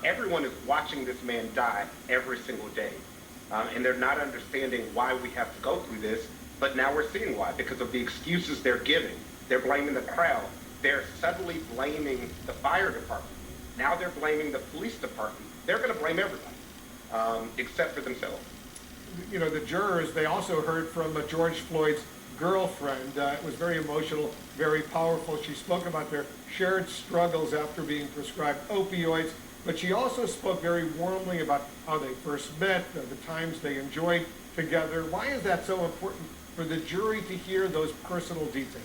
Everyone is watching this man die every single day. And they're not understanding why we have to go through this, but now we're seeing why, because of the excuses they're giving. They're blaming the crowd. They're suddenly blaming the fire department. Now they're blaming the police department. They're going to blame everybody, except for themselves. The jurors, they also heard from George Floyd's girlfriend. It was very emotional, very powerful. She spoke about their shared struggles after being prescribed opioids, but she also spoke very warmly about how they first met, the times they enjoyed together. Why is that so important for the jury to hear those personal details?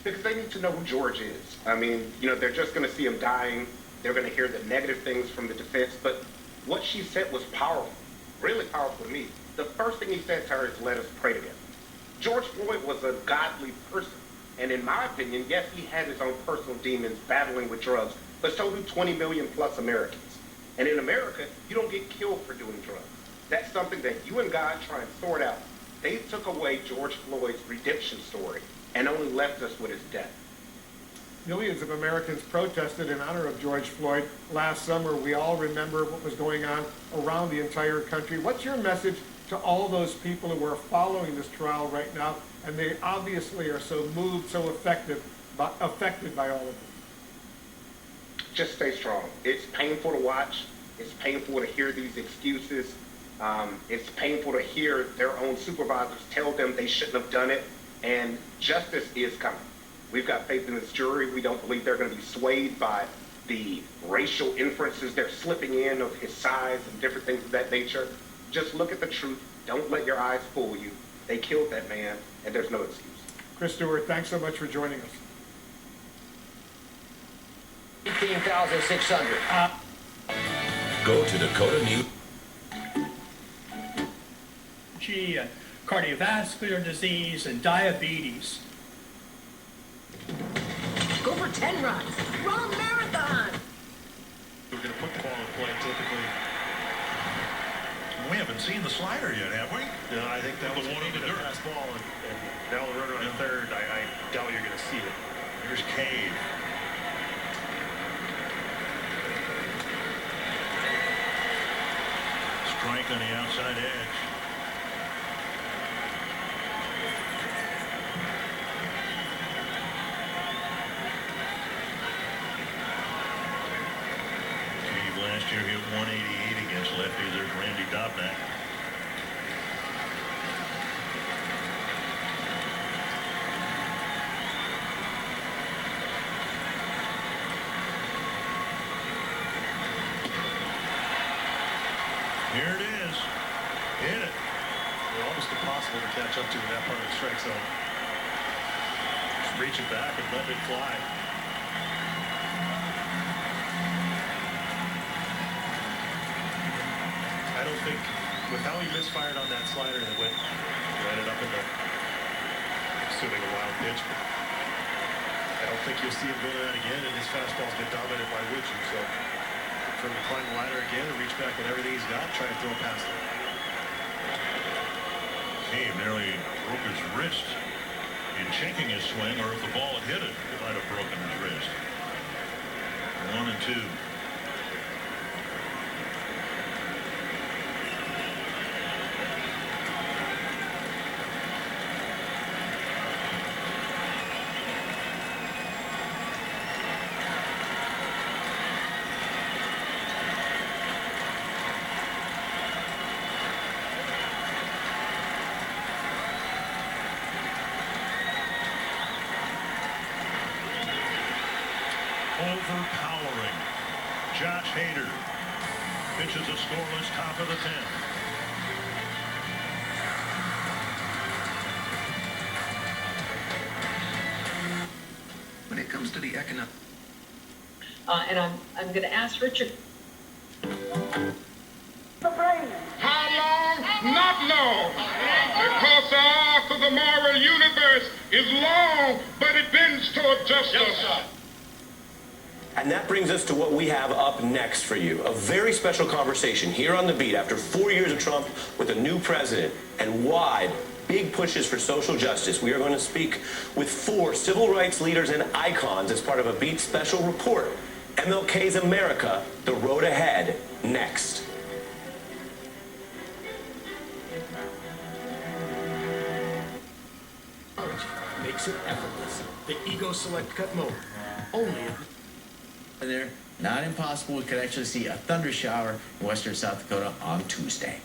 Because they need to know who George is. They're just going to see him dying. They're going to hear the negative things from the defense. But what she said was powerful, really powerful to me. The first thing he said to her is, let us pray together. George Floyd was a godly person. And in my opinion, yes, he had his own personal demons battling with drugs, but so do 20 million plus Americans. And in America, you don't get killed for doing drugs. That's something that you and God try and sort out. They took away George Floyd's redemption story and only left us with his death. Millions of Americans protested in honor of George Floyd last summer. We all remember what was going on around the entire country. What's your message to all those people who are following this trial right now, and they obviously are so moved, so affected by all of it? Just stay strong. It's painful to watch. It's painful to hear these excuses. It's painful to hear their own supervisors tell them they shouldn't have done it. And justice is coming. We've got faith in this jury. We don't believe they're going to be swayed by the racial inferences they're slipping in of his size and different things of that nature. Just look at the truth. Don't let your eyes fool you. They killed that man, and there's no excuse. Chris Stewart, thanks so much for joining us. 18,600. Go to Dakota News. Cardiovascular disease and diabetes. Go for 10 runs. Run marathon. We're going to put the ball in play typically. We haven't seen the slider yet, have we? No, I think that was the one in the dirt. Ball and now the runner on third. I doubt you're going to see it. Here's Cave. Strike on the outside edge. Last year hit 188 against lefties. There's Randy Dobnak. Here it is. Hit it. They're almost impossible to catch up to in that part of the strike zone. Just reach it back and let it fly. I don't think, with how he misfired on that slider that ended up in the, assuming a wild pitch, I don't think you'll see him go to that again, and his fastball's been dominant. Why would you? So, for him to climb the ladder again and reach back with everything he's got, try and throw it past him. Cave nearly broke his wrist in checking his swing, or if the ball had hit it, it might have broken his wrist. 1-2. overpowering. Josh Hader pitches a scoreless top of the 10th. When it comes to the economic... And I'm going to ask Richard. How long? Not long. Because the arc of the moral universe is long, but it bends toward justice. And that brings us to what we have up next for you. A very special conversation here on The Beat after 4 years of Trump with a new president and wide, big pushes for social justice. We are going to speak with 4 civil rights leaders and icons as part of a Beat special report. MLK's America, the road ahead, next. Makes it effortless. The Ego Select Cut Motor. Only there. Not impossible. We could actually see a thunder shower in western South Dakota on Tuesday.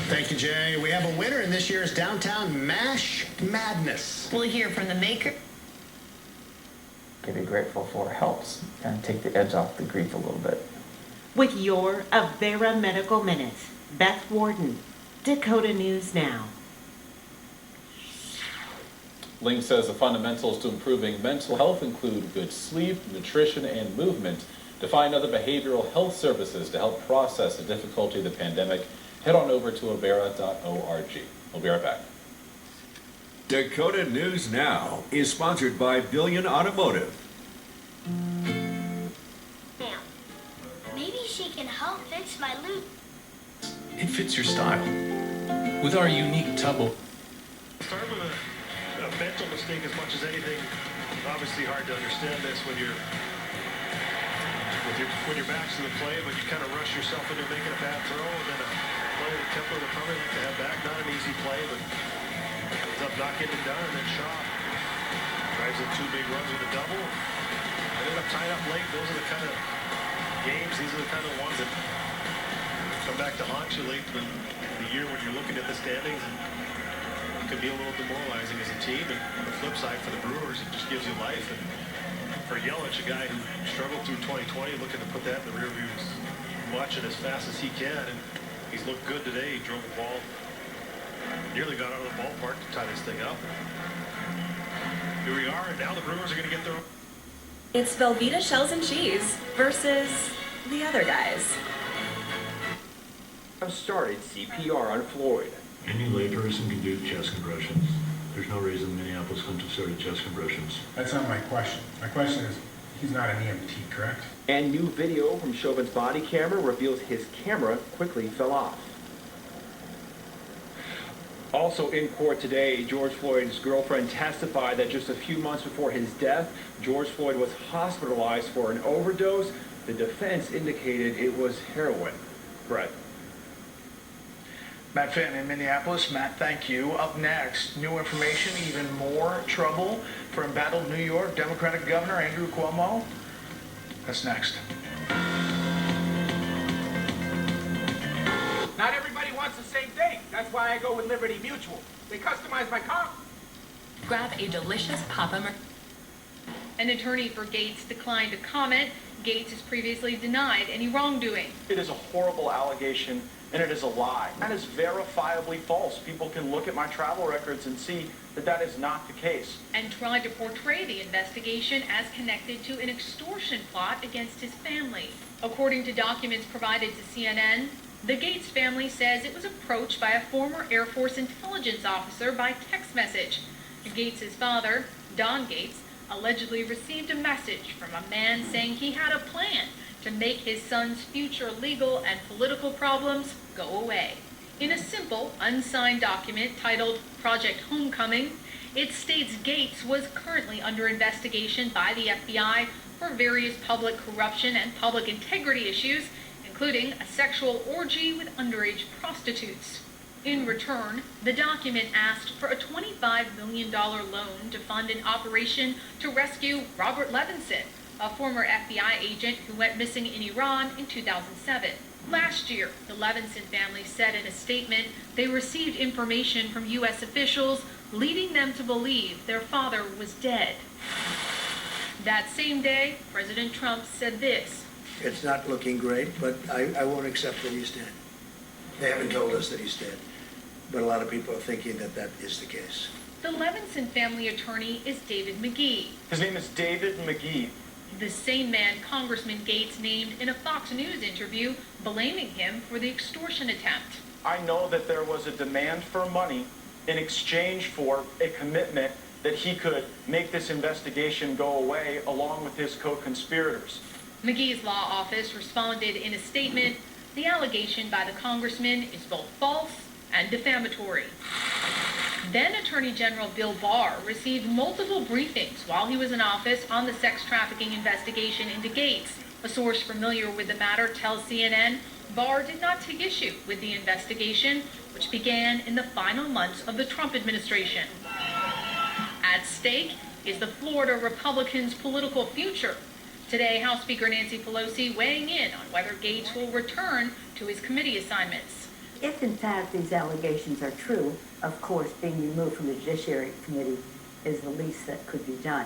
Thank you, Jay. We have a winner in this year's Downtown Mash Madness. We'll hear from the maker. To be grateful for helps and take the edge off the grief a little bit. With your Avera Medical Minute, Beth Warden, Dakota News Now. Link says the fundamentals to improving mental health include good sleep, nutrition, and movement. To find other behavioral health services to help process the difficulty of the pandemic, head on over to avera.org. We'll be right back. Dakota News Now is sponsored by Billion Automotive. Now, maybe she can help fix my loop. It fits your style. With our unique tubble. Start with a mental mistake as much as anything. Obviously hard to understand this when you're back's to the play, but you kind of rush yourself into making a bad throw, and then a play with tempo would probably like to have back. Not an easy play, but ends up not getting it done, and then Shaw drives in 2 big runs with a double. Ended up tied up late. Those are the kind of games, these are the kind of ones that come back to haunt you late in the year when you're looking at the standings, and it could be a little demoralizing as a team. And on the flip side, for the Brewers, it just gives you life. And for Yelich, a guy who struggled through 2020, looking to put that in the rear view, watching as fast as he can, and he's looked good today. He drove the ball, nearly got out of the ballpark to tie this thing up. Here we are, and now the Brewers are going to get their... It's Velveeta Shells and Cheese versus the other guys. I've started CPR on Floyd. Any layperson can do chest compressions. There's no reason Minneapolis couldn't have started chest compressions. That's not my question. My question is, he's not an EMT, correct? And new video from Chauvin's body camera reveals his camera quickly fell off. Also in court today, George Floyd's girlfriend testified that just a few months before his death, George Floyd was hospitalized for an overdose. The defense indicated it was heroin. Brett. Matt Fenton in Minneapolis. Matt, thank you. Up next, new information, even more trouble for embattled New York Democratic Governor Andrew Cuomo. That's next. Not everybody wants the same thing. That's why I go with Liberty Mutual. They customize my car. Grab a delicious Papa. An attorney for Gates declined to comment. Gates has previously denied any wrongdoing. It is a horrible allegation, and it is a lie. That is verifiably false. People can look at my travel records and see that that is not the case. And tried to portray the investigation as connected to an extortion plot against his family. According to documents provided to CNN, the Gates family says it was approached by a former Air Force intelligence officer by text message. Gates' father, Don Gates, allegedly received a message from a man saying he had a plan to make his son's future legal and political problems go away. In a simple, unsigned document titled Project Homecoming, it states Gates was currently under investigation by the FBI for various public corruption and public integrity issues, including a sexual orgy with underage prostitutes. In return, the document asked for a $25 million loan to fund an operation to rescue Robert Levinson, a former FBI agent who went missing in Iran in 2007. Last year, the Levinson family said in a statement they received information from U.S. officials leading them to believe their father was dead. That same day, President Trump said this. It's not looking great, but I won't accept that he's dead. They haven't told us that he's dead, but a lot of people are thinking that that is the case. The Levinson family attorney is David McGee. His name is David McGee. The same man Congressman Gates named in a Fox News interview, blaming him for the extortion attempt. I know that there was a demand for money in exchange for a commitment that he could make this investigation go away along with his co-conspirators. McGee's law office responded in a statement, the allegation by the congressman is both false and defamatory. Then Attorney General Bill Barr received multiple briefings while he was in office on the sex trafficking investigation into Gates. A source familiar with the matter tells CNN Barr did not take issue with the investigation, which began in the final months of the Trump administration. At stake is the Florida Republicans' political future. Today, House Speaker Nancy Pelosi weighing in on whether Gates will return to his committee assignments. If, in fact, these allegations are true, of course, being removed from the Judiciary Committee is the least that could be done.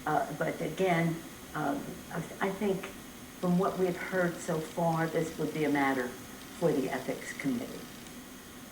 But again, I think from what we've heard so far, this would be a matter for the Ethics Committee.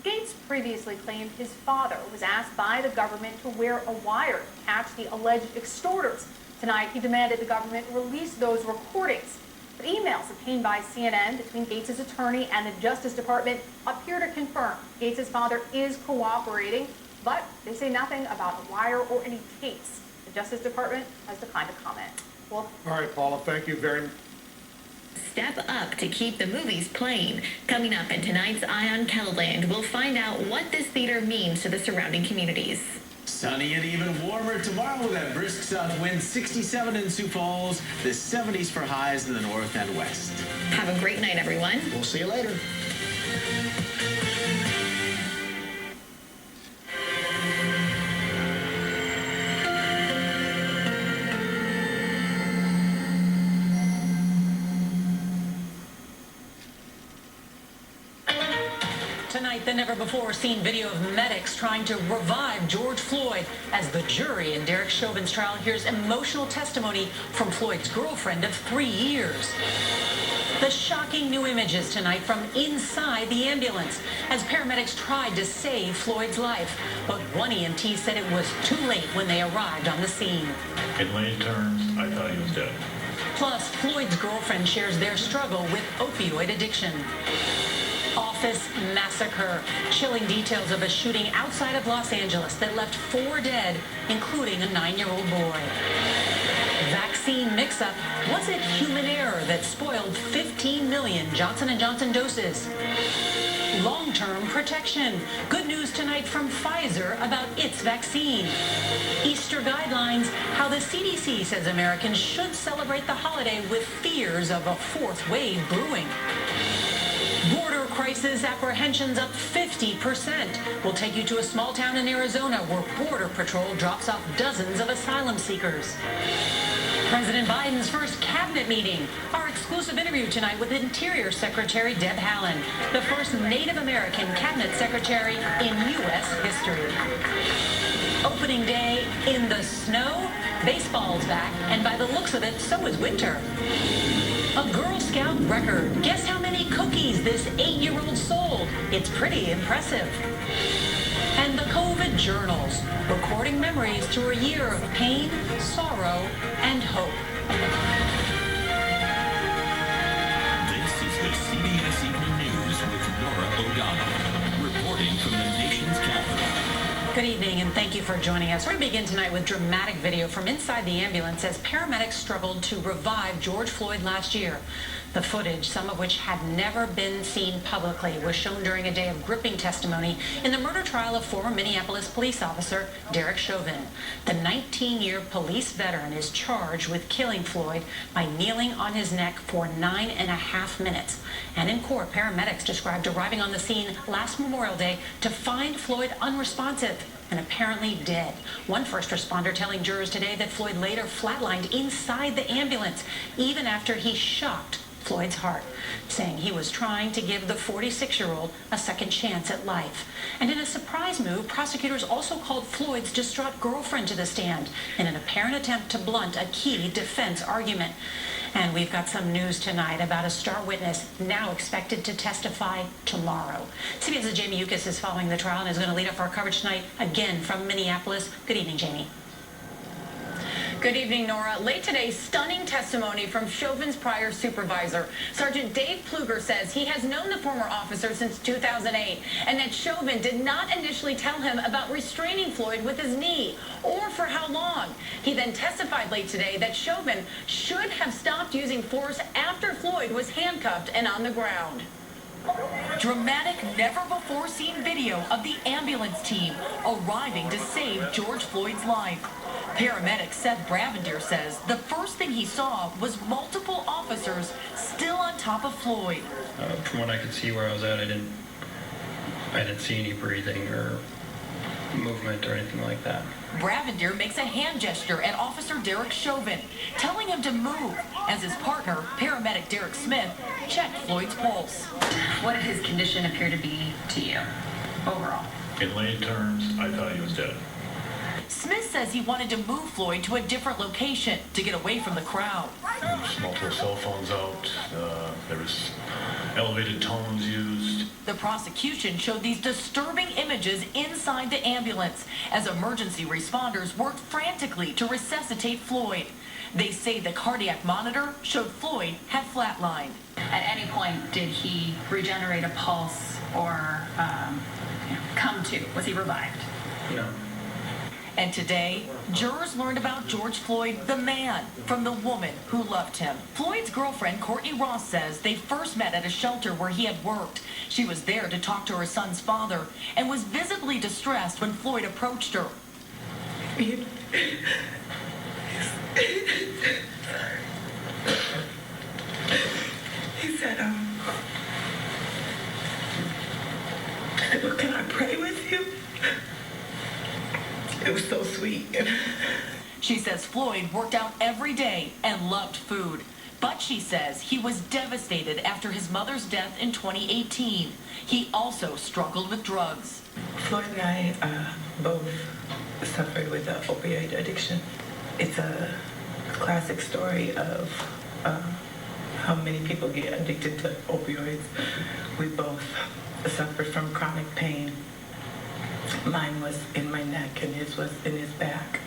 Gates previously claimed his father was asked by the government to wear a wire to catch the alleged extorters. Tonight, he demanded the government release those recordings. But emails obtained by CNN between Gates' attorney and the Justice Department appear to confirm Gates' father is cooperating, but they say nothing about a wire or any case. The Justice Department has declined to comment. Well, All right, Paula, thank you very much. Step up to keep the movies playing. Coming up in tonight's Eye on Keloland, we'll find out what this theater means to the surrounding communities. Sunny and even warmer tomorrow with that brisk south wind, 67 in Sioux Falls, the 70s for highs in the north and west. Have a great night, everyone. We'll see you later. Tonight, the never-before-seen video of medics trying to revive George Floyd as the jury in Derek Chauvin's trial hears emotional testimony from Floyd's girlfriend of 3 years. The shocking new images tonight from inside the ambulance as paramedics tried to save Floyd's life. But one EMT said it was too late when they arrived on the scene. In lay terms, I thought he was dead. Plus, Floyd's girlfriend shares their struggle with opioid addiction. Office massacre. Chilling details of a shooting outside of Los Angeles that left 4 dead, including a 9-year-old boy. Vaccine mix-up. Was it human error that spoiled 15 million Johnson & Johnson doses? Long-term protection. Good news tonight from Pfizer about its vaccine. Easter guidelines. How the CDC says Americans should celebrate the holiday with fears of a 4th wave brewing. Border crisis apprehensions up 50%. We'll take you to a small town in Arizona where Border Patrol drops off dozens of asylum seekers. President Biden's first cabinet meeting. Our exclusive interview tonight with Interior Secretary Deb Haaland, the first Native American cabinet secretary in U.S. history. Opening day in the snow. Baseball's back, and by the looks of it, so is winter. A Girl Scout record. Guess how many cookies this 8-year-old sold? It's pretty impressive. And the COVID journals, recording memories through a year of pain, sorrow, and hope. This is the CBS Evening News with Nora O'Donnell, reporting from the nation's capital. Good evening, and thank you for joining us. We're going to begin tonight with dramatic video from inside the ambulance as paramedics struggled to revive George Floyd last year. The footage, some of which had never been seen publicly, was shown during a day of gripping testimony in the murder trial of former Minneapolis police officer Derek Chauvin. The 19-year police veteran is charged with killing Floyd by kneeling on his neck for 9.5 minutes. And in court, paramedics described arriving on the scene last Memorial Day to find Floyd unresponsive and apparently dead. One first responder telling jurors today that Floyd later flatlined inside the ambulance even after he shocked Floyd's heart, saying he was trying to give the 46-year-old a second chance at life. And in a surprise move, prosecutors also called Floyd's distraught girlfriend to the stand in an apparent attempt to blunt a key defense argument. And we've got some news tonight about a star witness now expected to testify tomorrow. CBS's Jamie Yukas is following the trial and is going to lead up our coverage tonight again from Minneapolis. Good evening, Jamie. Good evening, Nora. Late today, stunning testimony from Chauvin's prior supervisor. Sergeant Dave Pluger says he has known the former officer since 2008 and that Chauvin did not initially tell him about restraining Floyd with his knee or for how long. He then testified late today that Chauvin should have stopped using force after Floyd was handcuffed and on the ground. Dramatic, never-before-seen video of the ambulance team arriving to save George Floyd's life. Paramedic Seth Bravender says the first thing he saw was multiple officers still on top of Floyd. From what I could see where I was at, I didn't see any breathing or movement or anything like that. Bravender makes a hand gesture at Officer Derek Chauvin, telling him to move, as his partner, paramedic Derek Smith, checked Floyd's pulse. What did his condition appear to be to you overall? In lay terms, I thought he was dead. Smith says he wanted to move Floyd to a different location to get away from the crowd. There was multiple cell phones out. There was elevated tones used. The prosecution showed these disturbing images inside the ambulance as emergency responders worked frantically to resuscitate Floyd. They say the cardiac monitor showed Floyd had flatlined. At any point, did he regenerate a pulse or come to? Was he revived? No. And today, jurors learned about George Floyd, the man, from the woman who loved him. Floyd's girlfriend, Courtney Ross, says they first met at a shelter where he had worked. She was there to talk to her son's father and was visibly distressed when Floyd approached her. He said, well, can I pray with you? It was so sweet. She says Floyd worked out every day and loved food. But she says he was devastated after his mother's death in 2018. He also struggled with drugs. Floyd and I both suffered with an opioid addiction. It's a classic story of how many people get addicted to opioids. We both suffered from chronic pain. Mine was in my neck and his was in his back.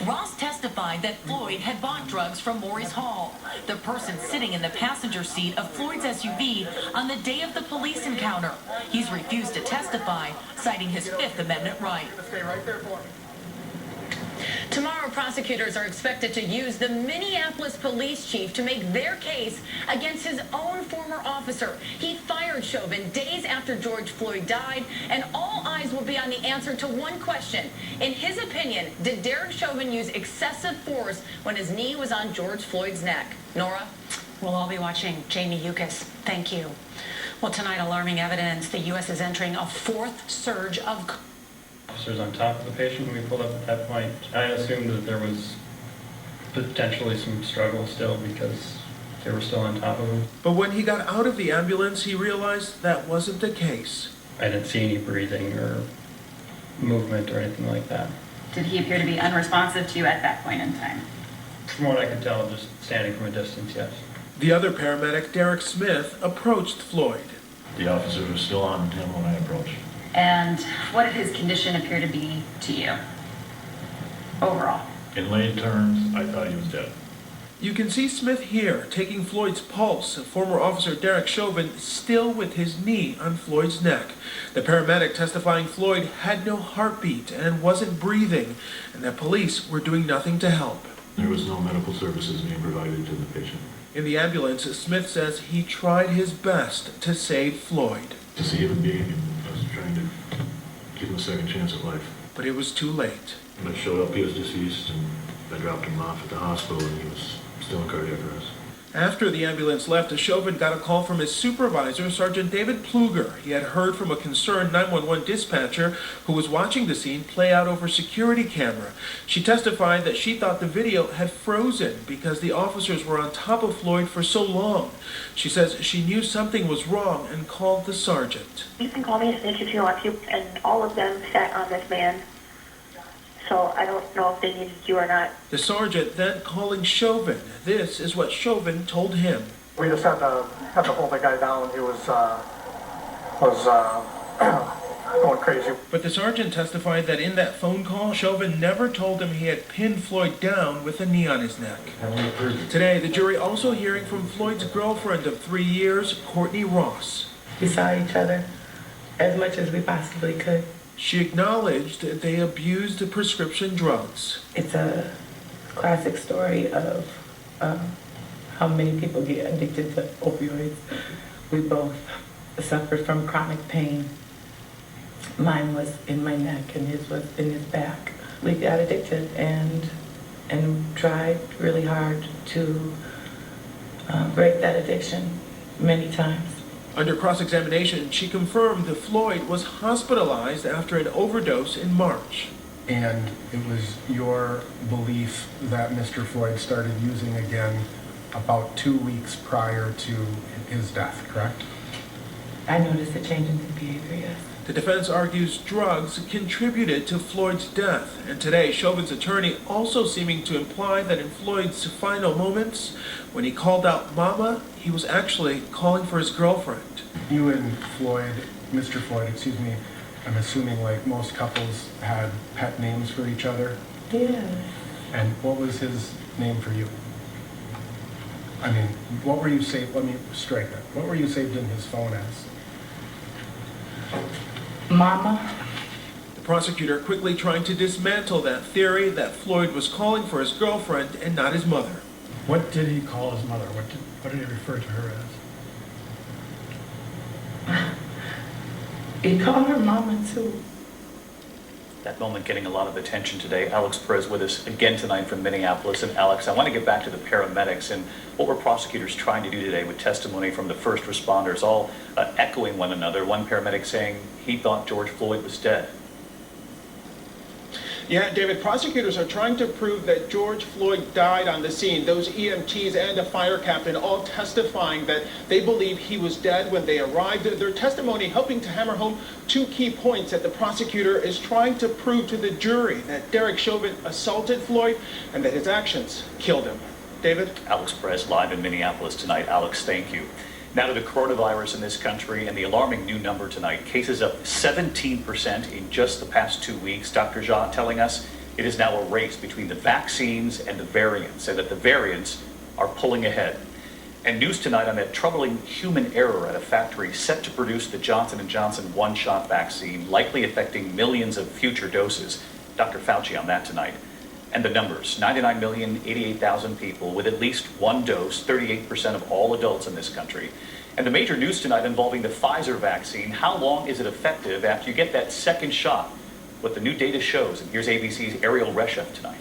Ross testified that Floyd had bought drugs from Maurice Hall, the person sitting in the passenger seat of Floyd's SUV on the day of the police encounter. He's refused to testify, citing his Fifth Amendment right. Stay right there for me. Tomorrow, prosecutors are expected to use the Minneapolis police chief to make their case against his own former officer. He fired Chauvin days after George Floyd died, and all eyes will be on the answer to one question. In his opinion, did Derek Chauvin use excessive force when his knee was on George Floyd's neck? Nora? We'll all be watching. Jamie Yukas, thank you. Well, tonight, alarming evidence. The U.S. is entering a fourth surge of Officers on top of the patient when we pulled up at that point. I assumed that there was potentially some struggle still because they were still on top of him. But when he got out of the ambulance, he realized that wasn't the case. I didn't see any breathing or movement or anything like that. Did he appear to be unresponsive to you at that point in time? From what I could tell, just standing from a distance, yes. The other paramedic, Derek Smith, approached Floyd. The officer was still on him when I approached. And what did his condition appear to be to you overall? In lay terms, I thought he was dead. You can see Smith here taking Floyd's pulse. Former officer Derek Chauvin still with his knee on Floyd's neck. The paramedic testifying Floyd had no heartbeat and wasn't breathing, and that police were doing nothing to help. There was no medical services being provided to the patient. In the ambulance, Smith says he tried his best to save Floyd. To save him being, I was trying to give him a second chance at life. But it was too late. When I showed up, he was deceased, and I dropped him off at the hospital, and he was still in cardiac arrest. After the ambulance left, Chauvin got a call from his supervisor, Sergeant David Pluger. He had heard from a concerned 911 dispatcher who was watching the scene play out over security camera. She testified that she thought the video had frozen because the officers were on top of Floyd for so long. She says she knew something was wrong and called the sergeant. You can call me a snitch if you want to, and all of them sat on this man. So I don't know if they needed you or not. The sergeant then calling Chauvin. This is what Chauvin told him. We just had to hold the guy down. He was going crazy. But the sergeant testified that in that phone call, Chauvin never told him he had pinned Floyd down with a knee on his neck. Today, the jury also hearing from Floyd's girlfriend of 3 years, Courtney Ross. We saw each other as much as we possibly could. She acknowledged that they abused prescription drugs. It's a classic story of how many people get addicted to opioids. We both suffered from chronic pain. Mine was in my neck and his was in his back. We got addicted and tried really hard to break that addiction many times. Under cross-examination, she confirmed that Floyd was hospitalized after an overdose in March. And it was your belief that Mr. Floyd started using again about 2 weeks prior to his death, correct? I noticed a change in his behavior, yes. The defense argues drugs contributed to Floyd's death, and today Chauvin's attorney also seeming to imply that in Floyd's final moments, when he called out Mama, he was actually calling for his girlfriend. You and Floyd, Mr. Floyd, excuse me, I'm assuming like most couples had pet names for each other? Yeah. And what was his name for you? I mean, what were you saved, let me strike that. What were you saved in his phone as? Mama. The prosecutor quickly trying to dismantle that theory that Floyd was calling for his girlfriend and not his mother. What did he call his mother? What did he refer to her as? He called her Mama too. That moment getting a lot of attention today. Alex Perez with us again tonight from Minneapolis. And Alex, I want to get back to the paramedics and what were prosecutors trying to do today with testimony from the first responders, all echoing one another. One paramedic saying he thought George Floyd was dead. Yeah, David, prosecutors are trying to prove that George Floyd died on the scene. Those EMTs and a fire captain all testifying that they believe he was dead when they arrived. Their testimony helping to hammer home 2 key points that the prosecutor is trying to prove to the jury, that Derek Chauvin assaulted Floyd and that his actions killed him. David? Alex Perez live in Minneapolis tonight. Alex, thank you. Now to the coronavirus in this country and the alarming new number tonight. Cases up 17% in just the past 2 weeks. Dr. Jha telling us it is now a race between the vaccines and the variants, and that the variants are pulling ahead. And news tonight on that troubling human error at a factory set to produce the Johnson & Johnson one-shot vaccine, likely affecting millions of future doses. Dr. Fauci on that tonight. And the numbers, 99,088,000 people with at least 1 dose, 38% of all adults in this country. And the major news tonight involving the Pfizer vaccine. How long is it effective after you get that second shot? What the new data shows. And here's ABC's Ariel Reshef tonight.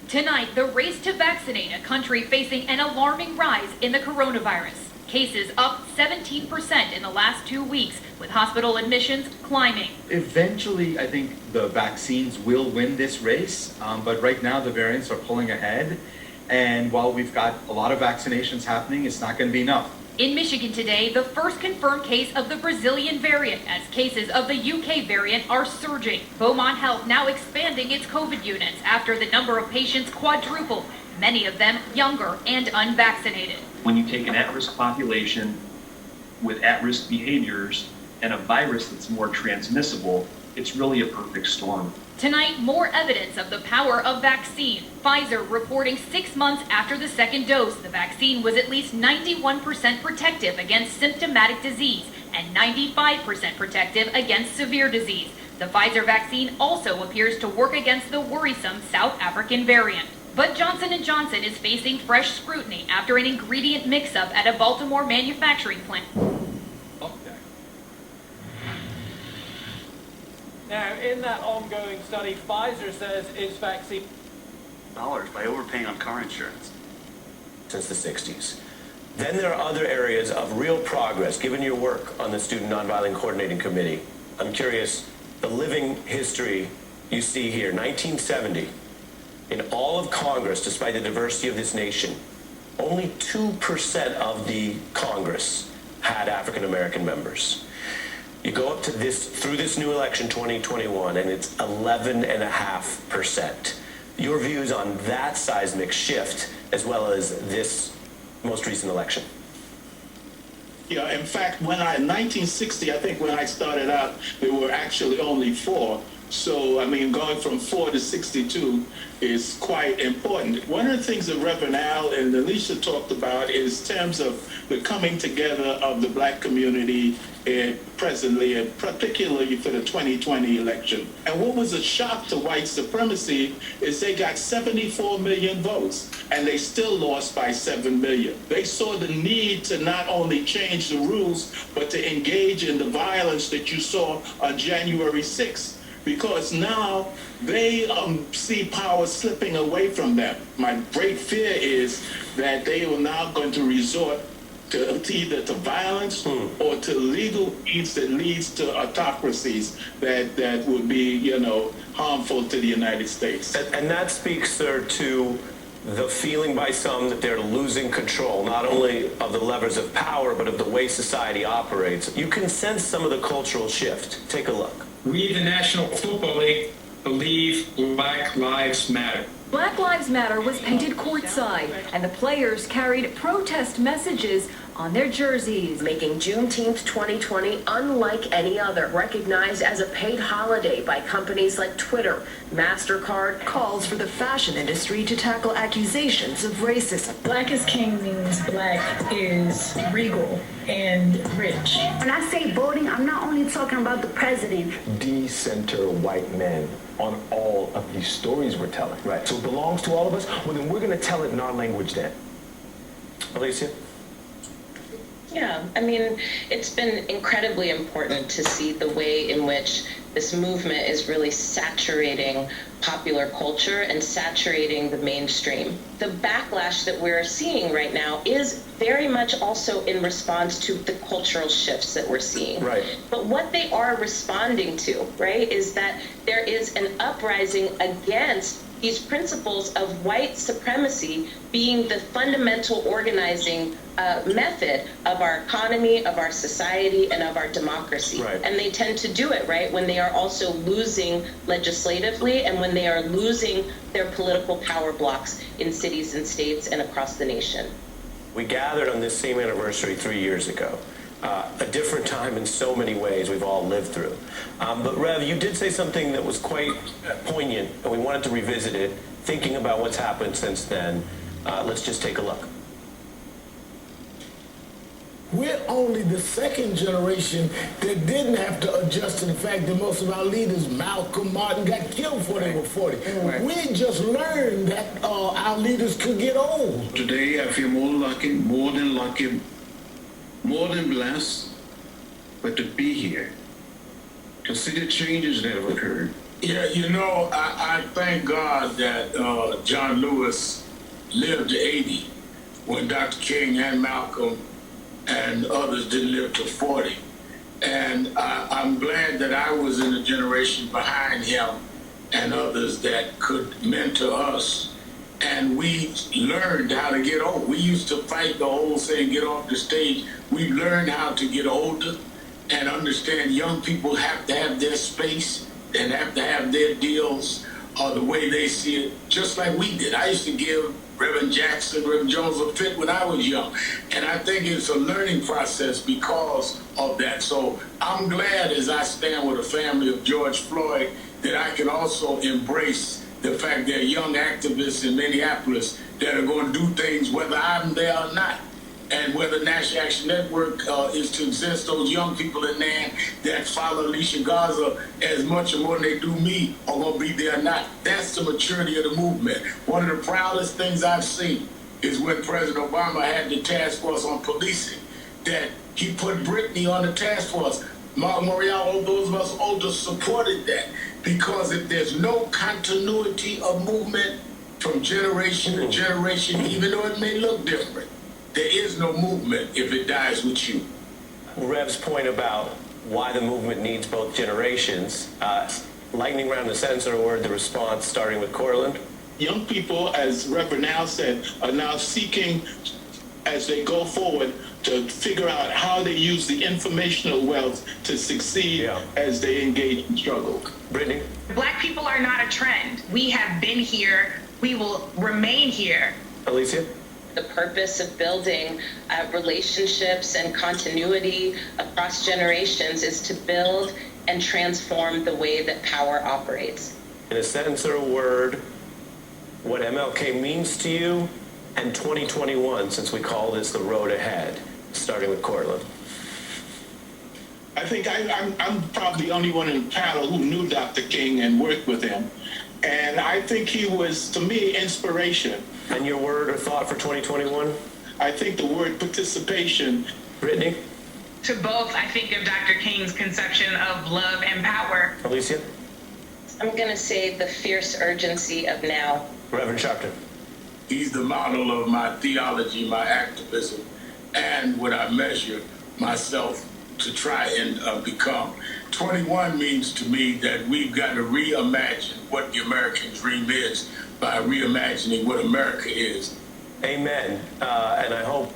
Tonight, the race to vaccinate a country facing an alarming rise in the coronavirus. Cases up 17% in the last 2 weeks, with hospital admissions climbing. Eventually, I think the vaccines will win this race, but right now the variants are pulling ahead. And while we've got a lot of vaccinations happening, it's not going to be enough. In Michigan today, the first confirmed case of the Brazilian variant, as cases of the UK variant are surging. Beaumont Health now expanding its COVID units after the number of patients quadrupled, many of them younger and unvaccinated. When you take an at-risk population with at-risk behaviors and a virus that's more transmissible, it's really a perfect storm. Tonight, more evidence of the power of vaccine. Pfizer reporting 6 months after the second dose, the vaccine was at least 91% protective against symptomatic disease and 95% protective against severe disease. The Pfizer vaccine also appears to work against the worrisome South African variant. But Johnson & Johnson is facing fresh scrutiny after an ingredient mix-up at a Baltimore manufacturing plant. Now, in that ongoing study, Pfizer says its vaccine... Dollars by overpaying on car insurance. since the 60s. Then there are other areas of real progress, given your work on the Student Nonviolent Coordinating Committee. I'm curious, the living history you see here, 1970, in all of Congress, despite the diversity of this nation, only 2% of the Congress had African American members. You go up to this, through this new election, 2021, and it's 11.5%. Your views on that seismic shift, as well as this most recent election? Yeah, in fact, in 1960, I think when I started out, there were actually only 4. So, I mean, going from 4 to 62 is quite important. One of the things that Reverend Al and Alicia talked about is terms of the coming together of the black community presently, and particularly for the 2020 election. And what was a shock to white supremacy is they got 74 million votes, and they still lost by 7 million. They saw the need to not only change the rules, but to engage in the violence that you saw on January 6th. Because now they see power slipping away from them. My great fear is that they are now going to resort to either to violence or to legal means that leads to autocracies that would be, you know, harmful to the United States. And that speaks, sir, to the feeling by some that they're losing control, not only of the levers of power, but of the way society operates. You can sense some of the cultural shift. Take a look. We, the National Football League, believe Black Lives Matter. Black Lives Matter was painted courtside, and the players carried protest messages on their jerseys, making Juneteenth 2020 unlike any other, recognized as a paid holiday by companies like Twitter, MasterCard. Calls for the fashion industry to tackle accusations of racism. Black is king means black is regal and rich. When I say voting, I'm not only talking about the president. Decenter white men on all of these stories we're telling. Right. So it belongs to all of us. Well, then we're going to tell it in our language then. Alicia? Yeah, I mean, it's been incredibly important to see the way in which this movement is really saturating popular culture and saturating the mainstream. The backlash that we're seeing right now is very much also in response to the cultural shifts that we're seeing. Right. But what they are responding to, right, is that there is an uprising against these principles of white supremacy being the fundamental organizing method of our economy, of our society, and of our democracy. Right. And they tend to do it, right, when they are also losing legislatively and when they are losing their political power blocks in cities and states and across the nation. We gathered on this same anniversary 3 years ago. A different time in so many ways we've all lived through. But Rev, you did say something that was quite poignant, and we wanted to revisit it, thinking about what's happened since then. Let's just take a look. We're only the second generation that didn't have to adjust to the fact that most of our leaders, Malcolm, Martin, got killed before they were 40. Right. We just learned that our leaders could get old. Today, I feel more than blessed, but to be here, to see the changes that have occurred. Yeah, you know, I thank God that John Lewis lived to 80 when Dr. King and Malcolm and others didn't live to 40. And I'm glad that I was in a generation behind him and others that could mentor us. And we learned how to get old. We used to fight the whole saying, get off the stage. We learned how to get older and understand young people have to have their space and have to have their deals the way they see it, just like we did. I used to give Reverend Jackson, Reverend Jones a fit when I was young. And I think it's a learning process because of that. So I'm glad as I stand with a family of George Floyd that I can also embrace the fact there are young activists in Minneapolis that are going to do things whether I'm there or not. And whether National Action Network is to exist, those young people in there that follow Alicia Garza as much or more than they do me are going to be there or not. That's the maturity of the movement. One of the proudest things I've seen is when President Obama had the task force on policing, that he put Brittany on the task force. Mark Morial, all those of us older supported that, because if there's no continuity of movement, from generation to generation, even though it may look different. There is no movement if it dies with you. Rev's point about why the movement needs both generations, lightning round, the sentence or a word, the response, starting with Cortland. Young people, as Reverend Now said, are now seeking, as they go forward, to figure out how they use the informational wealth to succeed as they engage in struggle. Brittany? Black people are not a trend. We have been here. We will remain here. Alicia? The purpose of building relationships and continuity across generations is to build and transform the way that power operates. In a sentence or a word, what MLK means to you and 2021, since we call this the road ahead, starting with Cortland. I think I'm probably the only one in the panel who knew Dr. King and worked with him. And I think he was, to me, inspiration. And your word or thought for 2021? I think the word participation. Brittany? To both, I think of Dr. King's conception of love and power. Alicia? I'm going to say the fierce urgency of now. Reverend Sharpton? He's the model of my theology, my activism, and what I measure myself to try and become. 21 means to me that we've got to reimagine what the American dream is by reimagining what America is. Amen. And I hope.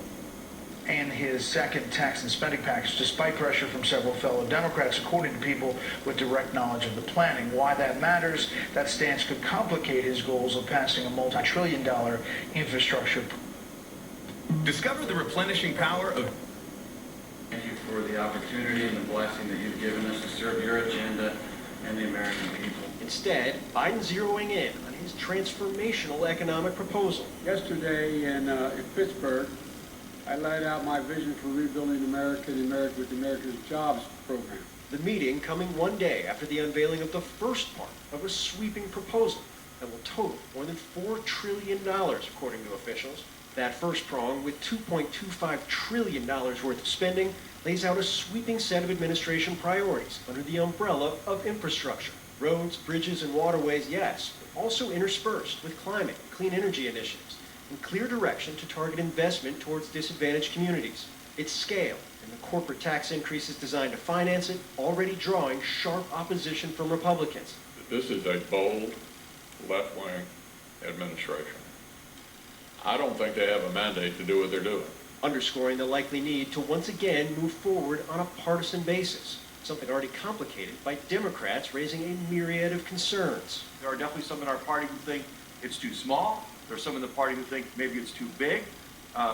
And his second tax and spending package, despite pressure from several fellow Democrats, according to people with direct knowledge of the planning. Why that matters, that stance could complicate his goals of passing a multi-trillion-dollar infrastructure. Discover the replenishing power of... Thank you for the opportunity and the blessing that you've given us to serve your agenda and the American people. Instead, Biden's zeroing in on his transformational economic proposal. Yesterday in Pittsburgh, I laid out my vision for rebuilding America and America with America's Jobs program. The meeting coming one day after the unveiling of the first part of a sweeping proposal that will total more than $4 trillion, according to officials. That first prong, with $2.25 trillion worth of spending, lays out a sweeping set of administration priorities under the umbrella of infrastructure. Roads, bridges, and waterways, yes, but also interspersed with climate and clean energy initiatives, and clear direction to target investment towards disadvantaged communities. Its scale and the corporate tax increases designed to finance it already drawing sharp opposition from Republicans. This is a bold, left-wing administration. I don't think they have a mandate to do what they're doing. Underscoring the likely need to once again move forward on a partisan basis, something already complicated by Democrats raising a myriad of concerns. There are definitely some in our party who think it's too small. There are some in the party who think maybe it's too big.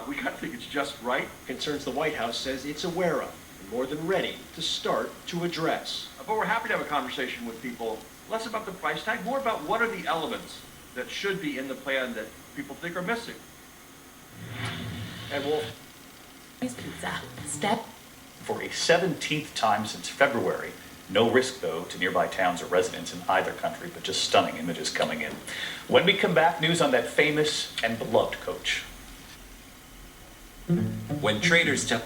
We got to think it's just right. Concerns the White House says it's aware of and more than ready to start to address. But we're happy to have a conversation with people, less about the price tag, more about what are the elements that should be in the plan that people think are missing. And Wolf. Pizza. Step. For a 17th time since February. No risk, though, to nearby towns or residents in either country, but just stunning images coming in. When we come back, news on that famous and beloved coach. When traders tell...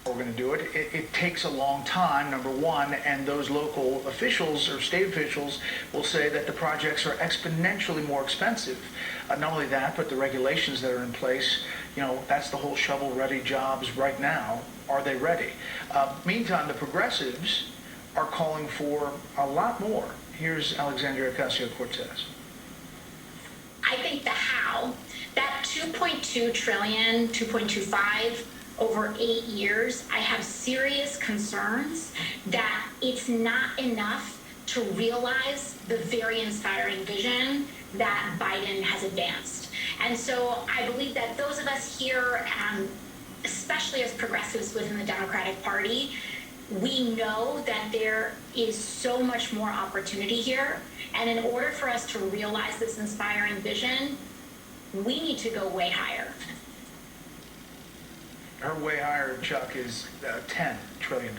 We're going to do it. It takes a long time, number one, and those local officials or state officials will say that the projects are exponentially more expensive. Not only that, but the regulations that are in place, you know, that's the whole shovel-ready jobs right now. Are they ready? Meantime, the progressives are calling for a lot more. Here's Alexandria Ocasio-Cortez. I think the how, that 2.2 trillion, 2.25 over 8 years, I have serious concerns that it's not enough to realize the very inspiring vision that Biden has advanced. And so I believe that those of us here, especially as progressives within the Democratic Party, we know that there is so much more opportunity here. And in order for us to realize this inspiring vision, we need to go way higher. Her way higher, Chuck, is $10 trillion.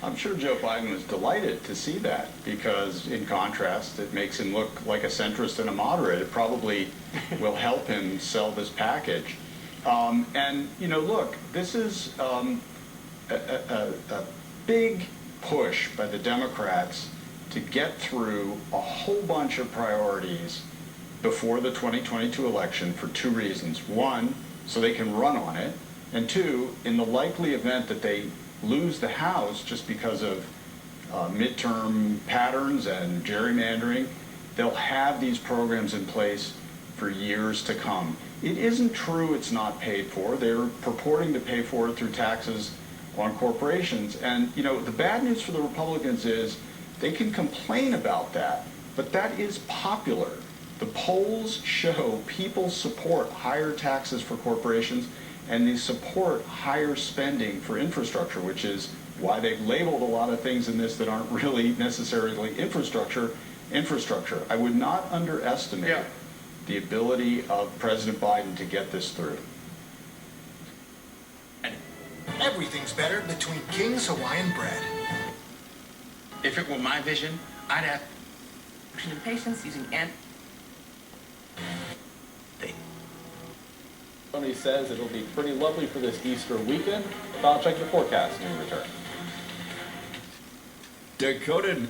I'm sure Joe Biden was delighted to see that because, in contrast, it makes him look like a centrist and a moderate. It probably will help him sell this package. And, you know, look, this is a big push by the Democrats to get through a whole bunch of priorities before the 2022 election for two reasons. One, so they can run on it, and two, in the likely event that they lose the House just because of midterm patterns and gerrymandering, they'll have these programs in place for years to come. It isn't true it's not paid for. They're purporting to pay for it through taxes on corporations. And, you know, the bad news for the Republicans is they can complain about that, but that is popular. The polls show people support higher taxes for corporations, and they support higher spending for infrastructure, which is why they've labeled a lot of things in this that aren't really necessarily infrastructure. I would not underestimate the ability of President Biden to get this through. Everything's better between King's Hawaiian bread. If it were my vision, I'd have patients using Tony says it'll be pretty lovely for this Easter weekend, but I'll check the forecast when we return. Dakota.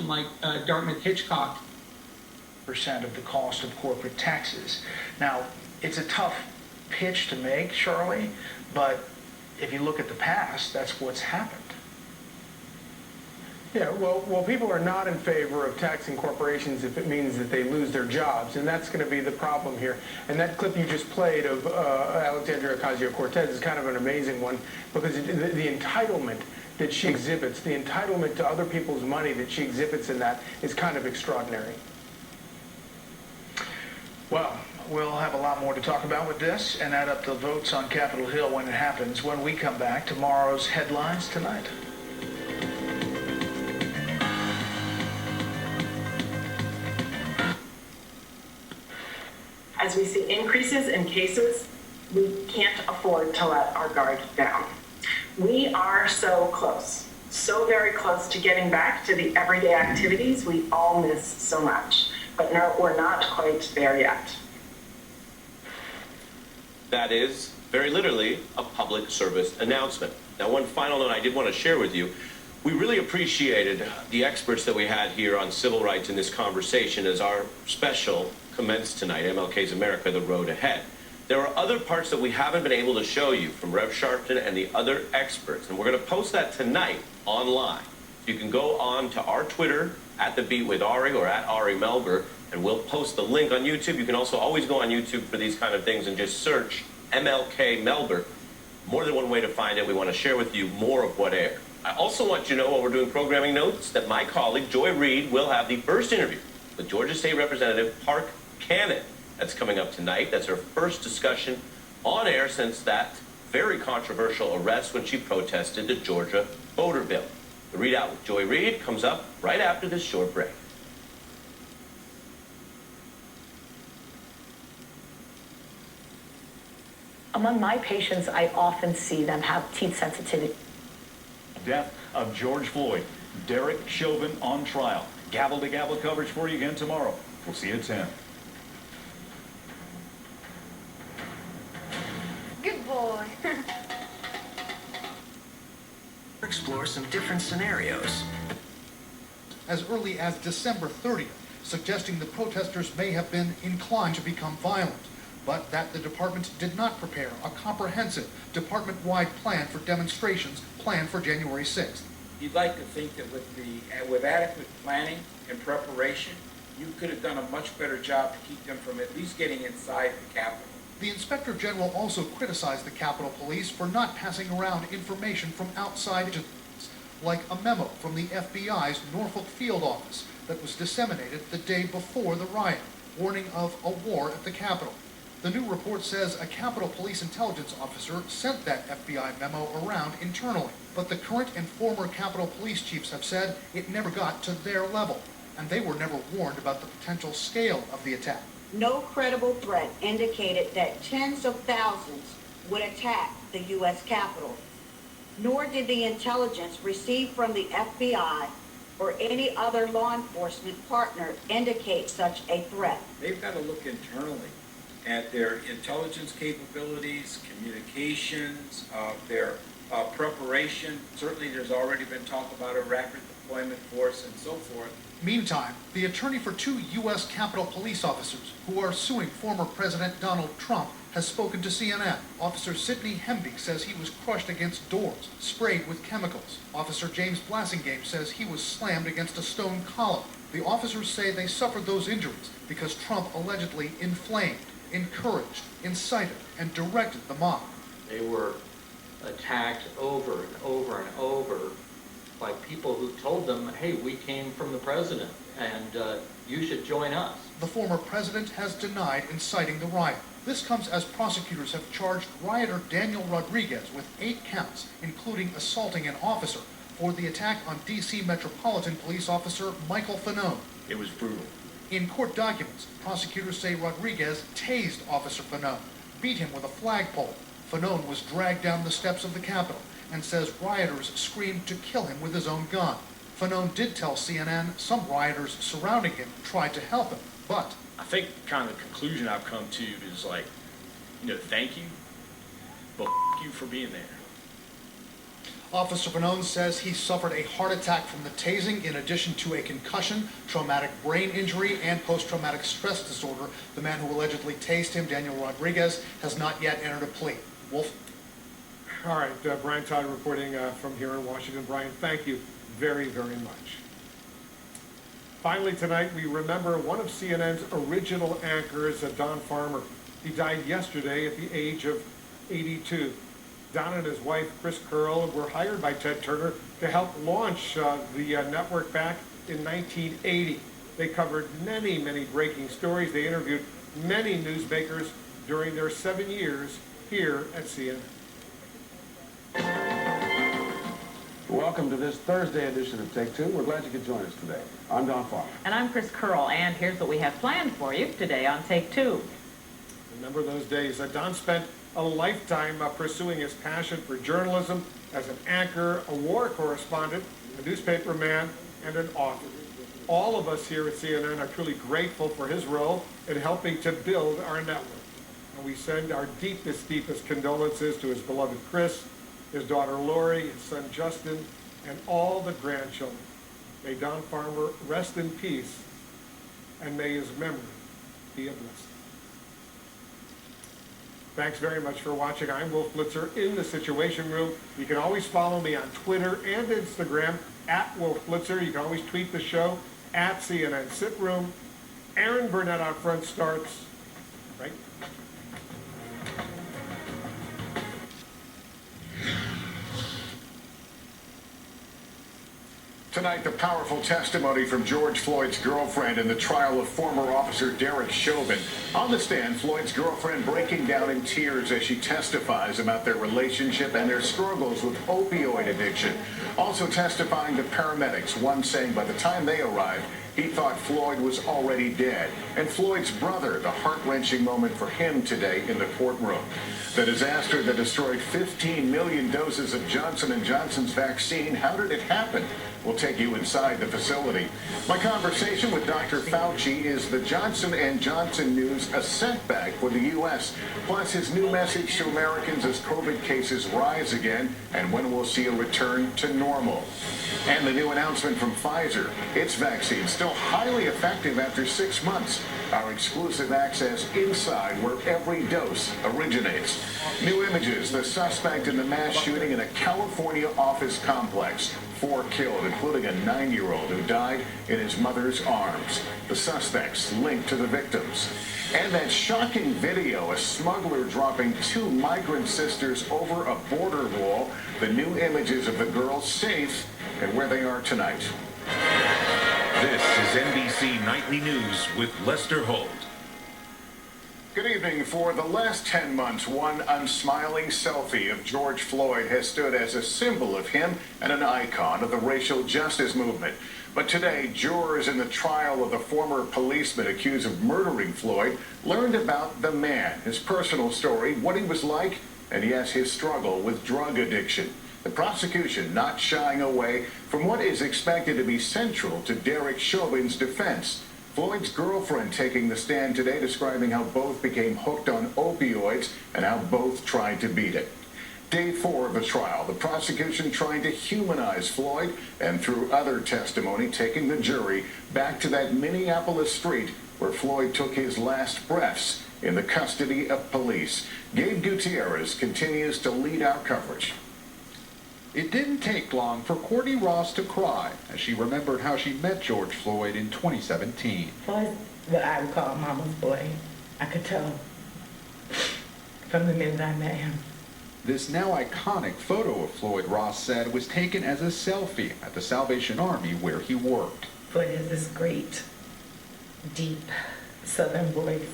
Like Dartmouth Hitchcock. % of the cost of corporate taxes. Now, it's a tough pitch to make, Charlie, but if you look at the past, that's what's happened. Yeah, well, people are not in favor of taxing corporations if it means that they lose their jobs, and that's going to be the problem here. And that clip you just played of Alexandria Ocasio-Cortez is kind of an amazing one, because the entitlement that she exhibits, the entitlement to other people's money that she exhibits in that is kind of extraordinary. Well, we'll have a lot more to talk about with this and add up the votes on Capitol Hill when it happens. When we come back, tomorrow's headlines tonight. As we see increases in cases, we can't afford to let our guard down. We are so close, so very close to getting back to the everyday activities we all miss so much. But no, we're not quite there yet. That is, very literally, a public service announcement. Now, one final note I did want to share with you. We really appreciated the experts that we had here on civil rights in this conversation as our special commenced tonight, MLK's America, The Road Ahead. There are other parts that we haven't been able to show you from Rev Sharpton and the other experts, and we're going to post that tonight online. You can go on to our Twitter, at The Beat with Ari, or at Ari Melber, and we'll post the link on YouTube. You can also always go on YouTube for these kind of things and just search MLK Melber. More than one way to find it. We want to share with you more of what aired. I also want you to know, while we're doing programming notes, that my colleague, Joy Reid, will have the first interview with Georgia State Representative Park Cannon. That's coming up tonight. That's her first discussion on air since that very controversial arrest when she protested the Georgia voter bill. The readout with Joy Reid comes up right after this short break. Among my patients, I often see them have teeth sensitivity. Death of George Floyd. Derek Chauvin on trial. Gavel-to-gavel coverage for you again tomorrow. We'll see you at 10. Good boy. Explore some different scenarios. As early as December 30th, suggesting the protesters may have been inclined to become violent, but that the department did not prepare a comprehensive department-wide plan for demonstrations planned for January 6th. You'd like to think that with adequate planning and preparation, you could have done a much better job to keep them from at least getting inside the Capitol. The Inspector General also criticized the Capitol Police for not passing around information from outside agencies, like a memo from the FBI's Norfolk Field Office that was disseminated the day before the riot, warning of a war at the Capitol. The new report says a Capitol Police intelligence officer sent that FBI memo around internally, but the current and former Capitol Police chiefs have said it never got to their level, and they were never warned about the potential scale of the attack. No credible threat indicated that tens of thousands would attack the U.S. Capitol, nor did the intelligence received from the FBI or any other law enforcement partner indicate such a threat. They've got to look internally at their intelligence capabilities, communications, their preparation. Certainly there's already been talk about a rapid deployment force and so forth. Meantime, the attorney for 2 U.S. Capitol Police officers who are suing former President Donald Trump has spoken to CNN. Officer Sidney Hemby says he was crushed against doors, sprayed with chemicals. Officer James Blassingame says he was slammed against a stone column. The officers say they suffered those injuries because Trump allegedly inflamed, encouraged, incited, and directed the mob. They were attacked over and over and over by people who told them, hey, we came from the president and you should join us. The former president has denied inciting the riot. This comes as prosecutors have charged rioter Daniel Rodriguez with 8 counts, including assaulting an officer, for the attack on D.C. Metropolitan Police Officer Michael Fanone. It was brutal. In court documents, prosecutors say Rodriguez tased Officer Fanone, beat him with a flagpole. Fanone was dragged down the steps of the Capitol and says rioters screamed to kill him with his own gun. Fanone did tell CNN some rioters surrounding him tried to help him, but I think kind of the conclusion I've come to is like, thank you, but you for being there. Officer Fanone says he suffered a heart attack from the tasing in addition to a concussion, traumatic brain injury, and post-traumatic stress disorder. The man who allegedly tased him, Daniel Rodriguez, has not yet entered a plea. Wolf? All right, Brian Todd reporting from here in Washington. Brian, thank you very, very much. Finally tonight, we remember one of CNN's original anchors, Don Farmer. He died yesterday at the age of 82. Don and his wife, Chris Curl, were hired by Ted Turner to help launch the network back in 1980. They covered many, many breaking stories. They interviewed many newsmakers during their 7 years here at CNN. Welcome to this Thursday edition of Take Two. We're glad you could join us today. I'm Don Farmer. And I'm Chris Curl, and here's what we have planned for you today on Take Two. Remember those days. Don spent a lifetime pursuing his passion for journalism as an anchor, a war correspondent, a newspaper man, and an author. All of us here at CNN are truly grateful for his role in helping to build our network. And we send our deepest, deepest condolences to his beloved Chris, his daughter Lori, his son Justin, and all the grandchildren. May Don Farmer rest in peace, and may his memory be a blessing. Thanks very much for watching. I'm Wolf Blitzer in the Situation Room. You can always follow me on Twitter and Instagram at Wolf Blitzer. You can always tweet the show at CNN Sit Room. Aaron Burnett out front starts right. Tonight, the powerful testimony from George Floyd's girlfriend in the trial of former officer Derek Chauvin. On the stand, Floyd's girlfriend breaking down in tears as she testifies about their relationship and their struggles with opioid addiction. Also testifying to paramedics, one saying by the time they arrived, he thought Floyd was already dead. And Floyd's brother, the heart-wrenching moment for him today in the courtroom. The disaster that destroyed 15 million doses of Johnson & Johnson's vaccine, how did it happen? We'll take you inside the facility. My conversation with Dr. Fauci is the Johnson & Johnson news a setback for the U.S., plus his new message to Americans as COVID cases rise again, and when we'll see a return to normal. And the new announcement from Pfizer, its vaccine still highly effective after 6 months. Our exclusive access inside where every dose originates. New images, the suspect in the mass shooting in a California office complex. 4 killed, including a 9-year-old who died in his mother's arms. The suspects linked to the victims. And that shocking video, a smuggler dropping 2 migrant sisters over a border wall. The new images of the girls safe and where they are tonight. This is NBC Nightly News with Lester Holt. Good evening. For the last 10 months, one unsmiling selfie of George Floyd has stood as a symbol of him and an icon of the racial justice movement. But today, jurors in the trial of the former policeman accused of murdering Floyd learned about the man, his personal story, what he was like, and yes, his struggle with drug addiction. The prosecution not shying away from what is expected to be central to Derek Chauvin's defense. Floyd's girlfriend taking the stand today, describing how both became hooked on opioids and how both tried to beat it. Day 4 of the trial, the prosecution trying to humanize Floyd and through other testimony taking the jury back to that Minneapolis street where Floyd took his last breaths in the custody of police. Gabe Gutierrez continues to lead our coverage. It didn't take long for Courtney Ross to cry as she remembered how she met George Floyd in 2017. Floyd, what I would call mama's boy. I could tell from the minute I met him. This now iconic photo of Floyd, Ross said, was taken as a selfie at the Salvation Army where he worked. Floyd has this great, deep Southern voice.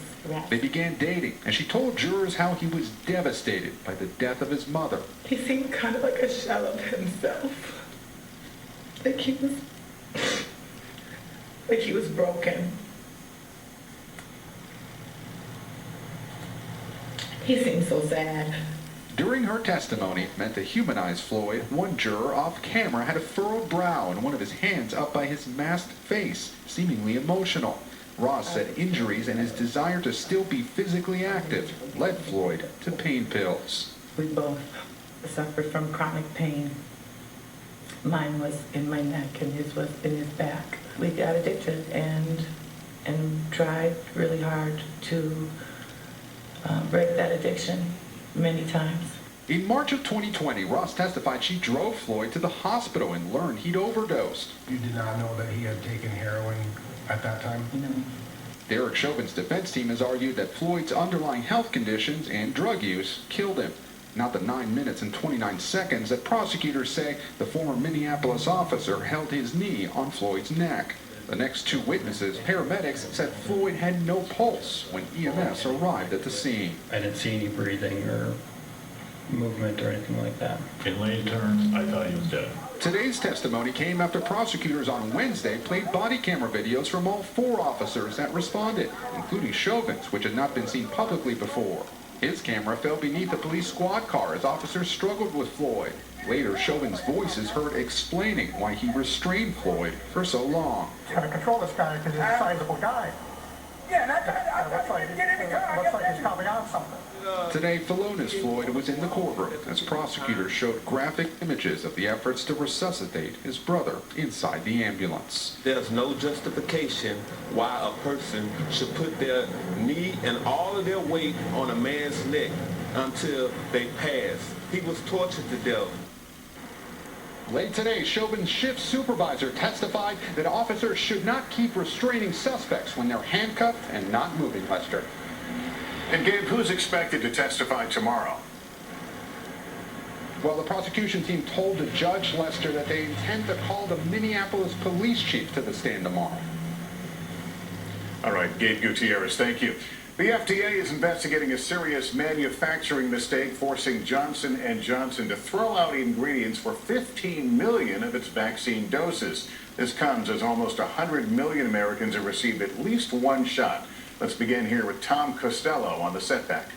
They began dating, and she told jurors how he was devastated by the death of his mother. He seemed kind of like a shell of himself. Like he was broken. He seemed so sad. During her testimony, meant to humanize Floyd, one juror off camera had a furrowed brow and one of his hands up by his masked face, seemingly emotional. Ross said injuries and his desire to still be physically active led Floyd to pain pills. We both suffered from chronic pain. Mine was in my neck and his was in his back. We got addicted and tried really hard to break that addiction many times. In March of 2020, Ross testified she drove Floyd to the hospital and learned he'd overdosed. You did not know that he had taken heroin at that time? No. Derek Chauvin's defense team has argued that Floyd's underlying health conditions and drug use killed him. Not the 9 minutes and 29 seconds that prosecutors say the former Minneapolis officer held his knee on Floyd's neck. The next two witnesses, paramedics, said Floyd had no pulse when EMS arrived at the scene. I didn't see any breathing or movement or anything like that. In lay terms, I thought he was dead. Today's testimony came after prosecutors on Wednesday played body camera videos from all 4 officers that responded, including Chauvin's, which had not been seen publicly before. His camera fell beneath a police squad car as officers struggled with Floyd. Later, Chauvin's voice is heard explaining why he restrained Floyd for so long. Trying to control this guy because he's a sizable guy. Yeah, looks like he's probably on something. Today, Philonis Floyd was in the courtroom as prosecutors showed graphic images of the efforts to resuscitate his brother inside the ambulance. There's no justification why a person should put their knee and all of their weight on a man's neck until they pass. He was tortured to death. Late today, Chauvin's shift supervisor testified that officers should not keep restraining suspects when they're handcuffed and not moving, Lester. And Gabe, who's expected to testify tomorrow? Well, the prosecution team told the judge, Lester, that they intend to call the Minneapolis police chief to the stand tomorrow. All right, Gabe Gutierrez, thank you. The FDA is investigating a serious manufacturing mistake, forcing Johnson & Johnson to throw out ingredients for 15 million of its vaccine doses. This comes as almost 100 million Americans have received at least one shot. Let's begin here with Tom Costello on the setback.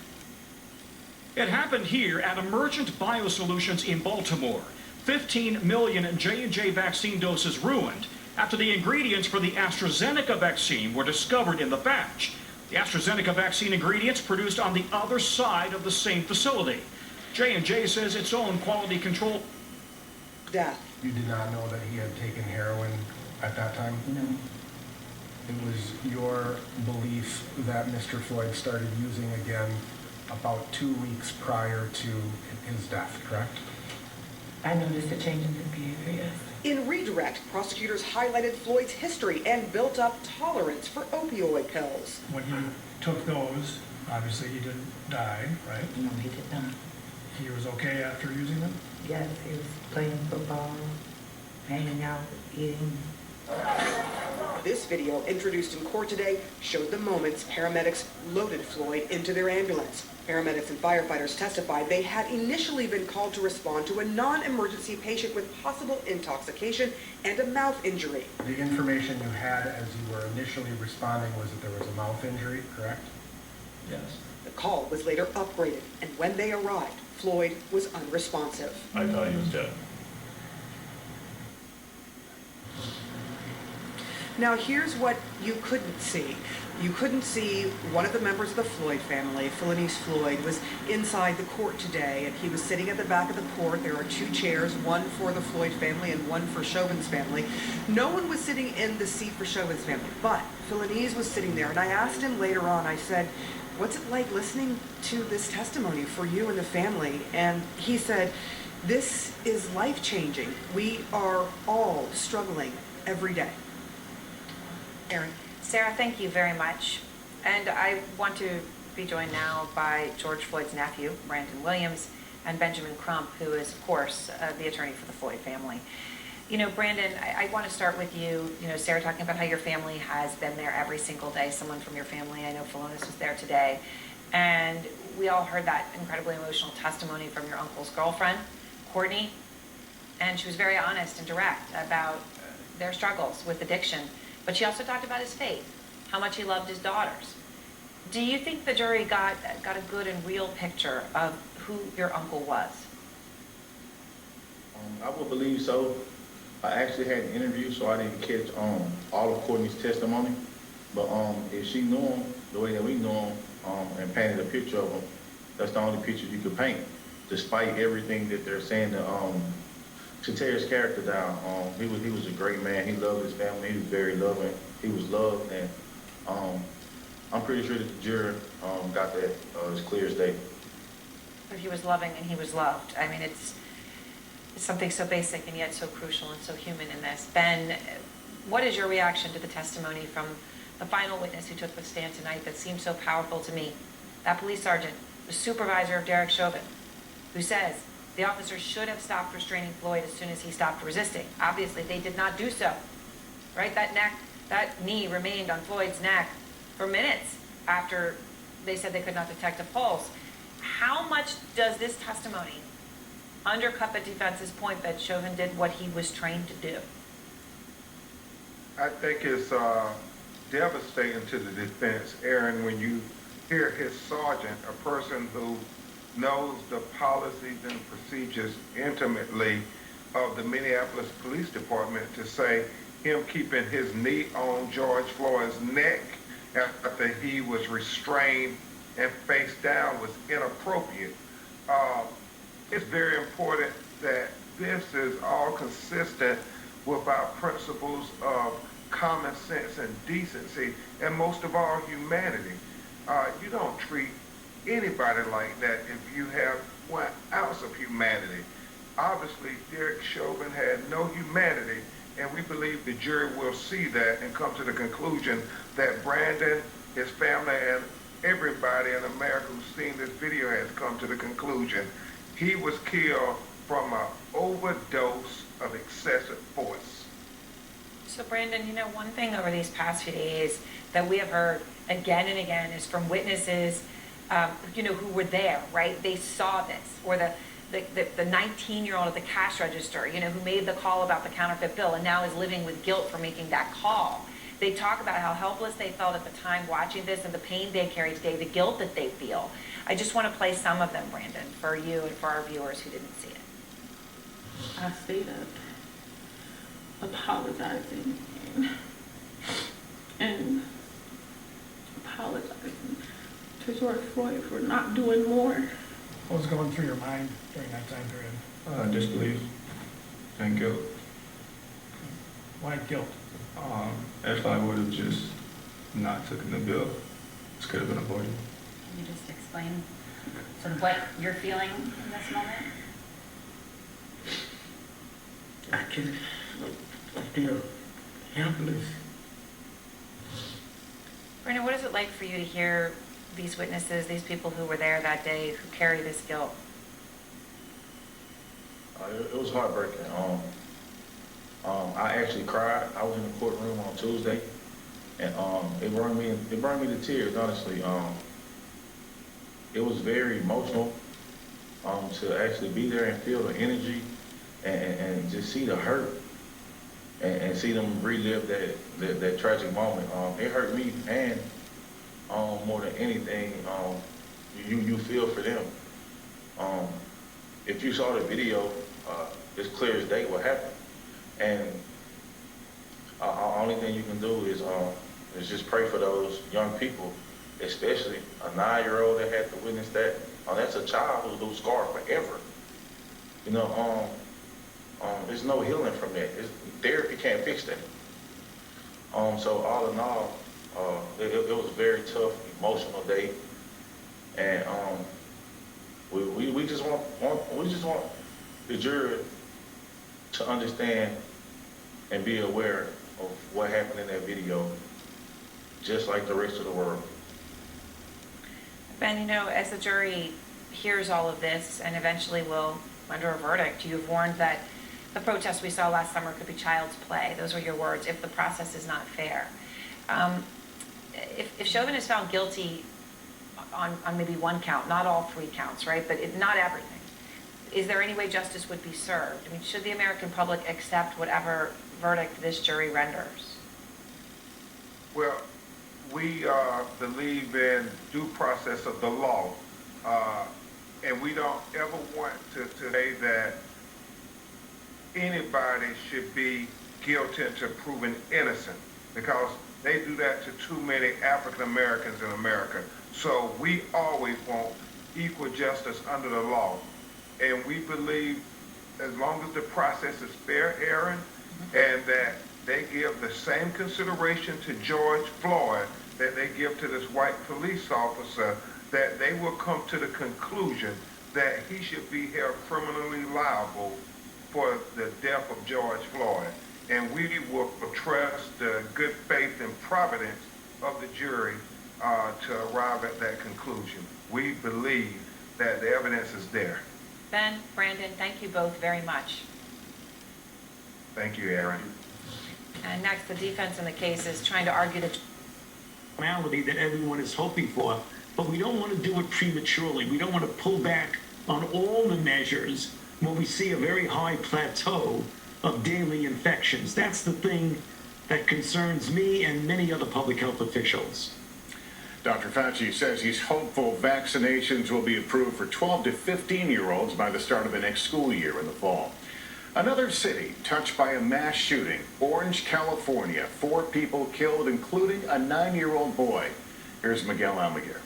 It happened here at Emergent Biosolutions in Baltimore. 15 million J&J vaccine doses ruined after the ingredients for the AstraZeneca vaccine were discovered in the batch. The AstraZeneca vaccine ingredients produced on the other side of the same facility. J&J says its own quality control. Death. You did not know that he had taken heroin at that time? No. It was your belief that Mr. Floyd started using again about 2 weeks prior to his death, correct? I noticed a change in his behavior, yes. In Redirect, prosecutors highlighted Floyd's history and built up tolerance for opioid pills. When he took those, obviously he didn't die, right? No, he did not. He was okay after using them? Yes, he was playing football, hanging out, eating. This video, introduced in court today, showed the moments paramedics loaded Floyd into their ambulance. Paramedics and firefighters testified they had initially been called to respond to a non-emergency patient with possible intoxication and a mouth injury. The information you had as you were initially responding was that there was a mouth injury, correct? Yes. The call was later upgraded, and when they arrived, Floyd was unresponsive. I thought he was dead. Now, here's what you couldn't see. You couldn't see one of the members of the Floyd family, Philonise Floyd, was inside the court today, and he was sitting at the back of the court. There are 2 chairs, one for the Floyd family and one for Chauvin's family. No one was sitting in the seat for Chauvin's family, but Philonise was sitting there, and I asked him later on, I said, what's it like listening to this testimony for you and the family? And he said, this is life-changing. We are all struggling every day. Erin. Sarah, thank you very much. And I want to be joined now by George Floyd's nephew, Brandon Williams, and Benjamin Crump, who is, of course, the attorney for the Floyd family. You know, Brandon, I want to start with you. You know, Sarah talking about how your family has been there every single day. Someone from your family, I know Philonise was there today. And we all heard that incredibly emotional testimony from your uncle's girlfriend, Courtney. And she was very honest and direct about their struggles with addiction. But she also talked about his faith, how much he loved his daughters. Do you think the jury got a good and real picture of who your uncle was? I would believe so. I actually had an interview, so I didn't catch all of Courtney's testimony. But if she knew him the way that we knew him and painted a picture of him, that's the only picture you could paint. Despite everything that they're saying to tear his character down, he was a great man. He loved his family. He was very loving. He was loved, and I'm pretty sure that the jury got that as clear as day. But he was loving and he was loved. I mean, it's something so basic and yet so crucial and so human in this. Ben, what is your reaction to the testimony from the final witness who took the stand tonight that seemed so powerful to me? That police sergeant, the supervisor of Derek Chauvin, who says the officers should have stopped restraining Floyd as soon as he stopped resisting. Obviously, they did not do so. Right? That knee remained on Floyd's neck for minutes after they said they could not detect a pulse. How much does this testimony undercut the defense's point that Chauvin did what he was trained to do? I think it's devastating to the defense, Aaron, when you hear his sergeant, a person who knows the policies and procedures intimately of the Minneapolis Police Department, to say him keeping his knee on George Floyd's neck after he was restrained and face down was inappropriate. It's very important that this is all consistent with our principles of common sense and decency, and most of all, humanity. You don't treat anybody like that if you have 1 ounce of humanity. Obviously, Derek Chauvin had no humanity, and we believe the jury will see that and come to the conclusion that Brandon, his family, and everybody in America who's seen this video has come to the conclusion he was killed from an overdose of excessive force. So Brandon, you know, one thing over these past few days that we have heard again and again is from witnesses, you know, who were there, right? They saw this, or the 19-year-old at the cash register, you know, who made the call about the counterfeit bill and now is living with guilt for making that call. They talk about how helpless they felt at the time watching this and the pain they carry today, the guilt that they feel. I just want to play some of them, Brandon, for you and for our viewers who didn't see it. I see that apologizing and apologizing to George Floyd for not doing more. What was going through your mind during that time period? Disbelief and guilt. Why guilt? If I would have just not taken the bill, this could have been avoided. Can you just explain sort of what you're feeling in this moment? I feel helpless. Brandon, what is it like for you to hear these witnesses, these people who were there that day, who carry this guilt? It was heartbreaking. I actually cried. I was in the courtroom on Tuesday, and it brought me to tears. Honestly, it was very emotional to actually be there and feel the energy and just see the hurt and see them relive that tragic moment. It hurt me, and more than anything, you feel for them. If you saw the video, it's clear as day what happened. And only only thing you can do is just pray for those young people, especially a 9-year-old that had to witness that. That's a child who's scarred forever. You know, there's no healing from that. Therapy can't fix that. So all in all, it was a very tough, emotional day, and we just want the jury to understand and be aware of what happened in that video, just like the rest of the world. Ben, you know, as the jury hears all of this and eventually will render a verdict, you've warned that the protest we saw last summer could be child's play. Those were your words, if the process is not fair. If Chauvin is found guilty on maybe one count, not all 3 counts, right, but not everything, is there any way justice would be served? I mean, should the American public accept whatever verdict this jury renders? Well, we believe in due process of the law, and we don't ever want to say that anybody should be guilty until proven innocent, because they do that to too many African Americans in America. So we always want equal justice under the law. And we believe as long as the process is fair, Aaron, and that they give the same consideration to George Floyd that they give to this white police officer, that they will come to the conclusion that he should be held criminally liable for the death of George Floyd. And we will trust the good faith and providence of the jury to arrive at that conclusion. We believe that the evidence is there. Ben, Brandon, thank you both very much. Thank you, Aaron. And next, the defense in the case is trying to argue the normality that everyone is hoping for, but we don't want to do it prematurely. We don't want to pull back on all the measures when we see a very high plateau of daily infections. That's the thing that concerns me and many other public health officials. Dr. Fauci says he's hopeful vaccinations will be approved for 12 to 15-year-olds by the start of the next school year in the fall. Another city touched by a mass shooting, Orange, California. 4 people killed, including a 9-year-old boy. Here's Miguel Almaguer.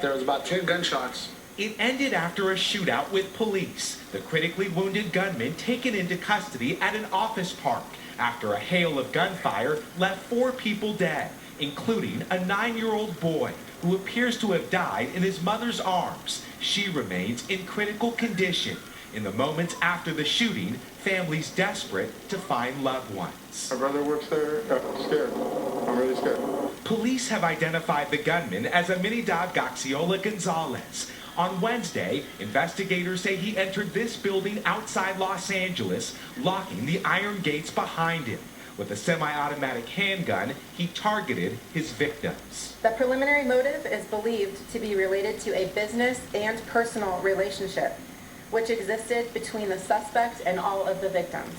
There was about 10 gunshots. It ended after a shootout with police. The critically wounded gunman taken into custody at an office park after a hail of gunfire left 4 people dead, including a 9-year-old boy who appears to have died in his mother's arms. She remains in critical condition. In the moments after the shooting, families desperate to find loved ones. My brother works there. I'm scared. I'm really scared. Police have identified the gunman as Aminidad Gaxiola Gonzalez. On Wednesday, investigators say he entered this building outside Los Angeles, locking the iron gates behind him. With a semi-automatic handgun, he targeted his victims. The preliminary motive is believed to be related to a business and personal relationship, which existed between the suspect and all of the victims.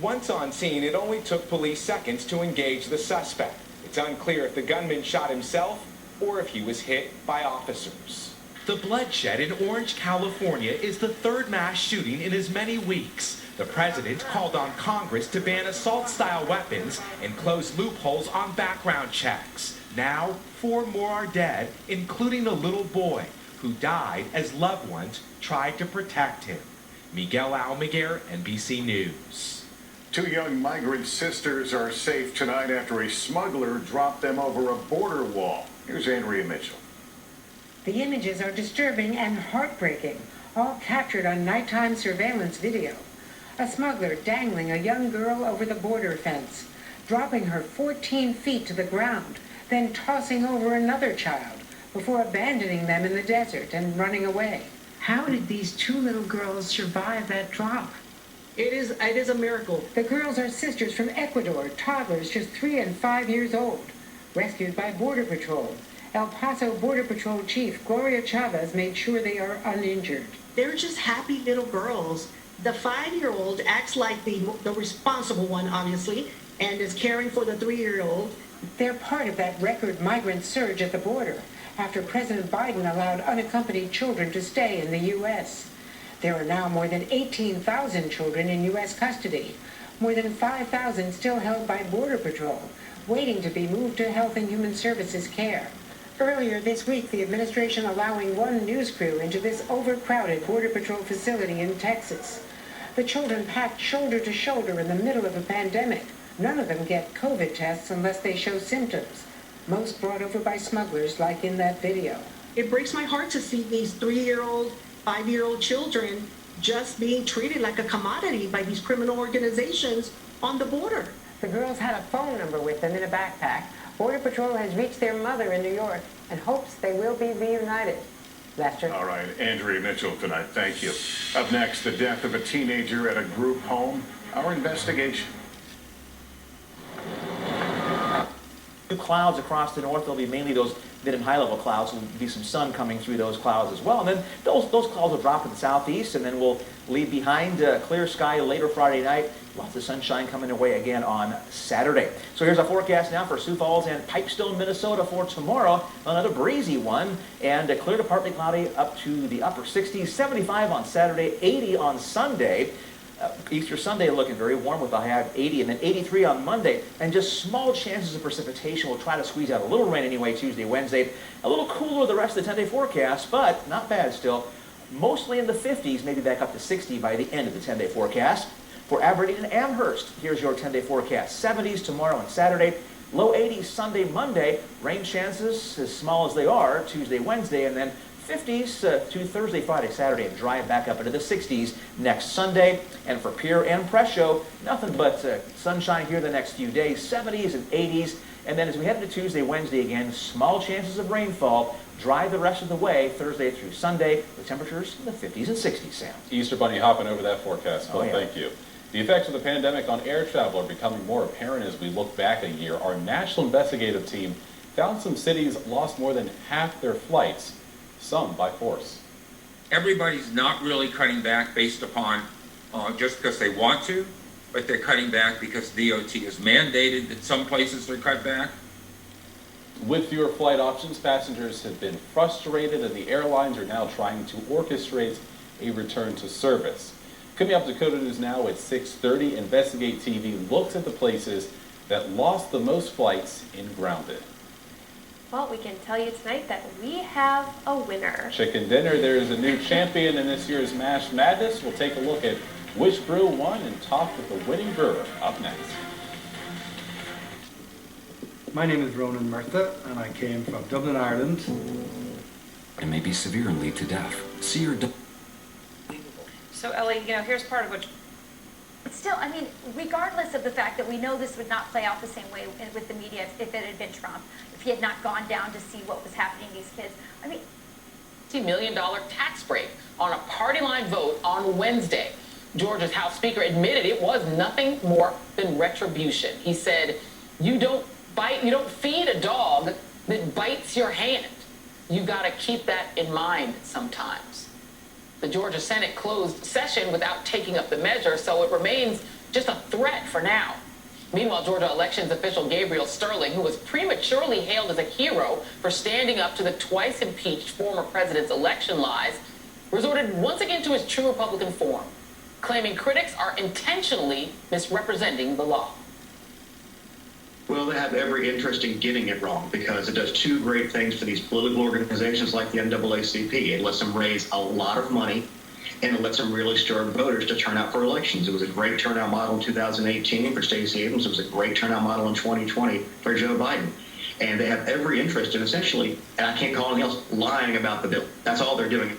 Once on scene, it only took police seconds to engage the suspect. It's unclear if the gunman shot himself or if he was hit by officers. The bloodshed in Orange, California is the 3rd mass shooting in as many weeks. The president called on Congress to ban assault-style weapons and close loopholes on background checks. Now, 4 more are dead, including a little boy who died as loved ones tried to protect him. Miguel Almaguer, NBC News. 2 young migrant sisters are safe tonight after a smuggler dropped them over a border wall. Here's Andrea Mitchell. The images are disturbing and heartbreaking, all captured on nighttime surveillance video. A smuggler dangling a young girl over the border fence, dropping her 14 feet to the ground, then tossing over another child before abandoning them in the desert and running away. How did these 2 little girls survive that drop? It is a miracle. The girls are sisters from Ecuador, toddlers just 3 and 5 years old, rescued by Border Patrol. El Paso Border Patrol Chief Gloria Chavez made sure they are uninjured. They're just happy little girls. The 5-year-old acts like the responsible one, obviously, and is caring for the 3-year-old. They're part of that record migrant surge at the border after President Biden allowed unaccompanied children to stay in the U.S. There are now more than 18,000 children in U.S. custody, More than 5,000 still held by Border Patrol, waiting to be moved to Health and Human Services care. Earlier this week, the administration allowing one news crew into this overcrowded Border Patrol facility in Texas. The children packed shoulder to shoulder in the middle of a pandemic. None of them get COVID tests unless they show symptoms. Most brought over by smugglers, like in that video. It breaks my heart to see these 3-year-old, 5-year-old children just being treated like a commodity by these criminal organizations on the border. The girls had a phone number with them in a backpack. Border Patrol has reached their mother in New York and hopes they will be reunited. Lester? All right, Andrea Mitchell tonight, thank you. Up next, the death of a teenager at a group home. Our investigation. Clouds across the north. There'll be mainly those mid and high level clouds. There'll be some sun coming through those clouds as well. And then those clouds will drop to the southeast, and then we'll leave behind clear sky later Friday night. Lots of sunshine coming away again on Saturday. So here's our forecast now for Sioux Falls and Pipestone, Minnesota for tomorrow. Another breezy one, and clear to partly cloudy up to the upper 60s, 75 on Saturday, 80 on Sunday. Easter Sunday looking very warm with a high of 80, and then 83 on Monday, and just small chances of precipitation. We'll try to squeeze out a little rain anyway Tuesday, Wednesday. A little cooler the rest of the 10-day forecast, but not bad still. Mostly in the 50s, maybe back up to 60 by the end of the 10-day forecast. For Aberdeen and Amherst, here's your 10-day forecast. 70s tomorrow and Saturday, low 80s Sunday, Monday. Rain chances as small as they are Tuesday, Wednesday, and then 50s to Thursday, Friday, Saturday, and dry back up into the 60s next Sunday. And for Pierre and Presho, nothing but sunshine here the next few days, 70s and 80s. And then as we head into Tuesday, Wednesday again, small chances of rainfall. Dry the rest of the way Thursday through Sunday with temperatures in the 50s and 60s, Sam. Easter Bunny hopping over that forecast, Phil. Oh, yeah. Thank you. The effects of the pandemic on air travel are becoming more apparent as we look back a year. Our national investigative team found some cities lost more than half their flights, some by force. Everybody's not really cutting back based upon just because they want to, but they're cutting back because DOT has mandated that some places they're cut back. With fewer flight options, passengers have been frustrated, and the airlines are now trying to orchestrate a return to service. Coming up, Dakota News Now at 6:30, Investigate TV looks at the places that lost the most flights in Grounded. Well, we can tell you tonight that we have a winner. Chicken dinner, there's a new champion in this year's Mash Madness. We'll take a look at which brew won and talk with the winning brewer up next. My name is Ronan Murtha, and I came from Dublin, Ireland. It may be severe and lead to death. See your So Ellie, here's part of what... Still, I mean, regardless of the fact that we know this would not play out the same way with the media if it had been Trump, if he had not gone down to see what was happening to these kids. I mean, $50 million tax break on a party line vote on Wednesday. Georgia's House Speaker admitted it was nothing more than retribution. He said, you don't feed a dog that bites your hand. You got to keep that in mind sometimes. The Georgia Senate closed session without taking up the measure, so it remains just a threat for now. Meanwhile, Georgia elections official Gabriel Sterling, who was prematurely hailed as a hero for standing up to the twice impeached former president's election lies, resorted once again to his true Republican form, claiming critics are intentionally misrepresenting the law. Well, they have every interest in getting it wrong because it does two great things for these political organizations like the NAACP. It lets them raise a lot of money, and it lets them really stir up voters to turn out for elections. It was a great turnout model in 2018 for Stacey Abrams. It was a great turnout model in 2020 for Joe Biden. And they have every interest in essentially, and I can't call anything else, lying about the bill. That's all they're doing.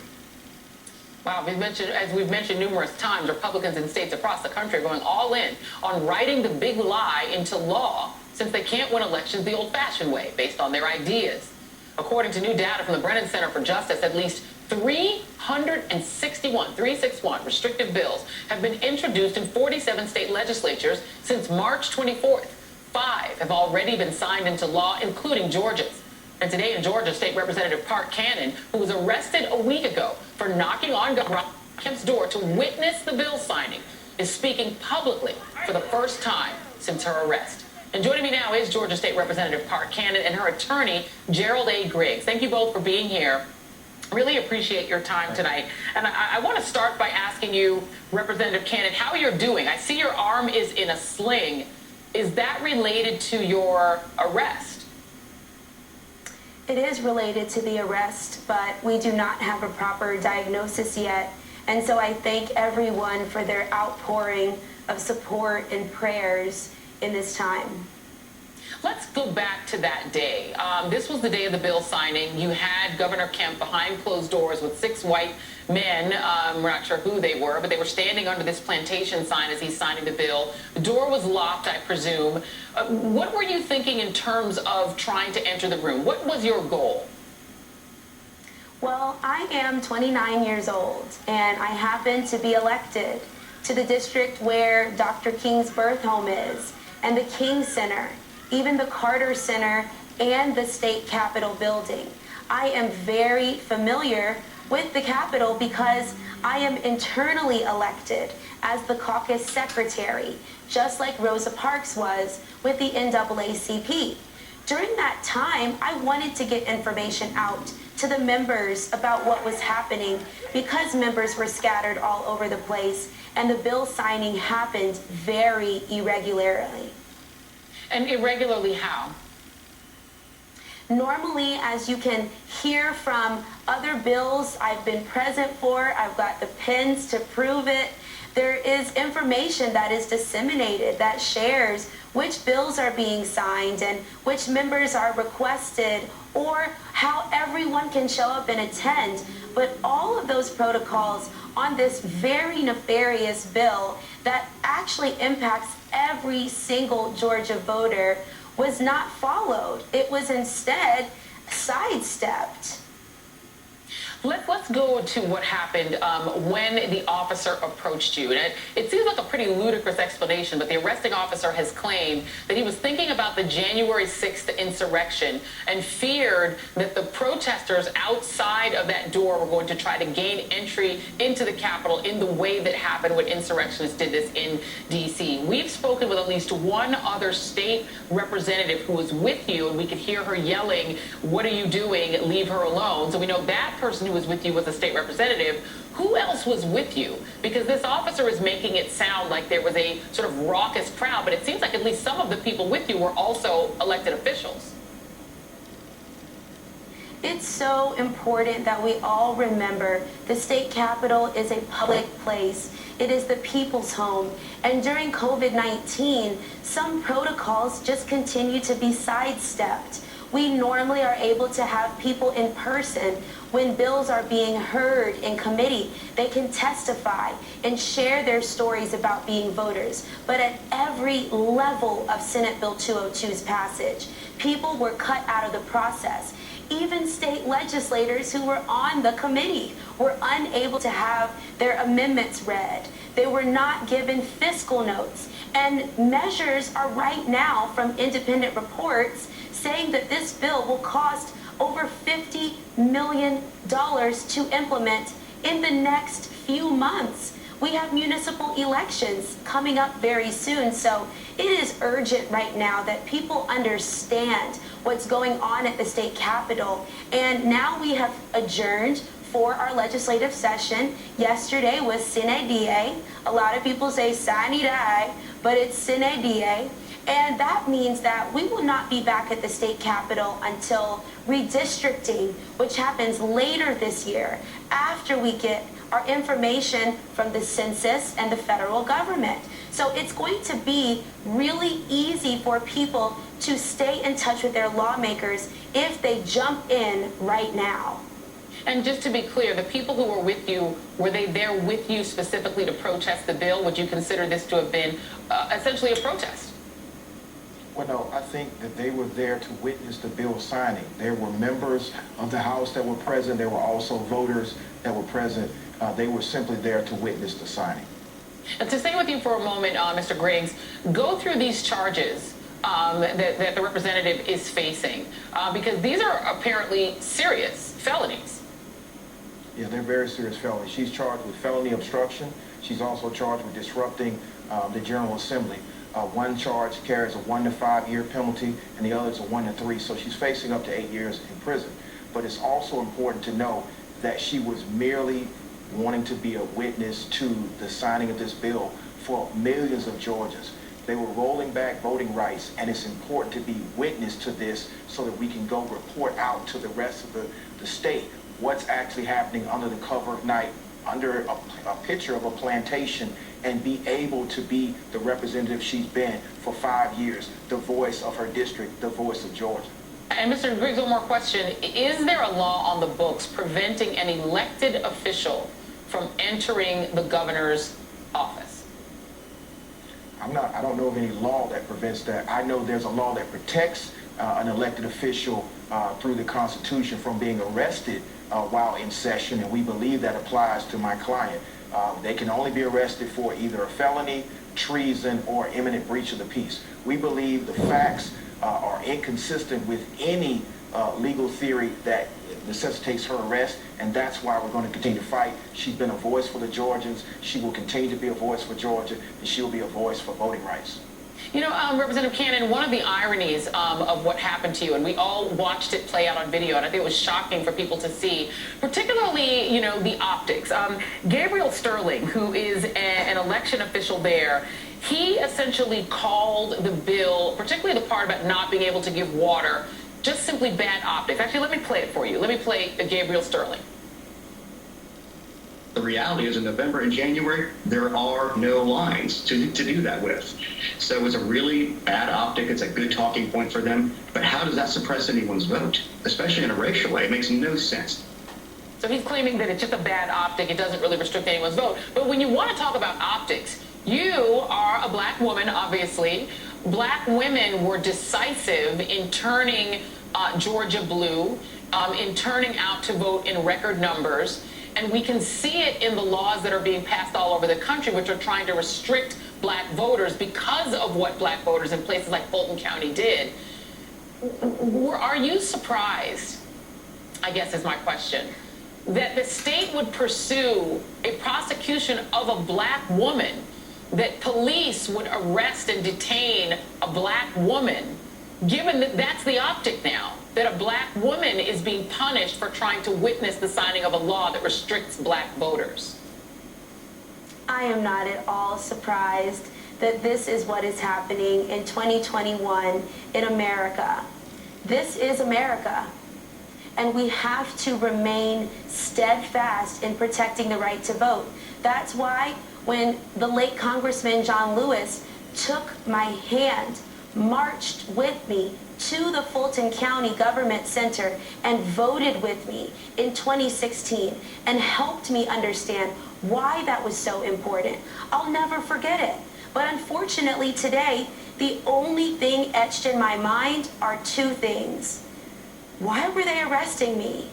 Wow, as we've mentioned numerous times, Republicans in states across the country are going all in on writing the big lie into law since they can't win elections the old-fashioned way, based on their ideas. According to new data from the Brennan Center for Justice, at least 361 restrictive bills have been introduced in 47 state legislatures since March 24th. 5 have already been signed into law, including Georgia's. And today in Georgia, State Representative Park Cannon, who was arrested a week ago for knocking on Governor Kemp's door to witness the bill signing, is speaking publicly for the first time since her arrest. And joining me now is Georgia State Representative Park Cannon and her attorney, Gerald A. Griggs. Thank you both for being here. Really appreciate your time tonight. And I want to start by asking you, Representative Cannon, how you're doing. I see your arm is in a sling. Is that related to your arrest? It is related to the arrest, but we do not have a proper diagnosis yet. And so I thank everyone for their outpouring of support and prayers in this time. Let's go back to that day. This was the day of the bill signing. You had Governor Kemp behind closed doors with 6 white men. We're not sure who they were, but they were standing under this plantation sign as he's signing the bill. The door was locked, I presume. What were you thinking in terms of trying to enter the room? What was your goal? Well, I am 29 years old, and I happen to be elected to the district where Dr. King's birth home is, and the King Center, even the Carter Center, and the state capitol building. I am very familiar with the Capitol because I am internally elected as the caucus secretary, just like Rosa Parks was with the NAACP. During that time, I wanted to get information out to the members about what was happening because members were scattered all over the place and the bill signing happened very irregularly. And irregularly how? Normally, as you can hear from other bills I've been present for, I've got the pins to prove it, there is information that is disseminated that shares which bills are being signed and which members are requested or how everyone can show up and attend. But all of those protocols on this very nefarious bill that actually impacts every single Georgia voter was not followed. It was instead sidestepped. Let's go to what happened when the officer approached you. And it seems like a pretty ludicrous explanation, but the arresting officer has claimed that he was thinking about the January 6th insurrection and feared that the protesters outside of that door were going to try to gain entry into the Capitol in the way that happened when insurrectionists did this in D.C. We've spoken with at least one other state representative who was with you, and we could hear her yelling, "What are you doing? Leave her alone." So we know that person who was with you was a state representative. Who else was with you? Because this officer is making it sound like there was a sort of raucous crowd, but it seems like at least some of the people with you were also elected officials. It's so important that we all remember the state capitol is a public place. It is the people's home. And during COVID-19, some protocols just continue to be sidestepped. We normally are able to have people in person when bills are being heard in committee. They can testify and share their stories about being voters. But at every level of Senate Bill 202's passage, people were cut out of the process. Even state legislators who were on the committee were unable to have their amendments read. They were not given fiscal notes. And measures are right now from independent reports saying that this bill will cost over $50 million to implement in the next few months. We have municipal elections coming up very soon, so it is urgent right now that people understand what's going on at the state capitol. And now we have adjourned for our legislative session. Yesterday was sine die. A lot of people say sine die, but it's sine die. And that means that we will not be back at the state capitol until redistricting, which happens later this year, after we get our information from the census and the federal government. So it's going to be really easy for people to stay in touch with their lawmakers if they jump in right now. And just to be clear, the people who were with you, were they there with you specifically to protest the bill? Would you consider this to have been essentially a protest? Well, no, I think that they were there to witness the bill signing. There were members of the House that were present. There were also voters that were present. They were simply there to witness the signing. And to stay with you for a moment, Mr. Griggs, go through these charges that the representative is facing, because these are apparently serious felonies. Yeah, they're very serious felonies. She's charged with felony obstruction. She's also charged with disrupting the General Assembly. One charge carries a 1 to 5 year penalty, and the other is a 1 to 3. So she's facing up to 8 years in prison. But it's also important to know that she was merely wanting to be a witness to the signing of this bill for millions of Georgians. They were rolling back voting rights, and it's important to be witness to this so that we can go report out to the rest of the state what's actually happening under the cover of night, under a picture of a plantation, and be able to be the representative she's been for 5 years, the voice of her district, the voice of Georgia. And Mr. Griggs, one more question. Is there a law on the books preventing an elected official from entering the governor's office? I don't know of any law that prevents that. I know there's a law that protects an elected official through the Constitution from being arrested while in session, and we believe that applies to my client. They can only be arrested for either a felony, treason, or imminent breach of the peace. We believe the facts are inconsistent with any legal theory that necessitates her arrest, and that's why we're going to continue to fight. She's been a voice for the Georgians. She will continue to be a voice for Georgia, and she'll be a voice for voting rights. You know, Representative Cannon, one of the ironies of what happened to you, and we all watched it play out on video, and I think it was shocking for people to see, particularly, you know, the optics. Gabriel Sterling, who is an election official there, he essentially called the bill, particularly the part about not being able to give water, just simply bad optics. Actually, let me play it for you. Let me play Gabriel Sterling. The reality is in November and January, there are no lines to do that with. So it's a really bad optic. It's a good talking point for them. But how does that suppress anyone's vote, especially in a racial way? It makes no sense. So he's claiming that it's just a bad optic. It doesn't really restrict anyone's vote. But when you want to talk about optics, you are a black woman, obviously. Black women were decisive in turning Georgia blue, in turning out to vote in record numbers. And we can see it in the laws that are being passed all over the country, which are trying to restrict black voters because of what black voters in places like Fulton County did. Are you surprised, I guess is my question, that the state would pursue a prosecution of a black woman, that police would arrest and detain a black woman, given that that's the optic now, that a black woman is being punished for trying to witness the signing of a law that restricts black voters? I am not at all surprised that this is what is happening in 2021 in America. This is America, and we have to remain steadfast in protecting the right to vote. That's why when the late Congressman John Lewis took my hand, marched with me to the Fulton County Government Center and voted with me in 2016 and helped me understand why that was so important, I'll never forget it. But unfortunately today, the only thing etched in my mind are two things. Why were they arresting me?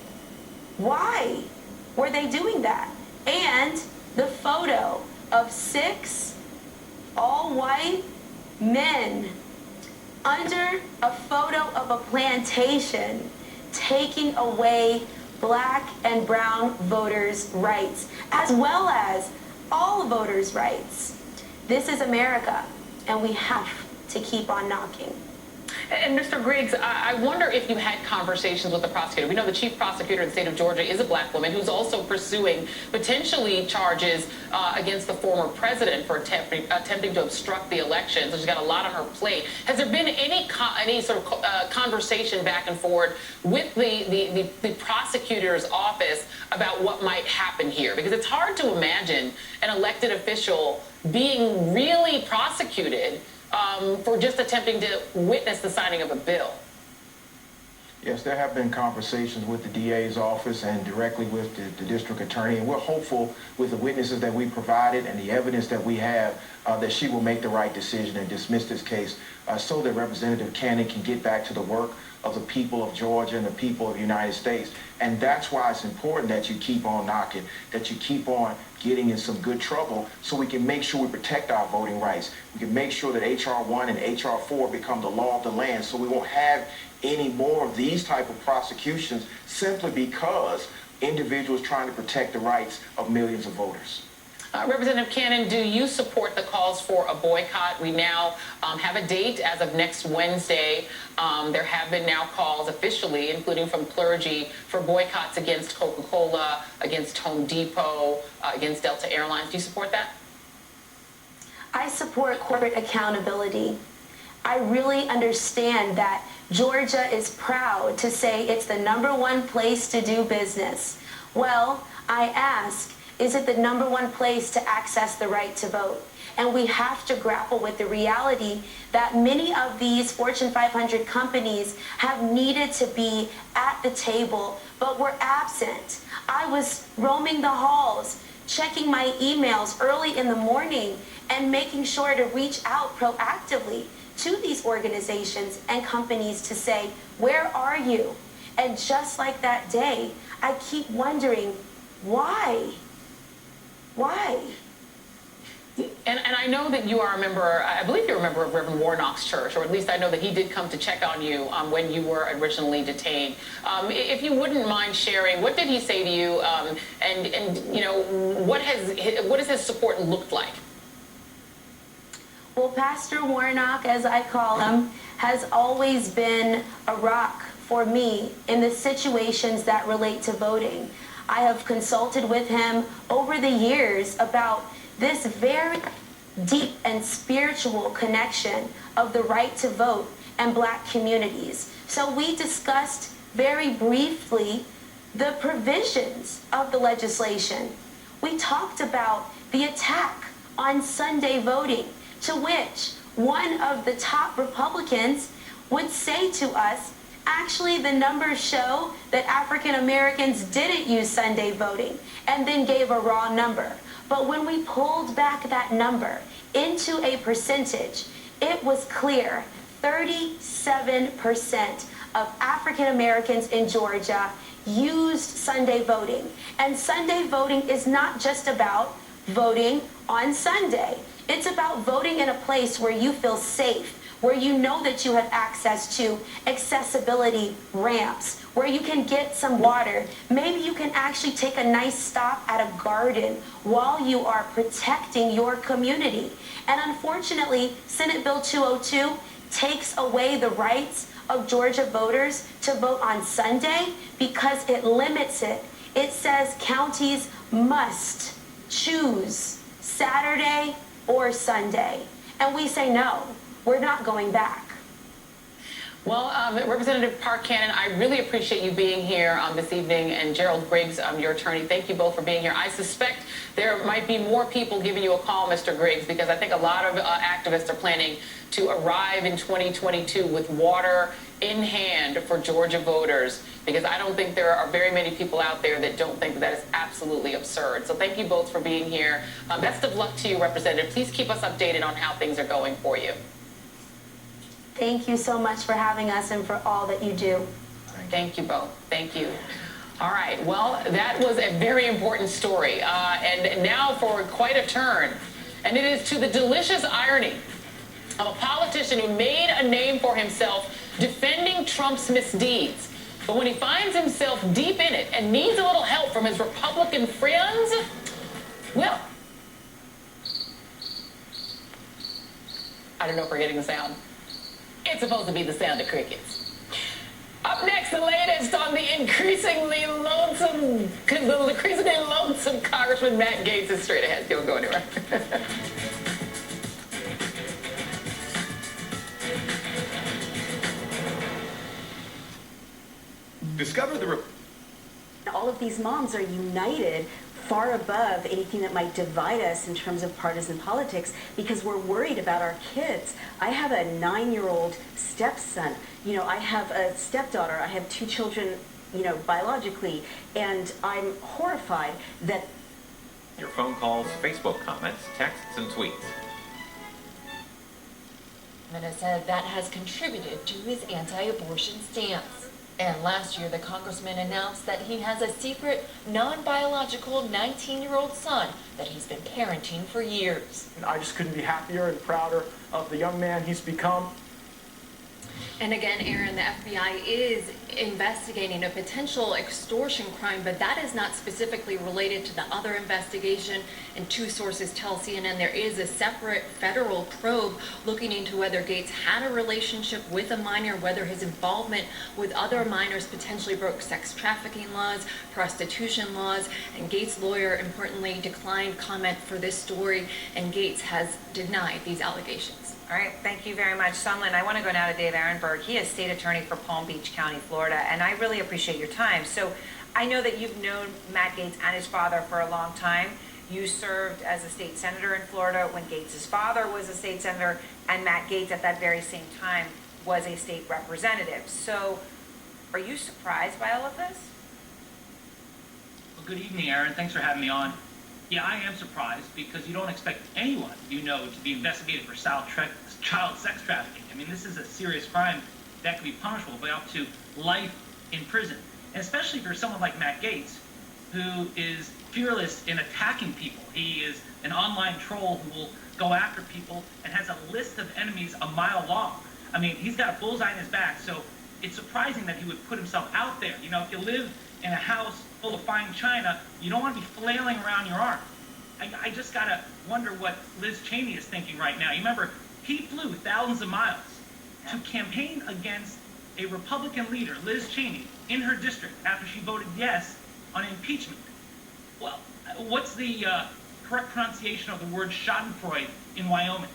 Why were they doing that? And the photo of 6 all-white men under a photo of a plantation taking away black and brown voters' rights, as well as all voters' rights. This is America, and we have to keep on knocking. And Mr. Griggs, I wonder if you had conversations with the prosecutor. We know the chief prosecutor in the state of Georgia is a black woman who's also pursuing potentially charges against the former president for attempting to obstruct the election. So she's got a lot on her plate. Has there been any sort of conversation back and forth with the prosecutor's office about what might happen here? Because it's hard to imagine an elected official being really prosecuted for just attempting to witness the signing of a bill. Yes, there have been conversations with the DA's office and directly with the district attorney, and we're hopeful with the witnesses that we provided and the evidence that we have that she will make the right decision and dismiss this case so that Representative Cannon can get back to the work of the people of Georgia and the people of the United States. And that's why it's important that you keep on knocking, that you keep on getting in some good trouble so we can make sure we protect our voting rights. We can make sure that H.R. 1 and H.R. 4 become the law of the land so we won't have any more of these type of prosecutions simply because individuals trying to protect the rights of millions of voters. Representative Cannon, do you support the calls for a boycott? We now have a date as of next Wednesday. There have been now calls officially, including from clergy, for boycotts against Coca-Cola, against Home Depot, against Delta Airlines. Do you support that? I support corporate accountability. I really understand that Georgia is proud to say it's the #1 place to do business. Well, I ask, is it the #1 place to access the right to vote? And we have to grapple with the reality that many of these Fortune 500 companies have needed to be at the table, but were absent. I was roaming the halls, checking my emails early in the morning, and making sure to reach out proactively to these organizations and companies to say, where are you? And just like that day, I keep wondering, why? Why? And I know that you are a member, I believe you're a member of Reverend Warnock's church, or at least I know that he did come to check on you when you were originally detained. If you wouldn't mind sharing, what did he say to you, and you know, what has his support looked like? Well, Pastor Warnock, as I call him, has always been a rock for me in the situations that relate to voting. I have consulted with him over the years about this very deep and spiritual connection of the right to vote and Black communities. So we discussed very briefly the provisions of the legislation. We talked about the attack on Sunday voting, to which one of the top Republicans would say to us, actually the numbers show that African Americans didn't use Sunday voting, and then gave a raw number. But when we pulled back that number into a percentage, it was clear 37% of African Americans in Georgia used Sunday voting. And Sunday voting is not just about voting on Sunday. It's about voting in a place where you feel safe, where you know that you have access to accessibility ramps, where you can get some water. Maybe you can actually take a nice stop at a garden while you are protecting your community. And unfortunately, Senate Bill 202 takes away the rights of Georgia voters to vote on Sunday because it limits it. It says counties must choose Saturday or Sunday. And we say no. We're not going back. Well, Representative Park Cannon, I really appreciate you being here this evening, and Gerald Griggs, your attorney, thank you both for being here. I suspect there might be more people giving you a call, Mr. Griggs, because I think a lot of activists are planning to arrive in 2022 with water in hand for Georgia voters, because I don't think there are very many people out there that don't think that is absolutely absurd. So thank you both for being here. Best of luck to you, Representative. Please keep us updated on how things are going for you. Thank you so much for having us and for all that you do. Thank you both. Thank you. All right. Well, that was a very important story. And now for quite a turn. And it is to the delicious irony of a politician who made a name for himself defending Trump's misdeeds. But when he finds himself deep in it and needs a little help from his Republican friends, well, I don't know if we're getting the sound. It's supposed to be the sound of crickets. Up next, the latest on the increasingly lonesome Congressman Matt Gaetz is straight ahead. Don't go anywhere. Discover the... All of these moms are united far above anything that might divide us in terms of partisan politics because we're worried about our kids. I have a 9-year-old stepson. You know, I have a stepdaughter. I have 2 children, you know, biologically, and I'm horrified that... Your phone calls, Facebook comments, texts, and tweets. Minna said that has contributed to his anti-abortion stance. And last year, the congressman announced that he has a secret, non-biological 19-year-old son that he's been parenting for years. I just couldn't be happier and prouder of the young man he's become. And again, Aaron, the FBI is investigating a potential extortion crime, but that is not specifically related to the other investigation. And two sources tell CNN there is a separate federal probe looking into whether Gates had a relationship with a minor, whether his involvement with other minors potentially broke sex trafficking laws, prostitution laws. And Gates' lawyer, importantly, declined comment for this story, and Gates has denied these allegations. All right, thank you very much, Sumlin. I want to go now to Dave Ehrenberg. He is state attorney for Palm Beach County, Florida, and I really appreciate your time. So I know that you've known Matt Gaetz and his father for a long time. You served as a state senator in Florida when Gates' father was a state senator, and Matt Gaetz at that very same time was a state representative. So are you surprised by all of this? Well, good evening, Aaron. Thanks for having me on. Yeah, I am surprised because you don't expect anyone you know to be investigated for child sex trafficking. I mean, this is a serious crime that could be punishable by up to life in prison. And especially for someone like Matt Gaetz, who is fearless in attacking people. He is an online troll who will go after people and has a list of enemies a mile long. I mean, he's got a bullseye in his back, so it's surprising that he would put himself out there. You know, if you live in a house full of fine china, you don't want to be flailing around your arm. I just got to wonder what Liz Cheney is thinking right now. You remember, he flew thousands of miles to campaign against a Republican leader, Liz Cheney, in her district after she voted yes on impeachment. Well, what's the correct pronunciation of the word schadenfreude in Wyoming?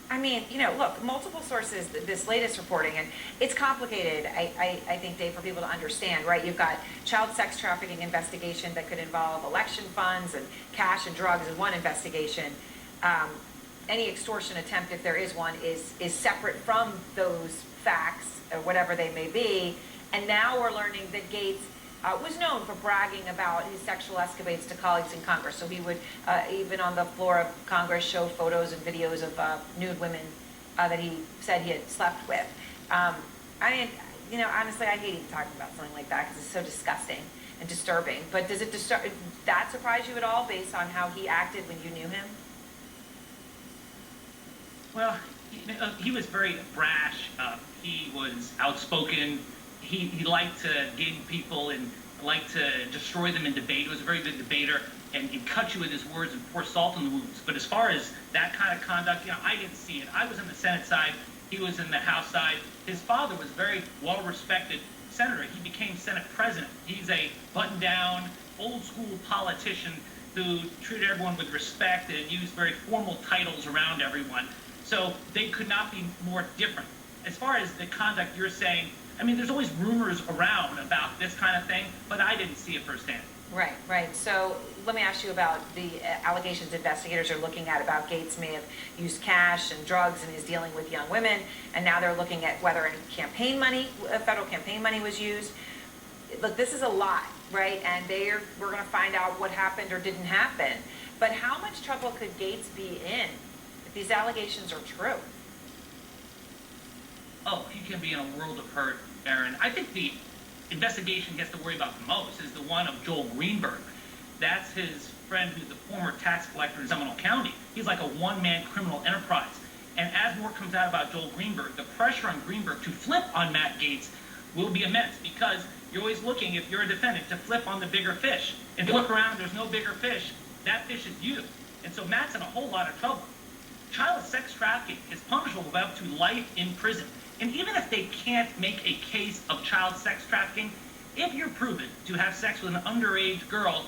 I mean, you know, look, multiple sources, this latest reporting, and it's complicated, I think, Dave, for people to understand, right? You've got child sex trafficking investigation that could involve election funds and cash and drugs in one investigation. Any extortion attempt, if there is one, is separate from those facts, or whatever they may be. And now we're learning that Gates was known for bragging about his sexual escapades to colleagues in Congress. So he would, even on the floor of Congress, show photos and videos of nude women that he said he had slept with. I mean, you know, honestly, I hate even talking about something like that because it's so disgusting and disturbing. But does it that surprise you at all based on how he acted when you knew him? Well, he was very brash. He was outspoken. He liked to game people and liked to destroy them in debate. He was a very good debater, and he'd cut you with his words and pour salt in the wounds. But as far as that kind of conduct, you know, I didn't see it. I was in the Senate side. He was in the House side. His father was a very well-respected senator. He became Senate president. He's a button-down, old-school politician who treated everyone with respect and used very formal titles around everyone. So they could not be more different. As far as the conduct you're saying, I mean, there's always rumors around about this kind of thing, but I didn't see it firsthand. Right, right. So let me ask you about the allegations investigators are looking at about Gates may have used cash and drugs and is dealing with young women, and now they're looking at whether any campaign money, federal campaign money was used. Look, this is a lot, right? And we're going to find out what happened or didn't happen. But how much trouble could Gates be in if these allegations are true? Oh, he can be in a world of hurt, Aaron. I think the investigation he has to worry about the most is the one of Joel Greenberg. That's his friend who's the former tax collector in Seminole County. He's like a one-man criminal enterprise. And as more comes out about Joel Greenberg, the pressure on Greenberg to flip on Matt Gaetz will be immense because you're always looking, if you're a defendant, to flip on the bigger fish. If you look around and there's no bigger fish, that fish is you. And so Matt's in a whole lot of trouble. Child sex trafficking is punishable by up to life in prison. And even if they can't make a case of child sex trafficking, if you're proven to have sex with an underage girl,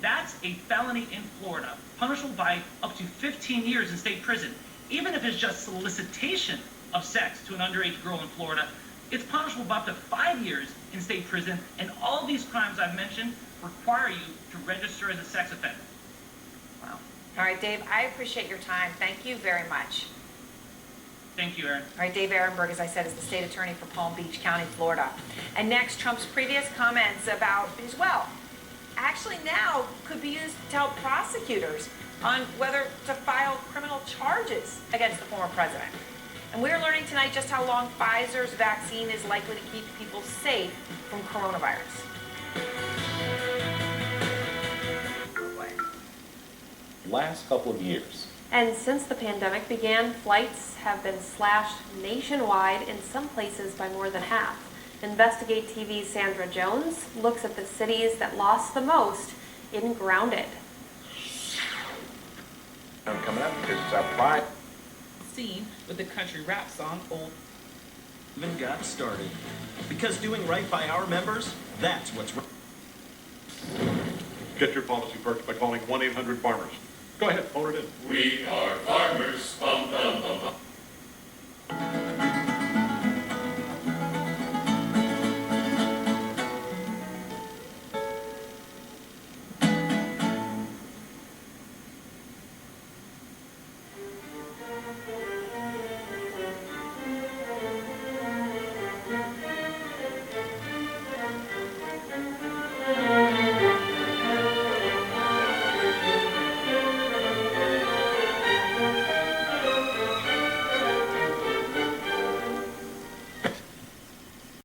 that's a felony in Florida, punishable by up to 15 years in state prison. Even if it's just solicitation of sex to an underage girl in Florida, it's punishable by up to 5 years in state prison. And all these crimes I've mentioned require you to register as a sex offender. Wow. All right, Dave, I appreciate your time. Thank you very much. Thank you, Aaron. All right, Dave Ehrenberg, as I said, is the state attorney for Palm Beach County, Florida. And next, Trump's previous comments about his wealth actually now could be used to tell prosecutors on whether to file criminal charges against the former president. And we're learning tonight just how long Pfizer's vaccine is likely to keep people safe from coronavirus. Last couple of years, And since the pandemic began, flights have been slashed nationwide, in some places by more than half. Investigate TV's Sandra Jones looks at the cities that lost the most in Grounded. Coming up, because it's our pride. Scene with the country rap song Old Even got started. Because doing right by our members, that's what's right. Get your policy perks by calling 1-800-FARMERS. Go ahead, phone it in. We are farmers. Bum, bum, bum, bum.